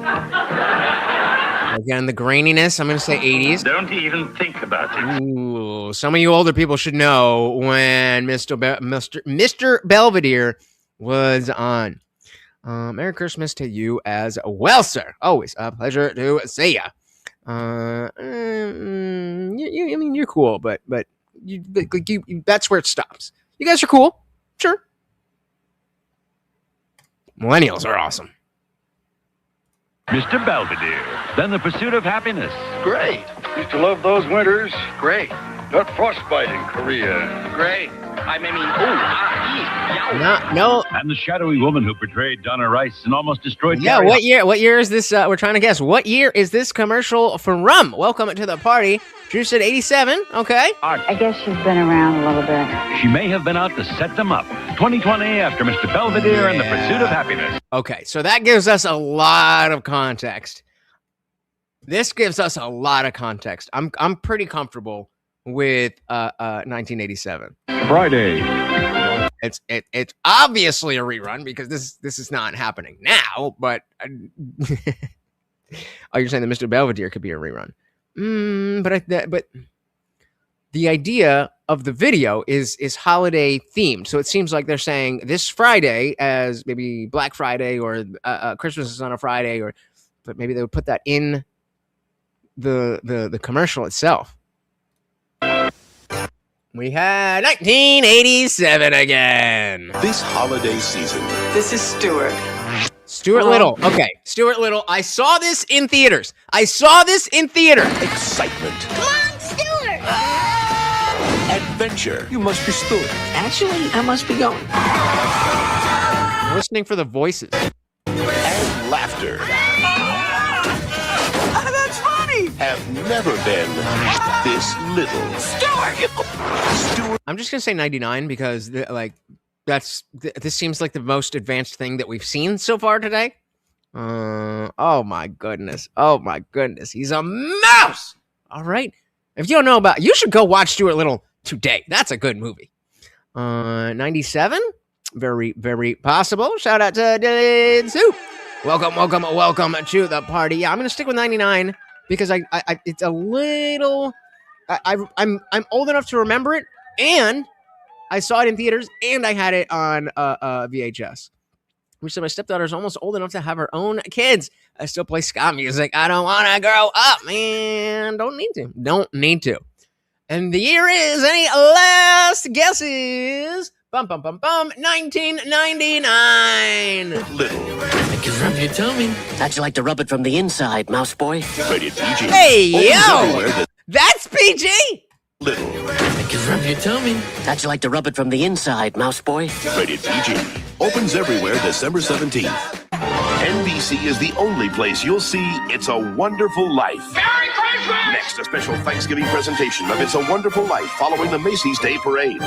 Again, the graininess, I'm going to say 80s. Don't even think about it. Ooh, some of you older people should know when Mr. Belvedere was on. Merry Christmas to you as well, sir. Always a pleasure to see ya. I mean, you're cool, but you, that's where it stops. You guys are cool. Sure. Millennials are awesome. Mr. Belvedere, then the pursuit of happiness. Great. Used to love those winters. Great. That frostbite in Korea. Great. No. And the shadowy woman who portrayed Donna Rice and almost destroyed Yeah, Gary. what year? What year is this? We're trying to guess. What year is this commercial from Rum? Welcome to the party. Drew said 87. Okay. I guess she's been around a little bit. She may have been out to set them up. 2020 after Mr. Belvedere and the Pursuit of Happiness. Okay, so that gives us a lot of context. This gives us a lot of context. I'm pretty comfortable with 1987. Friday. It's obviously a rerun because this is not happening now. But oh, you're saying that Mr. Belvedere could be a rerun? But the idea of the video is holiday themed. So it seems like they're saying this Friday as maybe Black Friday or Christmas is on a Friday, but maybe they would put that in the commercial itself. We had 1987 again. This holiday season. This is Stuart. Stuart Little. Okay, Stuart Little. I saw this in theaters. Excitement. Come on, Stuart! Adventure. You must be Stuart. Actually, I must be going. I'm listening for the voices. And laughter. That's funny! Have never been this little. Stuart! I'm just going to say 99 because this seems like the most advanced thing that we've seen so far today. Oh my goodness. He's a mouse. All right. If you don't know you should go watch Stuart Little today. That's a good movie. 97. Very, very possible. Shout out to Dylan Soup. Welcome to the party. Yeah, I'm going to stick with 99 because I it's a little, I'm old enough to remember it, and I saw it in theaters, and I had it on VHS. Which said my stepdaughter's almost old enough to have her own kids. I still play ska music. I don't want to grow up, man. Don't need to. And the year is, any last guesses? 1999. Little. I can rub your tummy. How'd you like to rub it from the inside, mouse boy? Rated PG. Hey, yo! That's PG! Little. I can rub your tummy. How'd you like to rub it from the inside, mouse boy? Rated PG. Opens everywhere December 17th. NBC is the only place you'll see It's a Wonderful Life. Merry Christmas! Next, a special Thanksgiving presentation of It's a Wonderful Life following the Macy's Day Parade.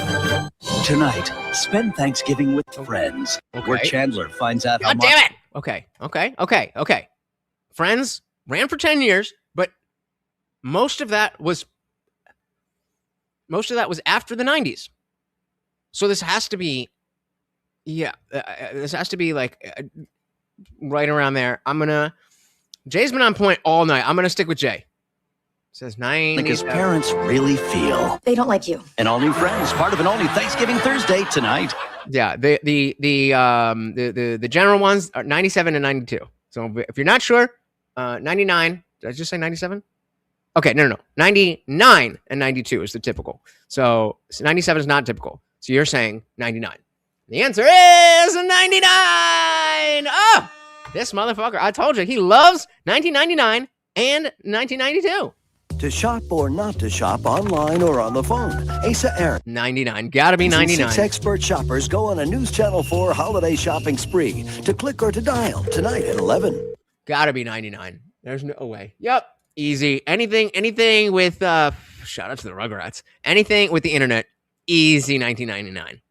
Tonight, spend Thanksgiving with friends, where Chandler finds out how God much... damn it! Okay. Friends ran for 10 years, but most of that was after the 90s. So this has to be, right around there. Jay's been on point all night. I'm going to stick with Jay. Says 9. Like his parents really feel. They don't like you. And all new friends, part of an all new Thanksgiving Thursday tonight. Yeah, the general ones are 97 and 92. So if you're not sure, 99. Did I just say 97? Okay, no. 99 and 92 is the typical. So 97 is not typical. So you're saying 99. The answer is 99. Oh, this motherfucker. I told you, he loves 1999 and 1992. To shop or not to shop online or on the phone. Asa Aaron. 99. Gotta be 99. 6 expert shoppers go on a News Channel 4 holiday shopping spree to click or to dial tonight at 11. Gotta be 99. There's no way. Yep. Easy. Anything with, shout out to the Rugrats. Anything with the internet, easy 1999.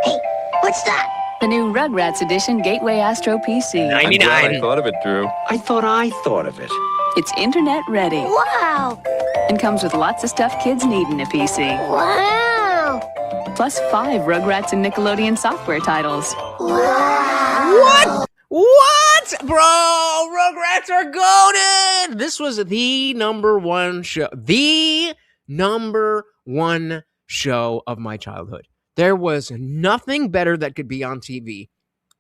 Hey, what's that? The new Rugrats edition Gateway Astro PC. 99. I thought of it, Drew. I thought of it. It's internet ready. Wow. And comes with lots of stuff kids need in a PC. Wow. Plus 5 Rugrats and Nickelodeon software titles. Wow. What? Bro, Rugrats are goated. This was the number one show. The number one show of my childhood. There was nothing better that could be on TV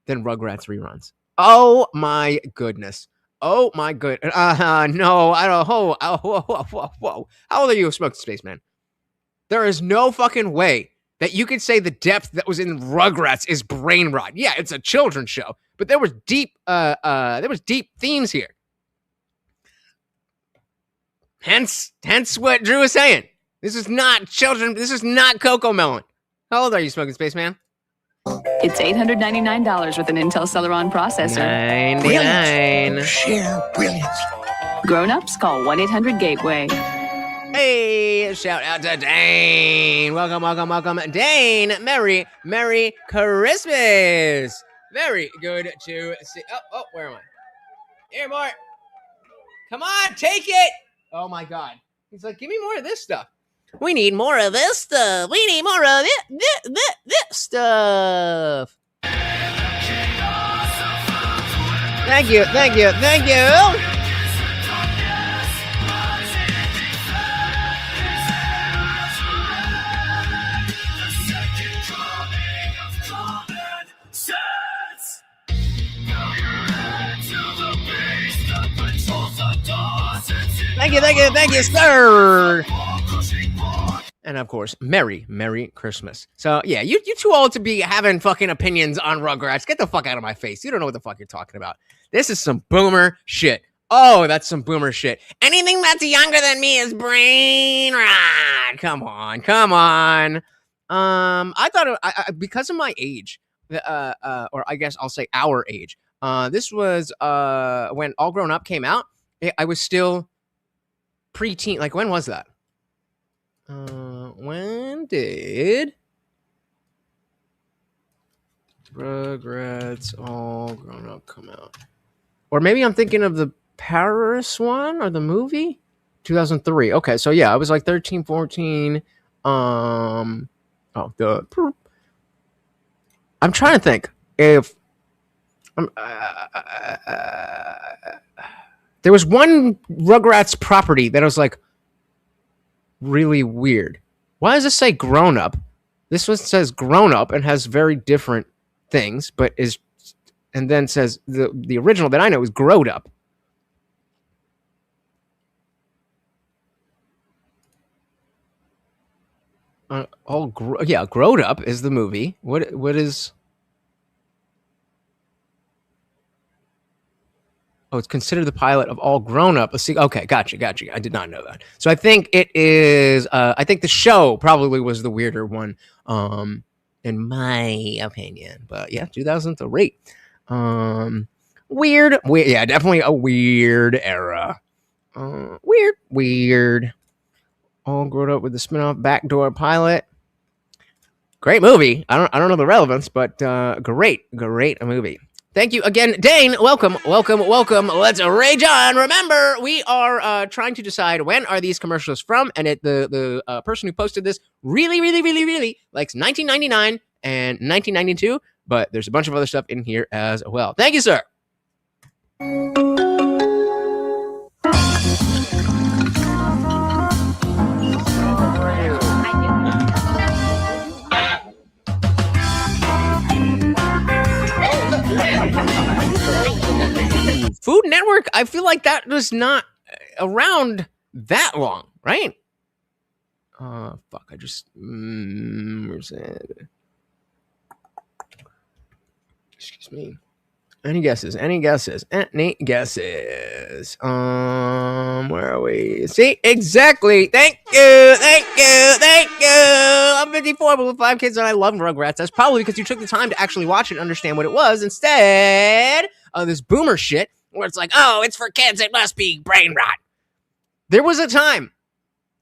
than Rugrats reruns. Oh my goodness. No, I don't. Whoa. How old are you, Smoke Spaceman? There is no fucking way that you could say the depth that was in Rugrats is brain rot. Yeah, it's a children's show, but there was deep themes here. Hence what Drew is saying. This is not children. This is not Coco Melon. How old are you, Smoking Spaceman? It's $899 with an Intel Celeron processor. 99. Sheer brilliance. Grown-ups, call 1-800-GATEWAY. Hey, shout out to Dane. Welcome. Dane, Merry Christmas. Very good to see. Oh, where am I? Here, Mart. Come on, take it. Oh my God. He's like, give me more of this stuff. We need more of this stuff. We need more of this stuff. Thank you. Thank you, sir. And of course, Merry Christmas. So yeah, you too old to be having fucking opinions on Rugrats. Get the fuck out of my face. You don't know what the fuck you're talking about. This is some boomer shit. Oh, that's some boomer shit. Anything that's younger than me is brain rot. Come on. I thought because of my age, or I guess I'll say our age. This was when All Grown Up came out. I was still preteen. Like, when was that? When did Rugrats All Grown Up come out? Or maybe I'm thinking of the Paris one or the movie? 2003. Okay, so yeah, I was like 13, 14. I'm trying to think if there was one Rugrats property that I was like really weird. Why does this say Grown Up? This one says Grown Up and has very different things, but and then says the original that I know is Growed Up. Growed Up is the movie. What is? Oh, it's considered the pilot of All Grown Up. Okay, gotcha. I did not know that. So I think it is. I think the show probably was the weirder one, in my opinion. But yeah, 2003. Weird. Yeah, definitely a weird era. Weird. All Grown Up with the spin-off Backdoor pilot. Great movie. I don't know the relevance, but great movie. Thank you again, Dane. Welcome. Let's rage on. Remember, we are trying to decide when are these commercials from, and the person who posted this really likes 1999 and 1992, but there's a bunch of other stuff in here as well. Thank you, sir. Food Network, I feel like that was not around that long, right? Fuck, I just... where's it? Excuse me. Any guesses? Where are we? See? Exactly. Thank you. I'm 54, but with 5 kids, and I love Rugrats. That's probably because you took the time to actually watch it and understand what it was instead of this boomer shit where it's like, oh, it's for kids, it must be brain rot. There was a time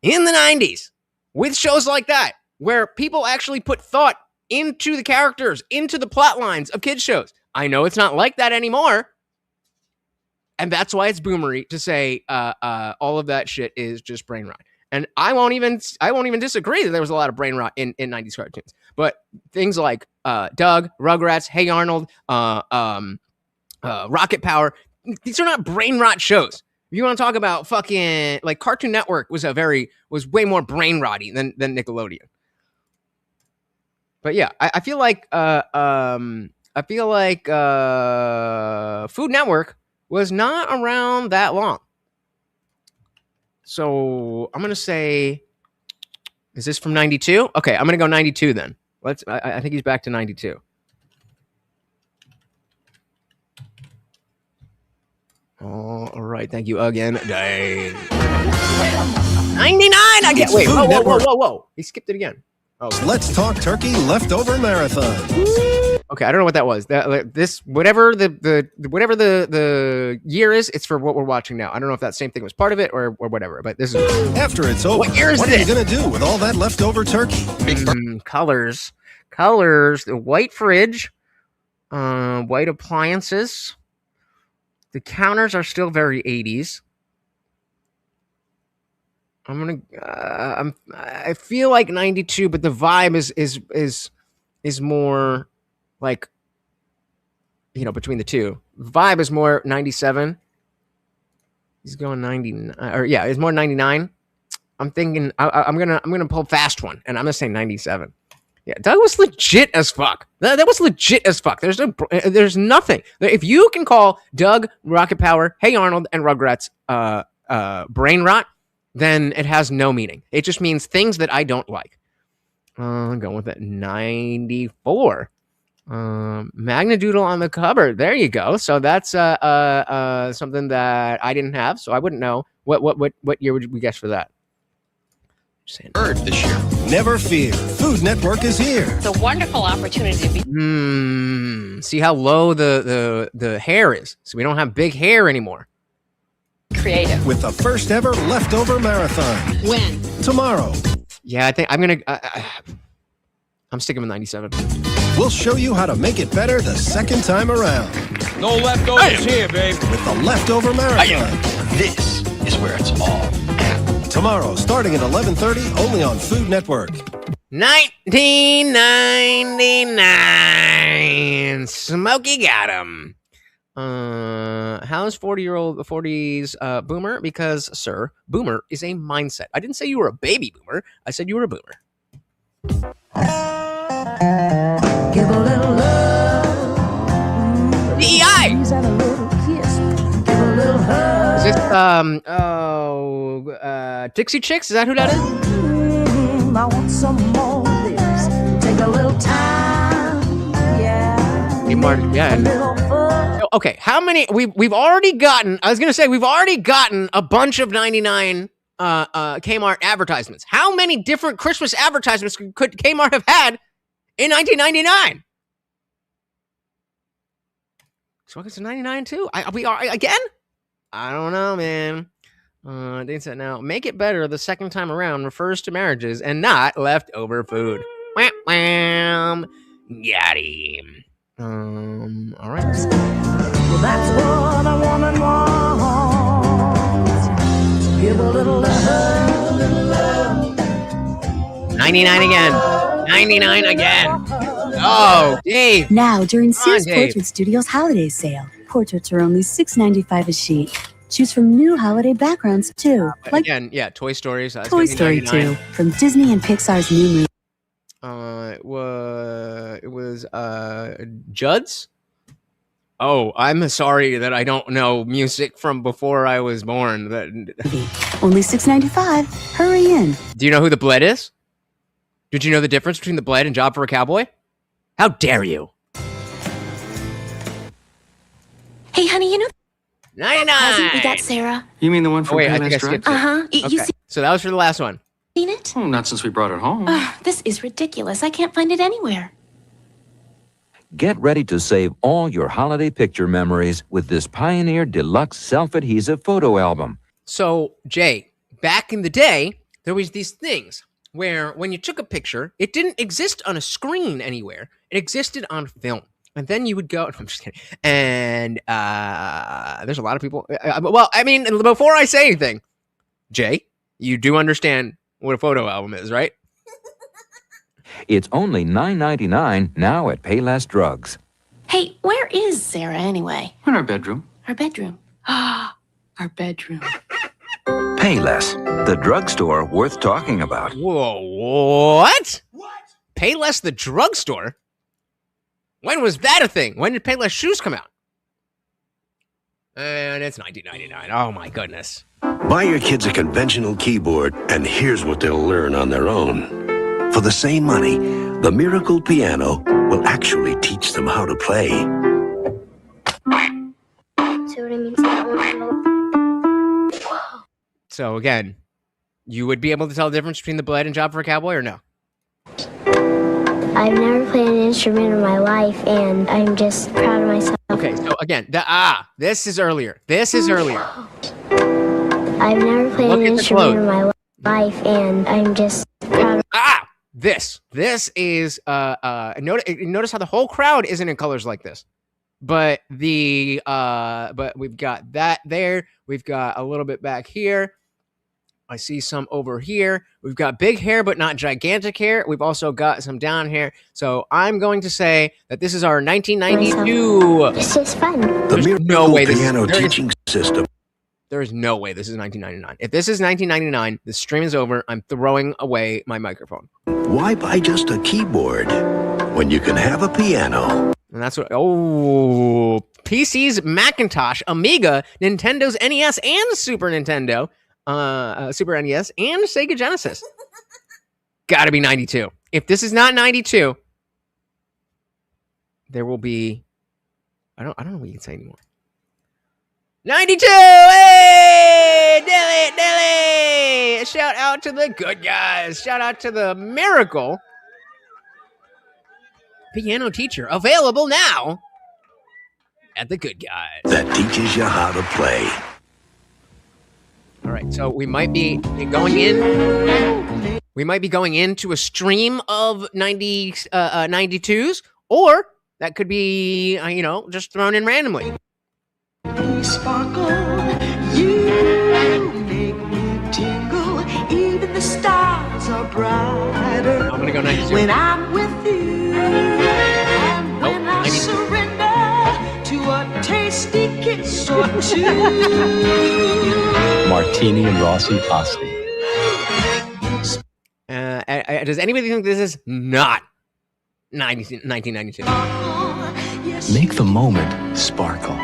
in the 90s with shows like that where people actually put thought into the characters, into the plot lines of kids shows. I know it's not like that anymore. And that's why it's boomery to say all of that shit is just brain rot. And I won't even disagree that there was a lot of brain rot in 90s cartoons. But things like Doug, Rugrats, Hey Arnold, Rocket Power, these are not brain rot shows. If you want to talk about fucking like Cartoon Network was way more brain rotty than Nickelodeon. But yeah, I feel like Food Network was not around that long. So I'm gonna say, is this from 92? Okay, I'm gonna go 92 then. I think he's back to 92. All right, thank you again, Dane. again. It's Wait, Food whoa. Network. He skipped it again. Oh. Let's Talk Turkey Leftover Marathon. Okay, I don't know what that was. Whatever the year is, it's for what we're watching now. I don't know if that same thing was part of it or whatever. But this is After it's over, what year is what this? are you going to do with all that leftover turkey? Colors. The white fridge, white appliances. The counters are still very 80s. I feel like 92, but the vibe is more like, between the two. Vibe is more 97. He's going 99, or yeah, it's more 99. I'm thinking I'm gonna pull a fast one, and I'm gonna say 97. Yeah, Doug was legit as fuck. That was legit as fuck. There's nothing. If you can call Doug, Rocket Power, Hey Arnold, and Rugrats brain rot, then it has no meaning. It just means things that I don't like. I'm going with it. 94. Magnadoodle on the cupboard. There you go. So that's something that I didn't have, so I wouldn't know. What year would we guess for that? Bird this year. Never fear. Food Network is here. It's a wonderful opportunity to be See how low the hair is. So we don't have big hair anymore. creative. With the first ever leftover marathon. When? Tomorrow. Yeah, I think I'm sticking with 97. We'll show you how to make it better the second time around. No leftovers here, babe. With the leftover marathon. This is where it's all at. Tomorrow, starting at 11:30, only on Food Network. 1999. Smokey got him. How's 40s boomer? Because, sir, boomer is a mindset. I didn't say you were a baby boomer. I said you were a boomer. Give a little love. DEI. And a little kiss. Give a little hug. Is this Dixie Chicks? Is that who that is? I want some more of this. Take a little time. Yeah. Hey, Mark, yeah. A little fun. Okay, how many we've already gotten? I was gonna say we've already gotten a bunch of 99 Kmart advertisements. How many different Christmas advertisements could Kmart have had in 1999? So it's 99 too. We are again. I don't know, man. They said now make it better the second time around refers to marriages and not leftover food. Wham, wham. Got him. All right. Well, that's what a woman wants. Give a little love. 99 again. 99 again. Oh, Dave. Now, during Sears Dave. Portrait Studios holiday sale, portraits are only $6.95 a sheet. Choose from new holiday backgrounds, too. Like Again, yeah, Toy Story. So that's Toy gonna be Story 99. 2, from Disney and Pixar's new movie. It was Judd's. Oh, I'm sorry that I don't know music from before I was born. Only $6.95. Hurry in. Do you know who the Bled is? Did you know the difference between the Bled and Job for a Cowboy? How dare you? Hey, honey, 99. we got Sarah. You mean the one from Wait, I think I Payless skipped Drive? it. Uh-huh. You Okay. see So that was for the last one. it? Oh, not since we brought it home. This is ridiculous. I can't find it anywhere. Get ready to save all your holiday picture memories with this Pioneer Deluxe Self-Adhesive Photo Album. So, Jay, back in the day, there was these things where when you took a picture, it didn't exist on a screen anywhere. It existed on film. And then you would go, I'm just kidding. And there's a lot of people. Well, I mean, before I say anything, Jay, you do understand what a photo album is, right? It's only $9.99 now at Payless Drugs. Hey, where is Sarah anyway? In our bedroom. Our bedroom. Ah, our bedroom. Payless, the drugstore worth talking about. Whoa, what? Payless the drugstore? When was that a thing? When did Payless shoes come out? And it's 1999. Oh my goodness. Buy your kids a conventional keyboard, and here's what they'll learn on their own. For the same money, the Miracle Piano will actually teach them how to play. See what I mean? So So again, you would be able to tell the difference between the Bled and Job for a Cowboy or no? I've never played an instrument in my life, and I'm just proud of myself. Okay, so again, this is earlier. This is earlier. I've never played an instrument in my life, and I'm just proud of This is notice how the whole crowd isn't in colors like this. But we've got that there. We've got a little bit back here. I see some over here. We've got big hair, but not gigantic hair. We've also got some down hair. So I'm going to say that this is our 1992. It's just fun. The Miracle Piano Teaching System. There is no way this is 1999. If this is 1999, the stream is over. I'm throwing away my microphone. Why buy just a keyboard when you can have a piano? And that's what, PCs, Macintosh, Amiga, Nintendo's NES and Super Nintendo, Super NES and Sega Genesis. Gotta be 92. If this is not 92, there will be, I don't know what you can say anymore. 92! Hey! Dilly! Shout out to the good guys. Shout out to the Miracle Piano Teacher, available now at the good guys. That teaches you how to play. All right, so we might be going in. We might be going into a stream of 92s, or that could be, just thrown in randomly. Sparkle, you make me tingle. Even the stars are brighter. I'm gonna go 92. When I'm with you, and when I surrender to a tasty kiss or two. Martini and Rossi Pasti. Does anybody think this is not 1992? Make the moment sparkle.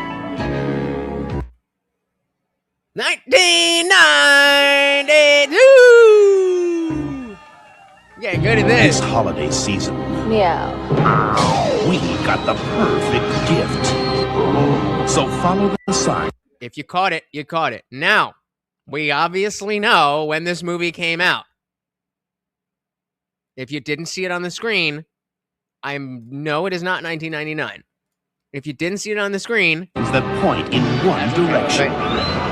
1992! Yeah, good at this. This holiday season, Meow. we got the perfect gift. So follow the sign. If you caught it, you caught it. Now, we obviously know when this movie came out. If you didn't see it on the screen, I know it is not 1999. If you didn't see it on the screen, that point in one direction.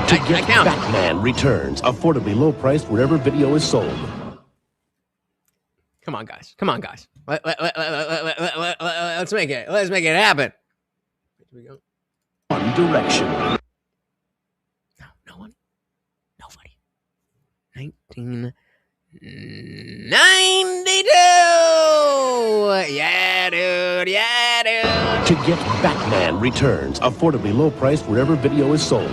To get Batman Returns, affordably low priced wherever video is sold. Come on, guys. Let's make it happen. Here we go. One direction. No one. Nobody. 1992. Yeah, dude. To get Batman Returns, affordably low priced wherever video is sold.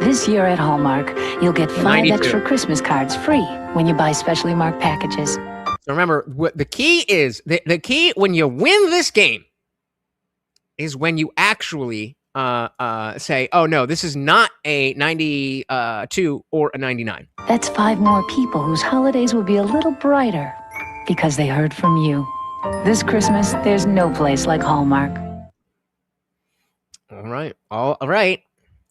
This year at Hallmark, you'll get 5 92. extra Christmas cards free when you buy specially marked packages. So remember, what the key is, the key when you win this game is when you actually say, oh no, this is not a 92 or a 99. That's 5 more people whose holidays will be a little brighter because they heard from you. This Christmas, there's no place like Hallmark. All right.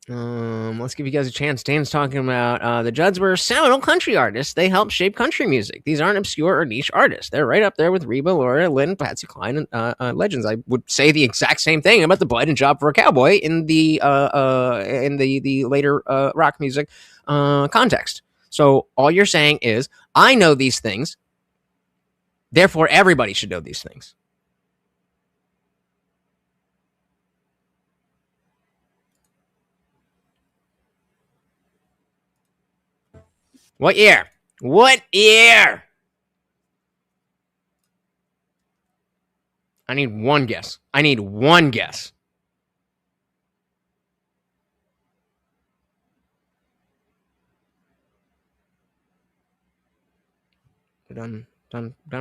Let's give you guys a chance. Dan's talking about the Judds were seminal country artists. They helped shape country music. These aren't obscure or niche artists. They're right up there with Reba, Laura, Lynn, Patsy Cline, and legends. I would say the exact same thing about the Bled and Job for a Cowboy in the later rock music context. So all you're saying is, I know these things, therefore everybody should know these things. What year? I need one guess. Done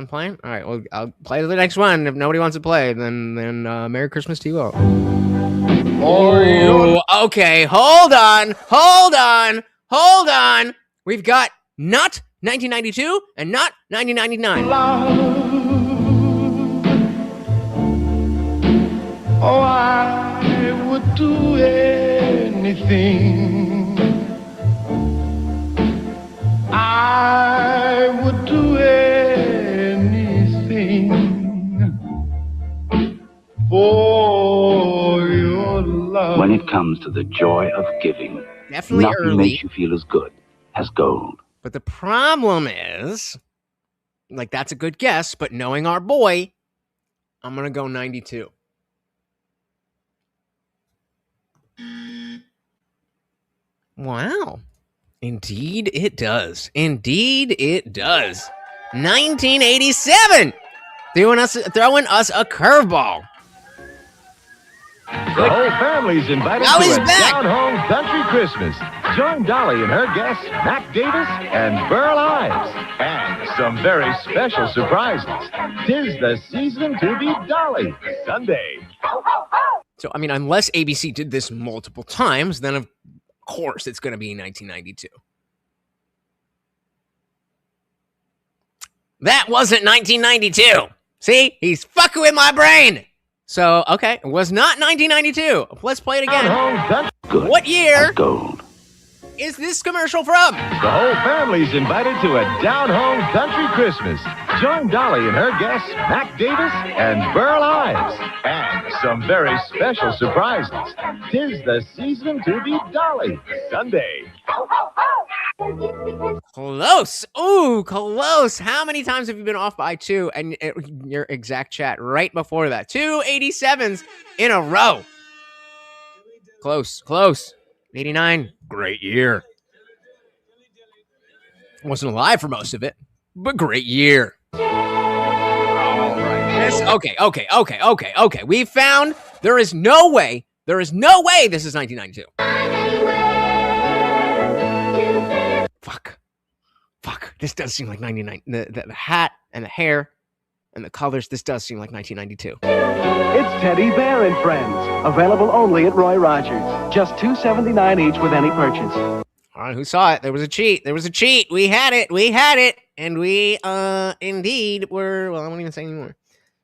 playing? All right, well, I'll play the next one. If nobody wants to play, then Merry Christmas to you all. Oh, okay. Hold on. We've got not 1992 and not 1999. Oh, I would do anything comes to the joy of giving, Definitely nothing early. makes you feel as good as gold. But the problem is, like, that's a good guess, but knowing our boy, I'm going to go 92. Wow. Indeed it does. Indeed it does. 1987. Throwing us a curveball. The whole family's invited to a down-home country Christmas. Join Dolly and her guests, Mac Davis and Burl Ives. And some very special surprises. 'Tis the season to be Dolly, Sunday. So, I mean, unless ABC did this multiple times, then of course it's going to be 1992. That wasn't 1992. See? He's fucking with my brain. So, okay, it was not 1992. Let's play it again. What year is this commercial from? The whole family's invited to a down-home country Christmas. Join Dolly and her guests, Mac Davis and Burl Ives. And some very special surprises. 'Tis the season to be Dolly, Sunday. Close. Ooh, close. How many times have you been off by 2? And your exact chat right before that. 2 87s in a row. Close. 89. Great year. Wasn't alive for most of it, but great year. All right. Okay. We found there is no way this is 1992. Fuck. This does seem like 99. The hat and the hair and the colors, this does seem like 1992. It's Teddy Bear and Friends. Available only at Roy Rogers. Just $2.79 each with any purchase. All right, who saw it? There was a cheat. We had it. And we, indeed were, well, I won't even say anymore.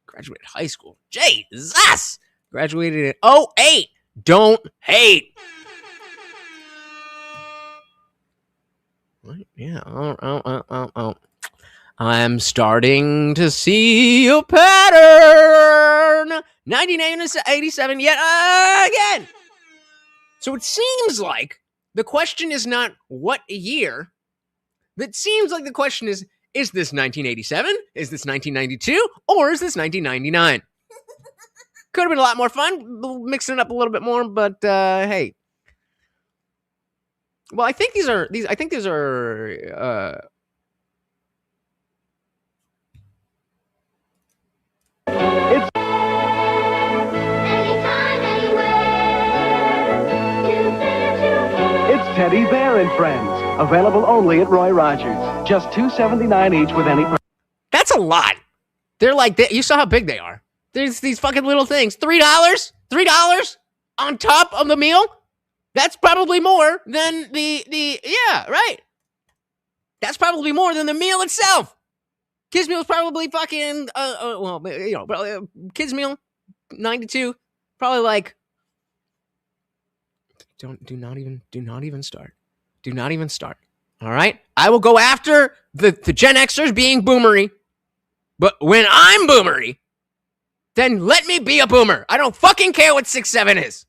Graduated high school. Jesus! Graduated in 08. Don't hate. Yeah. Oh. I'm starting to see a pattern. 1987 yet again. So it seems like the question is not what year. It seems like the question is this 1987? Is this 1992? Or is this 1999? Could have been a lot more fun, mixing it up a little bit more, but hey. Well, I think these are It's Teddy Bear and Friends. Available only at Roy Rogers. Just $2.79 each with any purchase. That's a lot. They're like, you saw how big they are. There's these fucking little things. $3 on top of the meal. That's probably more than yeah, right. That's probably more than the meal itself. Kids meal is probably fucking kids meal 92, probably like do not even start. All right, I will go after the Gen Xers being boomery, but when I'm boomery, then let me be a boomer. I don't fucking care what 6'7" is.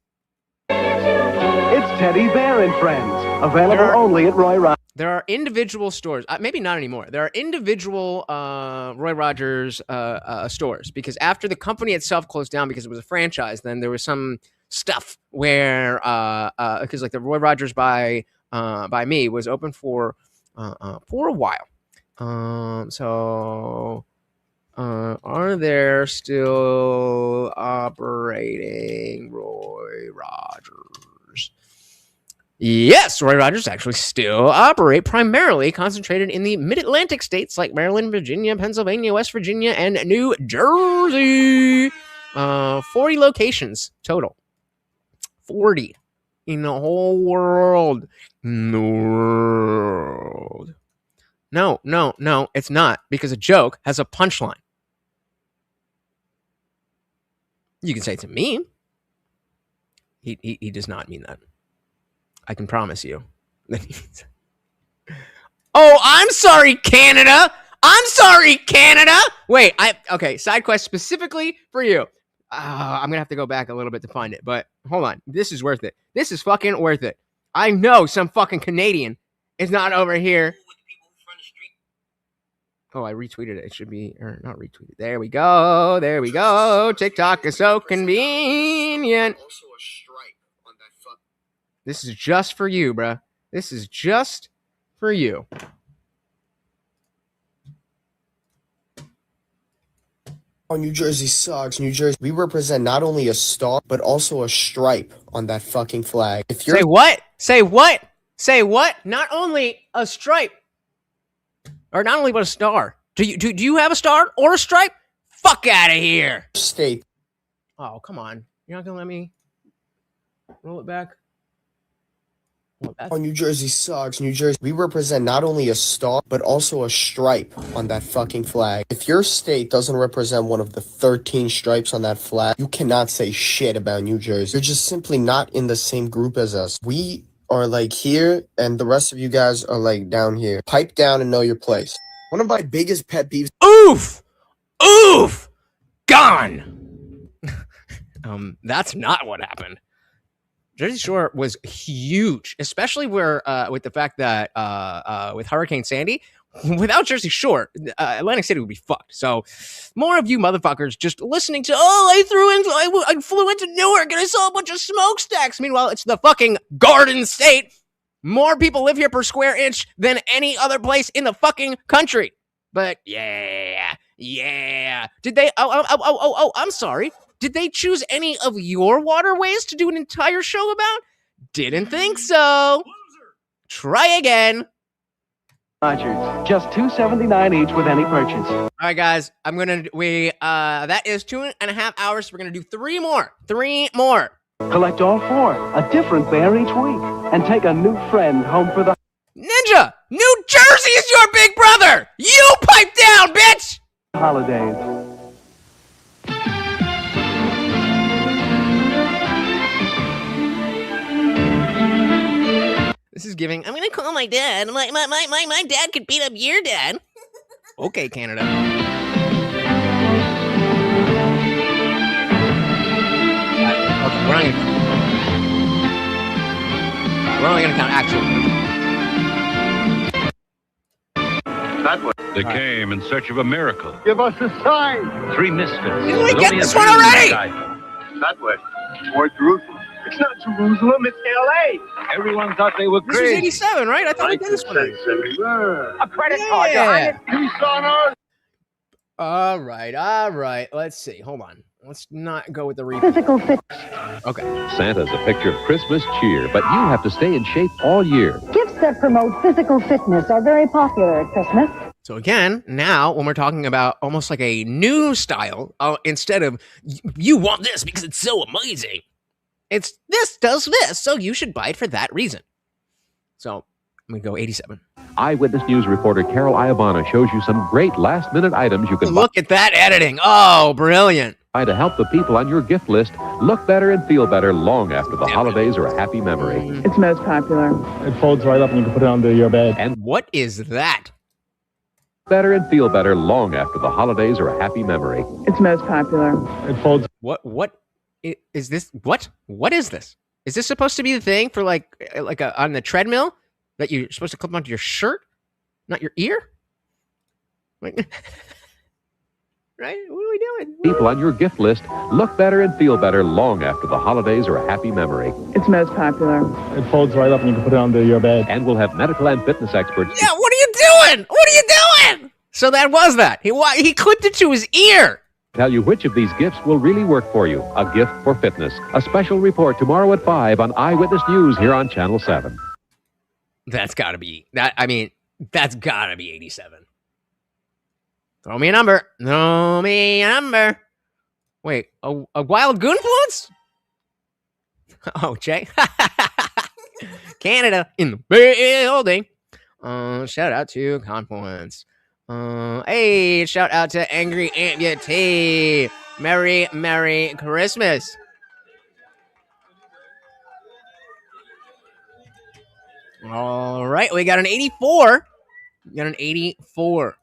It's Teddy Bear and Friends. Available only at Roy Rogers. There are individual stores, maybe not anymore. There are individual Roy Rogers stores, because after the company itself closed down because it was a franchise, then there was some stuff where because like the Roy Rogers by me was open for a while. So are there still operating Roy Rogers? Yes, Roy Rogers actually still operate, primarily concentrated in the mid-Atlantic states like Maryland, Virginia, Pennsylvania, West Virginia, and New Jersey. 40 locations total. 40 in the whole world. No, it's not, because a joke has a punchline. You can say it's a meme. He does not mean that. I can promise you. Oh, I'm sorry, Canada. Wait, okay, side quest specifically for you. I'm gonna have to go back a little bit to find it, but hold on. This is worth it. This is fucking worth it. I know some fucking Canadian is not over here. Oh, I retweeted it. It should be, or not retweeted. There we go. There we go. TikTok is so convenient. This is just for you, bruh. This is just for you. Oh, New Jersey sucks. New Jersey, we represent not only a star, but also a stripe on that fucking flag. If you're Say what? Say what? Say what? Not only a stripe, or not only but a star. Do you have a star or a stripe? Fuck out of here. State. Oh, come on. You're not gonna let me roll it back? Oh, New Jersey sucks. New Jersey, we represent not only a star, but also a stripe on that fucking flag. If your state doesn't represent one of the 13 stripes on that flag, you cannot say shit about New Jersey. You're just simply not in the same group as us. We are like here, and the rest of you guys are like down here. Pipe down and know your place. One of my biggest pet peeves. Oof! Oof! Gone! That's not what happened. Jersey Shore was huge, especially where with the fact that with Hurricane Sandy, without Jersey Shore, Atlantic City would be fucked. So more of you motherfuckers just listening to, I flew into Newark and I saw a bunch of smokestacks. Meanwhile, it's the fucking Garden State. More people live here per square inch than any other place in the fucking country. But yeah. Did they? I'm sorry. Did they choose any of your waterways to do an entire show about? Didn't think so. Try again. Rogers, just $2.79 each with any purchase. All right, guys. That is 2.5 hours. We're gonna do 3 more. 3 more. Collect all 4, a different bear each week, and take a new friend home for the Ninja. New Jersey is your big brother. You pipe down, bitch. holidays. This is giving. I'm gonna call my dad. My dad could beat up your dad. Okay, Canada. Okay, we're only gonna count actual. That way. They came in search of a miracle. Give us a sign. 3 misfits. Didn't we get this one already? That way. Toward Jerusalem. It's not Jerusalem, it's L.A. Everyone thought they were This was crazy. 87, right? I thought we did this one. A credit card, Your Highness. Peace on earth. All right. Let's see. Hold on. Let's not go with the repeat. Physical fit. Okay. Santa's a picture of Christmas cheer, but you have to stay in shape all year. Gifts that promote physical fitness are very popular at Christmas. So again, now when we're talking about almost like a new style, instead of you want this because it's so amazing, it's this does this, so you should buy it for that reason. So I'm gonna go 87. Eyewitness News reporter Carol Iabana shows you some great last-minute items you can Look at that editing. Oh, brilliant. buy to help the people on your gift list look better and feel better long after the holidays are a happy memory. It's most popular. It folds right up and you can put it under your bed. And what is that? Better and feel better long after the holidays are a happy memory. It's most popular. It folds. What is this? What is this? Is this supposed to be the thing for like on the treadmill that you're supposed to clip onto your shirt, not your ear? Right? What are we doing? People on your gift list look better and feel better long after the holidays are a happy memory. It's most popular. It folds right up and you can put it under your bed. And we'll have medical and fitness experts. Yeah, what are you doing? What are you doing? So that was that. He clipped it to his ear. Tell you which of these gifts will really work for you. A gift for fitness. A special report tomorrow at 5 on Eyewitness News here on Channel 7. That's got to be that. I mean, that's got to be 87. Throw me a number. Throw me a number. Wait, a wild goonfluence? Oh, Jay. Canada in the building. Shout out to Confluence. Hey, shout out to Angry Amputee. Merry Christmas. All right, we got an 84. We got an 84.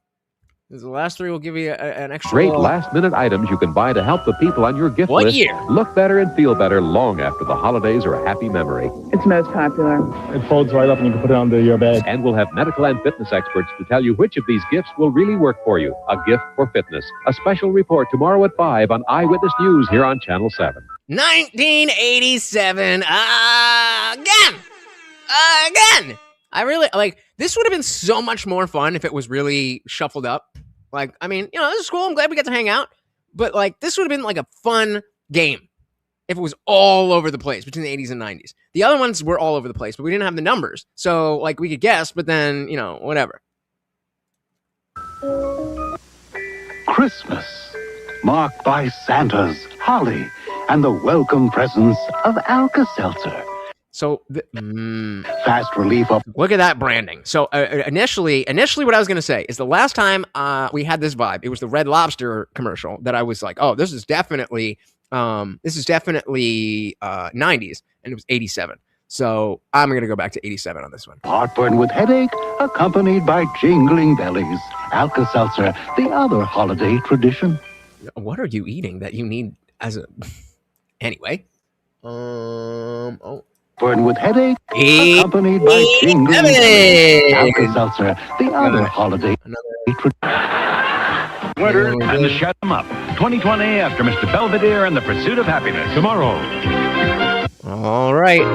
The last three will give you an extra. Great last-minute items you can buy to help the people on your gift What list year? look better and feel better long after the holidays are a happy memory. It's most popular. It folds right up and you can put it under your bed. And we'll have medical and fitness experts to tell you which of these gifts will really work for you. A gift for fitness. A special report tomorrow at 5 on Eyewitness News here on Channel 7. 1987. Again. I really like this. Would have been so much more fun if it was really shuffled up. Like, I mean, this is cool. I'm glad we got to hang out. But like, this would have been like a fun game if it was all over the place between the 80s and 90s. The other ones were all over the place, but we didn't have the numbers. So like, we could guess, but then whatever. Christmas, marked by Santa's, holly, and the welcome presence of Alka-Seltzer. So, fast relief of. Look at that branding. So initially, what I was going to say is the last time we had this vibe, it was the Red Lobster commercial that I was like, oh, this is definitely 90s, and it was 87. So I'm going to go back to 87 on this one. Heartburn with headache, accompanied by jingling bellies. Alka-Seltzer, the other holiday tradition. What are you eating that you need as a... Anyway. Burn with headache, accompanied by jingling bellies. Alka-Seltzer, the other holiday tradition. Winter, time to shut them up. 2020 after Mr. Belvedere and the Pursuit of Happiness. Tomorrow. All right.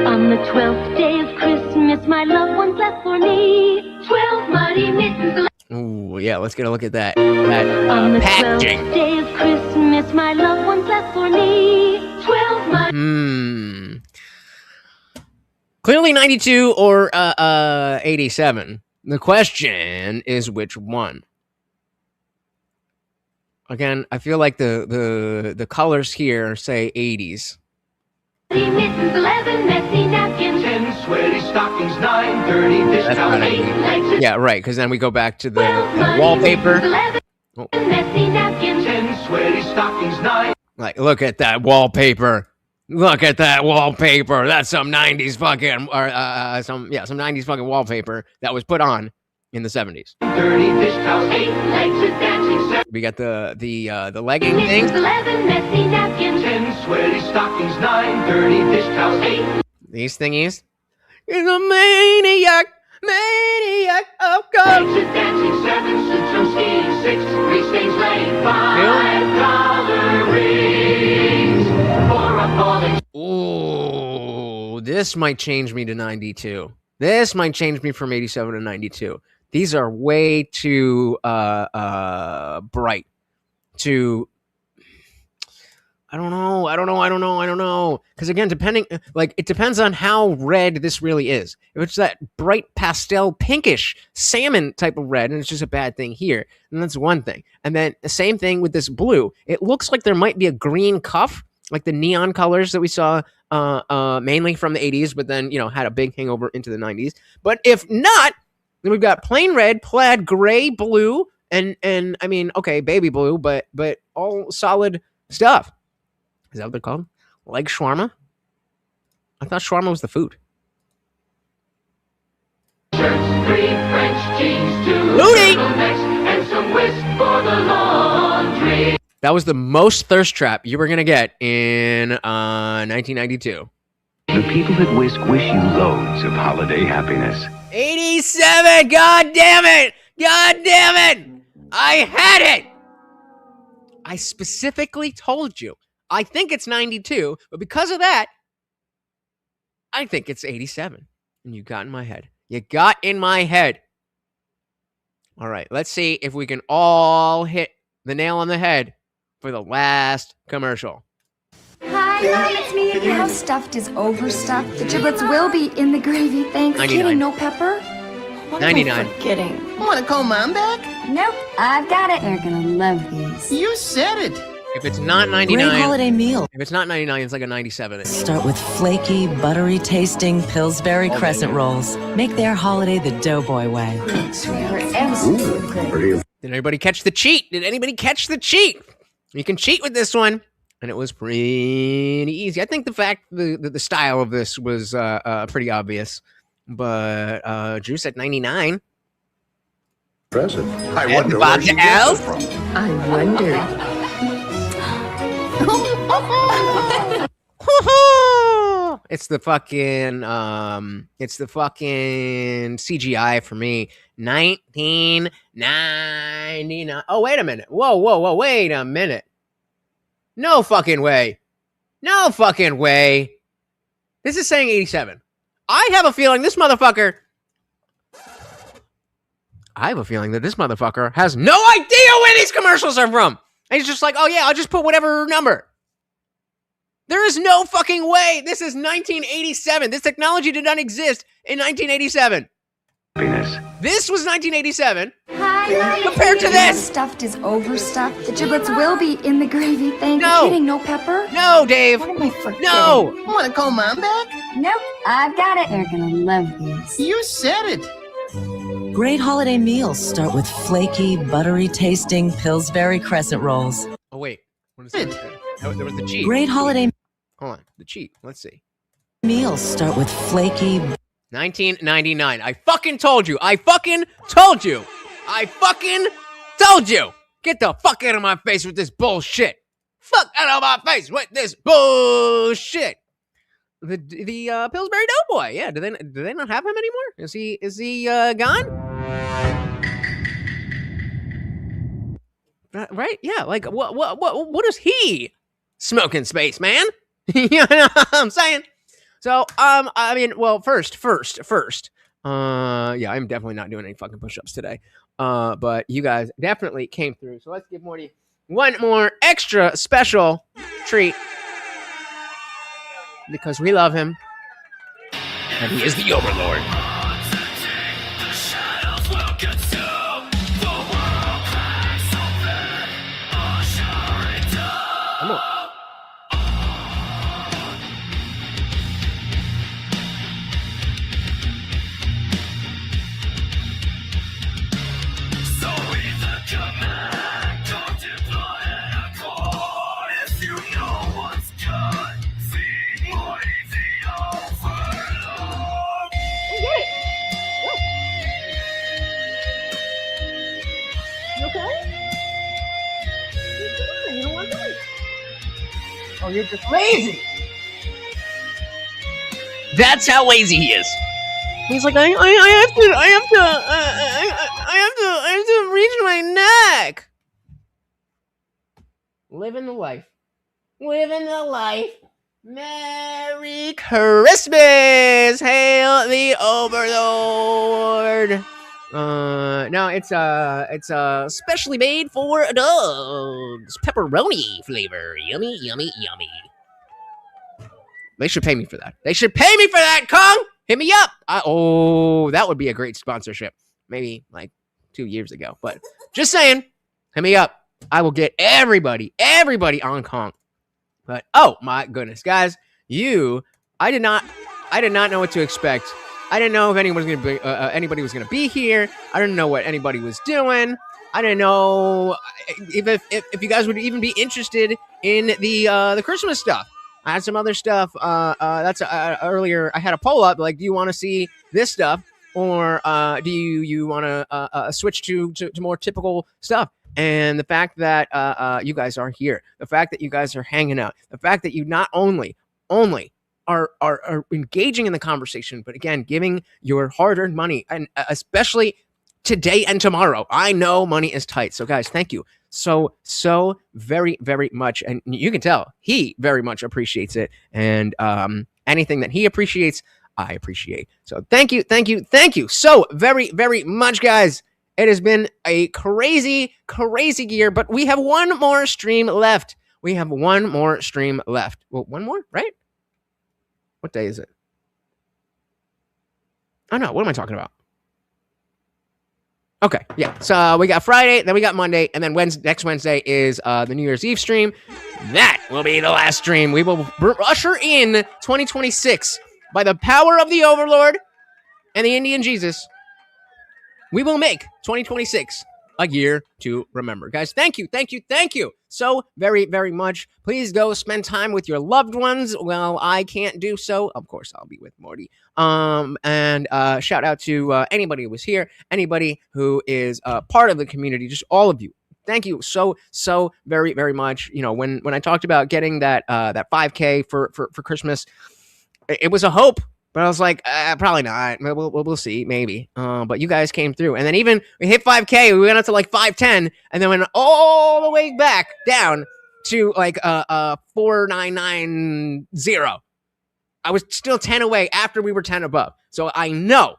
On the 12th day of Christmas, my loved ones left for me 12 muddy mittens. Ooh, yeah, let's get a look at that. On the packaging. 12th day of Christmas, my loved ones left for me 12 muddy. Clearly 92 or 87. The question is which one. Again, I feel like the colors here say 80s. Mittens, 11 messy napkins, 10 sweaty stockings, 9 dirty dish towels, 8 legs. Yeah, right, because then we go back to the wallpaper. 11 messy napkins, 10 sweaty stockings, 9. Like, look at that wallpaper. Look at that wallpaper. That's some 90s fucking, or some 90s fucking wallpaper that was put on in the 70s. 30 dish towels, 8 legs of dancing. We got the legging thing. 11 messy napkins, 10 sweaty stockings, 9 dirty dish towels, 8. These thingies. He's a maniac of God. Legs of dancing, 7 suits from skiing, 6 grease stains laying, 5 $5 rings for a falling. Ooh, this might change me to 92. This might change me from 87 to 92. These are way too bright. I don't know. Because again, it depends on how red this really is. If it's that bright pastel pinkish salmon type of red, and it's just a bad thing here, and that's one thing. And then the same thing with this blue. It looks like there might be a green cuff, like the neon colors that we saw mainly from the 80s, but then, had a big hangover into the 90s. But if not, then we've got plain red, plaid, gray, blue, and I mean, okay, baby blue, but all solid stuff. Is that what they're called? Leg shawarma? I thought shawarma was the food. Shirts, 3 French jeans, 2 Booty! turtlenecks, and some whisk for the laundry. That was the most thirst trap you were going to get in 1992. The people at Whisk wish you loads of holiday happiness. 87! God damn it! I had it! I specifically told you. I think it's 92, but because of that, I think it's 87. And you got in my head. All right, let's see if we can all hit the nail on the head for the last commercial. Hi, Mom, it's me. The house stuffed is overstuffed. The giblets will be in the gravy. Thanks. 99. Kitty, no pepper? What 99. Kidding. Want to call Mom back? Nope, I've got it. They're gonna love these. You said it. If it's not 99, Great holiday meal. If it's not 99, it's like a 97. Start with flaky, buttery tasting Pillsbury crescent rolls. Make their holiday the Doughboy way. Did anybody catch the cheat? You can cheat with this one. And it was pretty easy. I think the style of this was pretty obvious. But Drew said 99. Present. I And wonder what where she else? gets it from. I wondered. It's the fucking CGI for me. 1999. Oh, wait a minute. Whoa, wait a minute. No fucking way. No fucking way. This is saying 87. I have a feeling that this motherfucker has no idea where these commercials are from. And he's just like, oh yeah, I'll just put whatever number. There is no fucking way. This is 1987. This technology did not exist in 1987. This was 1987. Hi. Compared to this. Stuffed is overstuffed. The giblets will be in the gravy. Thank No. you. Kidding, no pepper? No, Dave. What am I forgetting? No. Want to call Mom back? Nope. I've got it. They're gonna love these. You said it. Great holiday meals start with flaky, buttery tasting Pillsbury crescent rolls. Oh, wait. What is it? Oh, there was the cheat. Great holiday Hold on. The cheat. Let's see. meals start with flaky. 1999. I fucking told you. I fucking told you. Get the fuck out of my face with this bullshit. Fuck out of my face with this bullshit. The Pillsbury Doughboy. Yeah. Do they not have him anymore? Is he gone? Right? Yeah. Like what is he smoking, space man? You know what I'm saying? So, I mean, well, first, yeah, I'm definitely not doing any fucking push-ups today. But you guys definitely came through. So let's give Morty one more extra special treat because we love him and he is the Overlord. Come on. Oh, you're just lazy. That's how lazy he is. He's like, I have to reach my neck. Living the life. Merry Christmas. Hail the Overlord. No, it's specially made for dogs. Pepperoni flavor. Yummy, yummy, yummy. They should pay me for that. Kong. Hit me up. That would be a great sponsorship. Maybe like 2 years ago. But just saying, hit me up. I will get everybody on Kong. But oh my goodness, guys, I did not know what to expect. I didn't know if anybody was gonna be here. I didn't know what anybody was doing. I didn't know if you guys would even be interested in the Christmas stuff. I had some other stuff. Earlier I had a poll up like, do you want to see this stuff or do you want to switch to more typical stuff? And the fact that you guys are here, the fact that you guys are hanging out, the fact that you not only are engaging in the conversation, but again, giving your hard-earned money, and especially today and tomorrow. I know money is tight. So guys, thank you so very, very much. And you can tell he very much appreciates it. And anything that he appreciates, I appreciate. So thank you so very, very much, guys. It has been a crazy, crazy year, but we have one more stream left. Well, one more, right? What day is it? Oh, no. What am I talking about? Okay, yeah. So we got Friday, then we got Monday, and then next Wednesday is the New Year's Eve stream. That will be the last stream. We will usher in 2026 by the power of the Overlord and the Indian Jesus. We will make 2026 a year to remember. Guys, thank you so very, very much. Please go spend time with your loved ones. Well, I can't do so. Of course, I'll be with Morty. And shout out to anybody who was here, anybody who is part of the community, just all of you. Thank you so very, very much. You know, when I talked about getting that 5K for Christmas, it was a hope. But I was like, probably not. We'll see, maybe. But you guys came through. And then even we hit 5K, we went up to like 510, and then went all the way back down to like 4990. I was still 10 away after we were 10 above. So I know,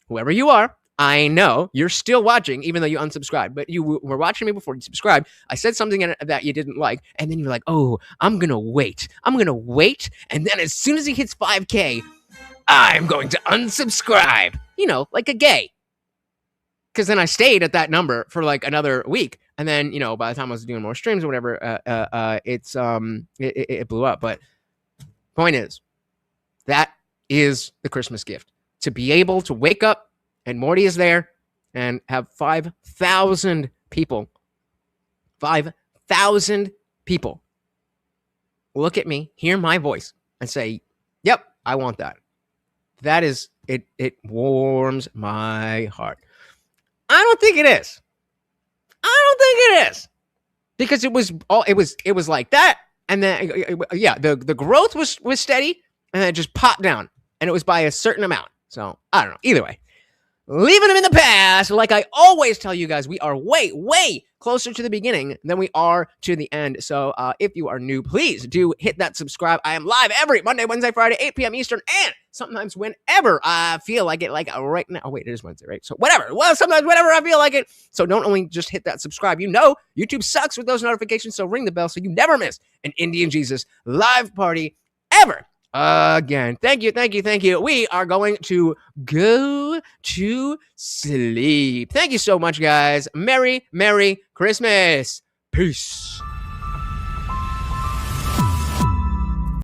whoever you are, I know you're still watching, even though you unsubscribed. But you were watching me before you subscribed. I said something that you didn't like, and then you're like, oh, I'm going to wait. And then as soon as he hits 5K, I'm going to unsubscribe. You know, like a gay. Because then I stayed at that number for like another week. And then, you know, by the time I was doing more streams or whatever, it blew up. But point is, that is the Christmas gift. To be able to wake up and Morty is there and have 5,000 people. 5,000 people look at me, hear my voice, and say, yep, I want that. That is, it warms my heart. I don't think it is. Because it was like that. And then, yeah, the growth was steady, and then it just popped down. And it was by a certain amount. So, I don't know. Either way. Leaving them in the past, like I always tell you guys, we are way, way closer to the beginning than we are to the end. So if you are new, please do hit that subscribe. I am live every Monday, Wednesday, Friday, 8 p.m. Eastern, and sometimes whenever I feel like it, like right now. Oh, wait, it is Wednesday, right? So whatever. Well, sometimes whenever I feel like it. So don't only just hit that subscribe. You know, YouTube sucks with those notifications, so ring the bell so you never miss an Indian Jesus live party ever. Again, thank you. We are going to go to sleep. Thank you so much, guys. Merry Christmas. Peace.